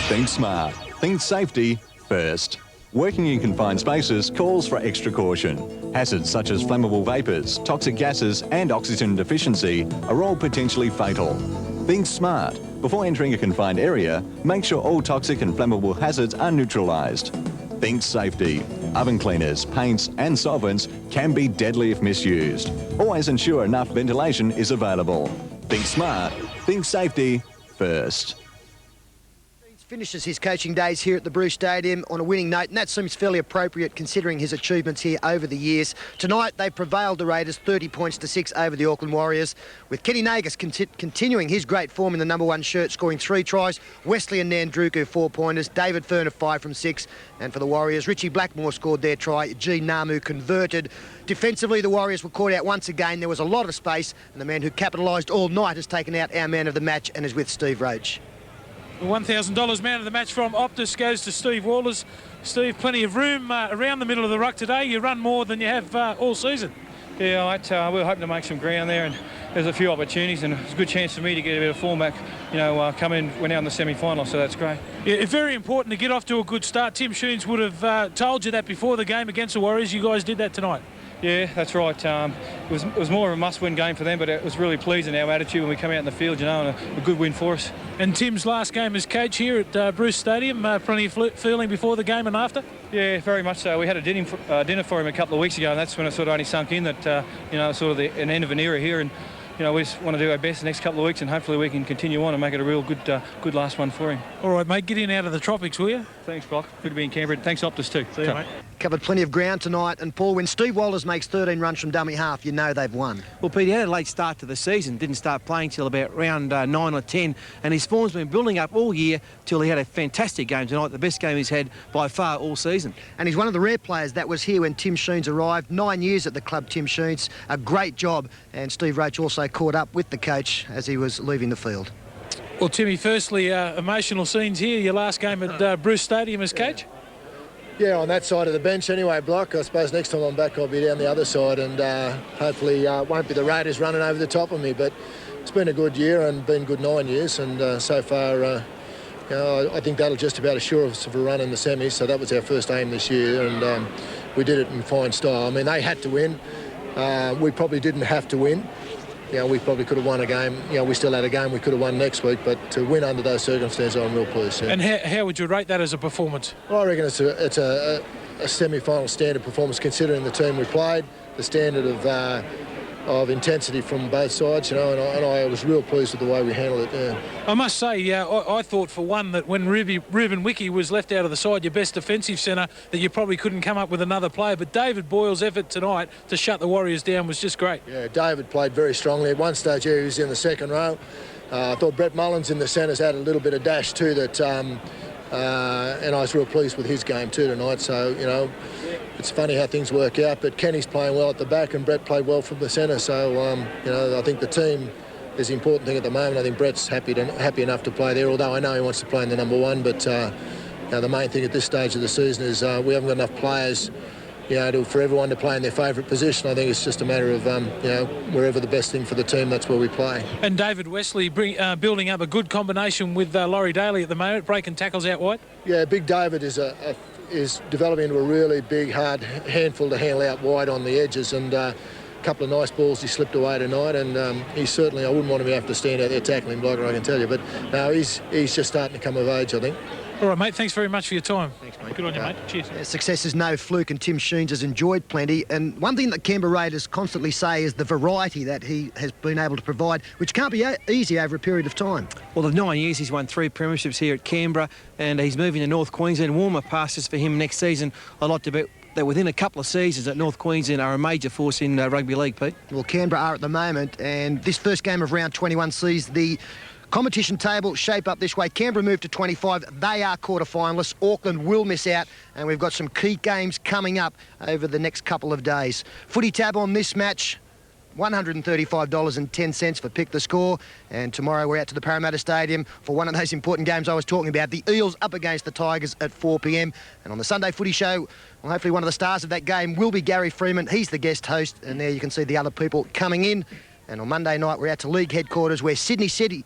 Think smart. Think safety first. Working in confined spaces calls for extra caution. Hazards such as flammable vapours, toxic gases and oxygen deficiency are all potentially fatal. Think smart. Before entering a confined area, make sure all toxic and flammable hazards are neutralised. Think safety. Oven cleaners, paints and solvents can be deadly if misused. Always ensure enough ventilation is available. Think smart. Think safety first. Finishes his coaching days here at the Bruce Stadium on a winning note, and that seems fairly appropriate considering his achievements here over the years. Tonight, they prevailed the Raiders 30 points to 6 over the Auckland Warriors, with Kenny Nagas continuing his great form in the #1 shirt, scoring 3 tries, Wesley and Nandruku 4-pointers, David Furner 5 from 6, and for the Warriors, Richie Blackmore scored their try, G Namu converted. Defensively, the Warriors were caught out once again. There was a lot of space, and the man who capitalised all night has taken out our man of the match and is with Steve Roach. The $1,000 man of the match from Optus goes to Steve Wallers. Steve, plenty of room around the middle of the ruck today. You run more than you have all season. Yeah, we were hoping to make some ground there, and there's a few opportunities, and it's a good chance for me to get a bit of form back. You know, come in, we're now in the semi-final, so that's great. Yeah, very important to get off to a good start. Tim Sheens would have told you that before the game against the Warriors. You guys did that tonight. Yeah, that's right. It was more of a must-win game for them, but it was really pleasing, our attitude when we come out in the field, you know, and a good win for us. And Tim's last game as coach here at Bruce Stadium, plenty of feeling before the game and after? Yeah, very much so. We had a dinner for him a couple of weeks ago, and that's when it sort of only sunk in that, you know, sort of an end of an era here. And you know, we just want to do our best the next couple of weeks, and hopefully we can continue on and make it a real good last one for him. All right, mate, get in out of the tropics, will you? Thanks, Brock. Good to be in Canberra. Thanks, Optus, too. See you, mate. Covered plenty of ground tonight, and Paul, when Steve Walters makes 13 runs from dummy half, you know they've won. Well, Pete, he had a late start to the season, didn't start playing till about round 9 or 10, and his form's been building up all year till he had a fantastic game tonight, the best game he's had by far all season. And he's one of the rare players that was here when Tim Sheens arrived. 9 years at the club, Tim Sheens, a great job, and Steve Roach also caught up with the coach as he was leaving the field. Well, Timmy, firstly, emotional scenes here, your last game at Bruce Stadium as coach? Yeah, on that side of the bench anyway, Block. I suppose next time I'm back I'll be down the other side, and hopefully it won't be the Raiders running over the top of me, but it's been a good year and been good 9 years, and so far you know, I think that'll just about assure us of a run in the semis. So that was our first aim this year, and we did it in fine style. I mean, they had to win. We probably didn't have to win. You know, we probably could have won a game. You know, we still had a game we could have won next week, but to win under those circumstances, I'm real pleased. Yeah. And how would you rate that as a performance? Well, I reckon it's a semi-final standard performance considering the team we played, the standard of intensity from both sides, you know, and I was real pleased with the way we handled it. Yeah. I must say, I thought for one that when Reuben Wiki was left out of the side, your best defensive centre, that you probably couldn't come up with another player. But David Boyle's effort tonight to shut the Warriors down was just great. Yeah, David played very strongly. At one stage here, he was in the second row. I thought Brett Mullins in the centres had a little bit of dash too, that, and I was real pleased with his game too tonight. So, you know, it's funny how things work out, but Kenny's playing well at the back and Brett played well from the centre. So, you know, I think the team is the important thing at the moment. I think Brett's happy enough to play there, although I know he wants to play in the number one. But you know, the main thing at this stage of the season is we haven't got enough players, you know, for everyone to play in their favourite position. I think it's just a matter of, you know, wherever the best thing for the team, that's where we play. And David Wesley building up a good combination with Laurie Daly at the moment, breaking tackles out wide. Yeah, Big David is developing into a really big, hard handful to handle out wide on the edges, and a couple of nice balls he slipped away tonight, and he's certainly, I wouldn't want him to have to stand out there tackling Blocker, I can tell you, but no, he's just starting to come of age, I think. All right, mate, thanks very much for your time. Thanks, mate. Good on you, mate. Cheers. Success is no fluke, and Tim Sheens has enjoyed plenty. And one thing that Canberra Raiders constantly say is the variety that he has been able to provide, which can't be easy over a period of time. Well, in 9 years, he's won 3 premierships here at Canberra, and he's moving to North Queensland. Warmer pastures for him next season. I'd like to bet that within a couple of seasons at North Queensland are a major force in rugby league, Pete. Well, Canberra are at the moment, and this first game of round 21 sees the competition table shape up this way. Canberra move to 25. They are quarter-finalists. Auckland will miss out, and we've got some key games coming up over the next couple of days. Footy tab on this match, $135.10 for Pick the Score. And tomorrow we're out to the Parramatta Stadium for one of those important games I was talking about, the Eels up against the Tigers at 4 p.m. And on the Sunday Footy Show, well, hopefully one of the stars of that game will be Gary Freeman. He's the guest host, and there you can see the other people coming in. And on Monday night, we're out to league headquarters where Sydney City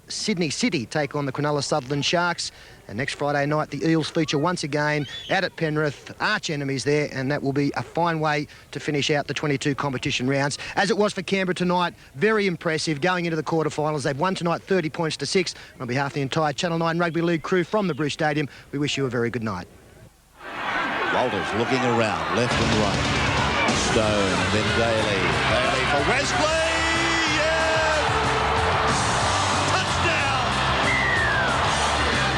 take on the Cronulla Sutherland Sharks. And next Friday night, the Eels feature once again out at Penrith, arch enemies there, and that will be a fine way to finish out the 22 competition rounds. As it was for Canberra tonight, very impressive going into the quarterfinals. They've won tonight 30 points to 6. On behalf of the entire Channel 9 Rugby League crew from the Bruce Stadium, we wish you a very good night. Walters looking around, left and right. Stone, then Daly. Daly for Wesley!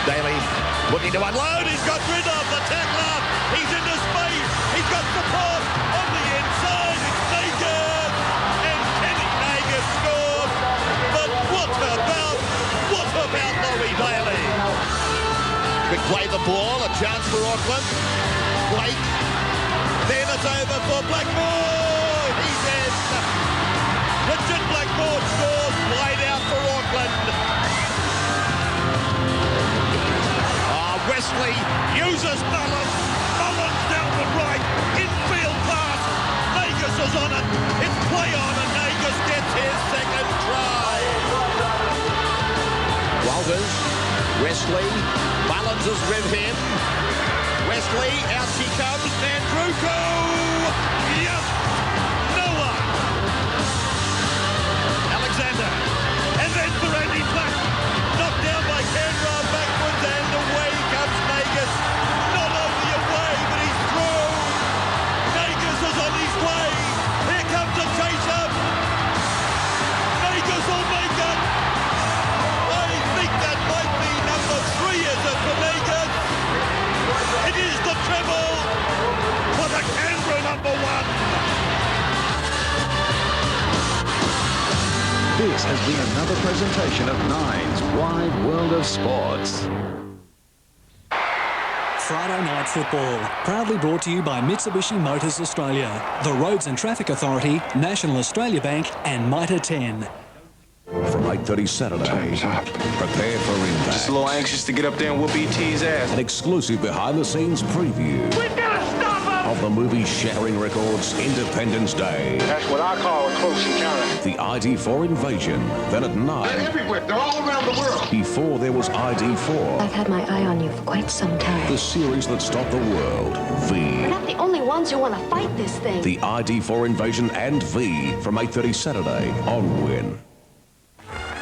Daly looking to unload. He's got rid of the tackler. He's into space. He's got support on the inside. It's Nagan. And Kenny Nagan scored. But what about Laurie Daly? Quick play the ball. A chance for Auckland. Blake. Then it's over for Blackmore. He's in. Richard Blackmore scores. Played out for Auckland. Wesley uses Mullins down the right, infield pass, Vegas is on it, it's played Wesley, Mullins has ribbed him. Wesley, out she comes, and Druko! Yep! Noah! Alexander, and then for Andy Black, knocked down by Canberra, backwards, and away comes Magus. Not only away, but he's through. Magus is on his way. Here comes the chaser. Magus will make it. I think that might be number 3, is it, for Magus? It is the treble for the Canberra number 1. This has been another presentation of Nine's Wide World of Sports. Friday Night Football, proudly brought to you by Mitsubishi Motors Australia, the Roads and Traffic Authority, National Australia Bank and Mitre 10. From 8:30 Saturday, prepare for impact. Just a little anxious to get up there and whoop ET's ass. An exclusive behind-the-scenes preview of the movie shattering records Independence Day. That's what I call a close encounter. The ID4 invasion. Then at 9. They're everywhere. They're all around the world. Before there was ID4. I've had my eye on you for quite some time. The series that stopped the world. We're not the only ones who want to fight this thing. The ID4 invasion and V from 8:30 Saturday on Win.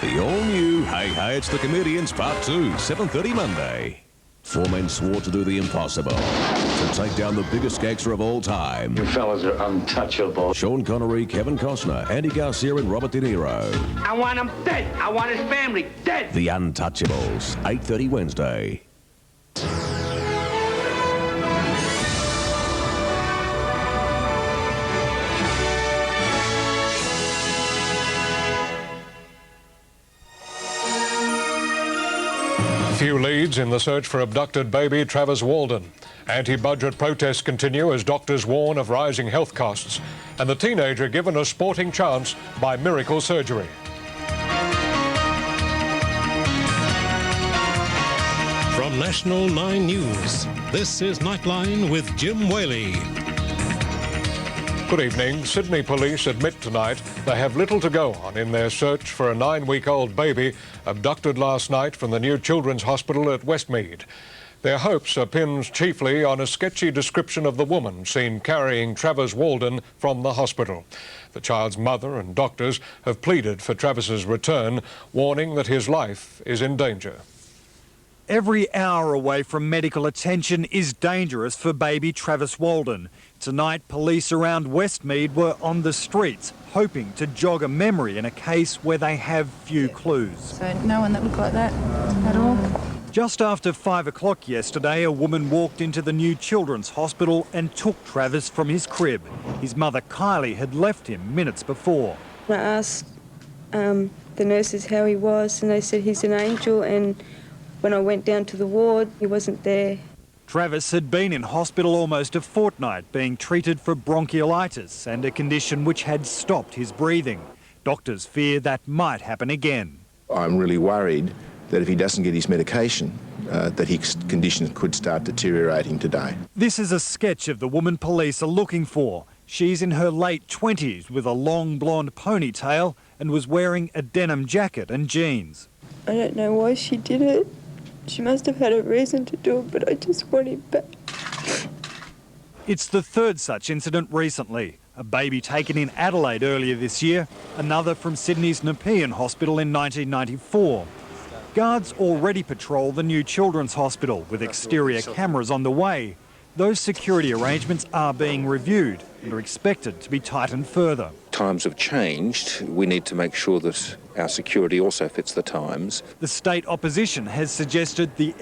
The all-new Hey Hey It's the Comedians Part 2, 7:30 Monday. 4 men swore to do the impossible, to take down the biggest gangster of all time. You fellas are untouchable. Sean Connery, Kevin Costner, Andy Garcia and Robert De Niro. I want him dead. I want his family dead. The Untouchables, 8:30 Wednesday. Few leads in the search for abducted baby Travis Walden. Anti-budget protests continue as doctors warn of rising health costs. And the teenager given a sporting chance by miracle surgery. From National 9 News, this is Nightline with Jim Whaley. Good evening. Sydney police admit tonight they have little to go on in their search for a 9-week-old baby abducted last night from the new children's hospital at Westmead. Their hopes are pinned chiefly on a sketchy description of the woman seen carrying Travis Walden from the hospital. The child's mother and doctors have pleaded for Travis's return, warning that his life is in danger. Every hour away from medical attention is dangerous for baby Travis Walden. Tonight, police around Westmead were on the streets, hoping to jog a memory in a case where they have few clues. So no one that looked like that at all. Just after 5 o'clock yesterday, a woman walked into the new children's hospital and took Travis from his crib. His mother, Kylie, had left him minutes before. I asked the nurses how he was, and they said he's an angel, and when I went down to the ward, he wasn't there. Travis had been in hospital almost a fortnight, being treated for bronchiolitis and a condition which had stopped his breathing. Doctors fear that might happen again. I'm really worried that if he doesn't get his medication, that his condition could start deteriorating today. This is a sketch of the woman police are looking for. She's in her late 20s with a long blonde ponytail and was wearing a denim jacket and jeans. I don't know why she did it. She must have had a reason to do it, but I just want him back. It's the third such incident recently. A baby taken in Adelaide earlier this year, another from Sydney's Nepean Hospital in 1994. Guards already patrol the new children's hospital with exterior cameras on the way. Those security arrangements are being reviewed and are expected to be tightened further. Times have changed. We need to make sure that our security also fits the times. The state opposition has suggested the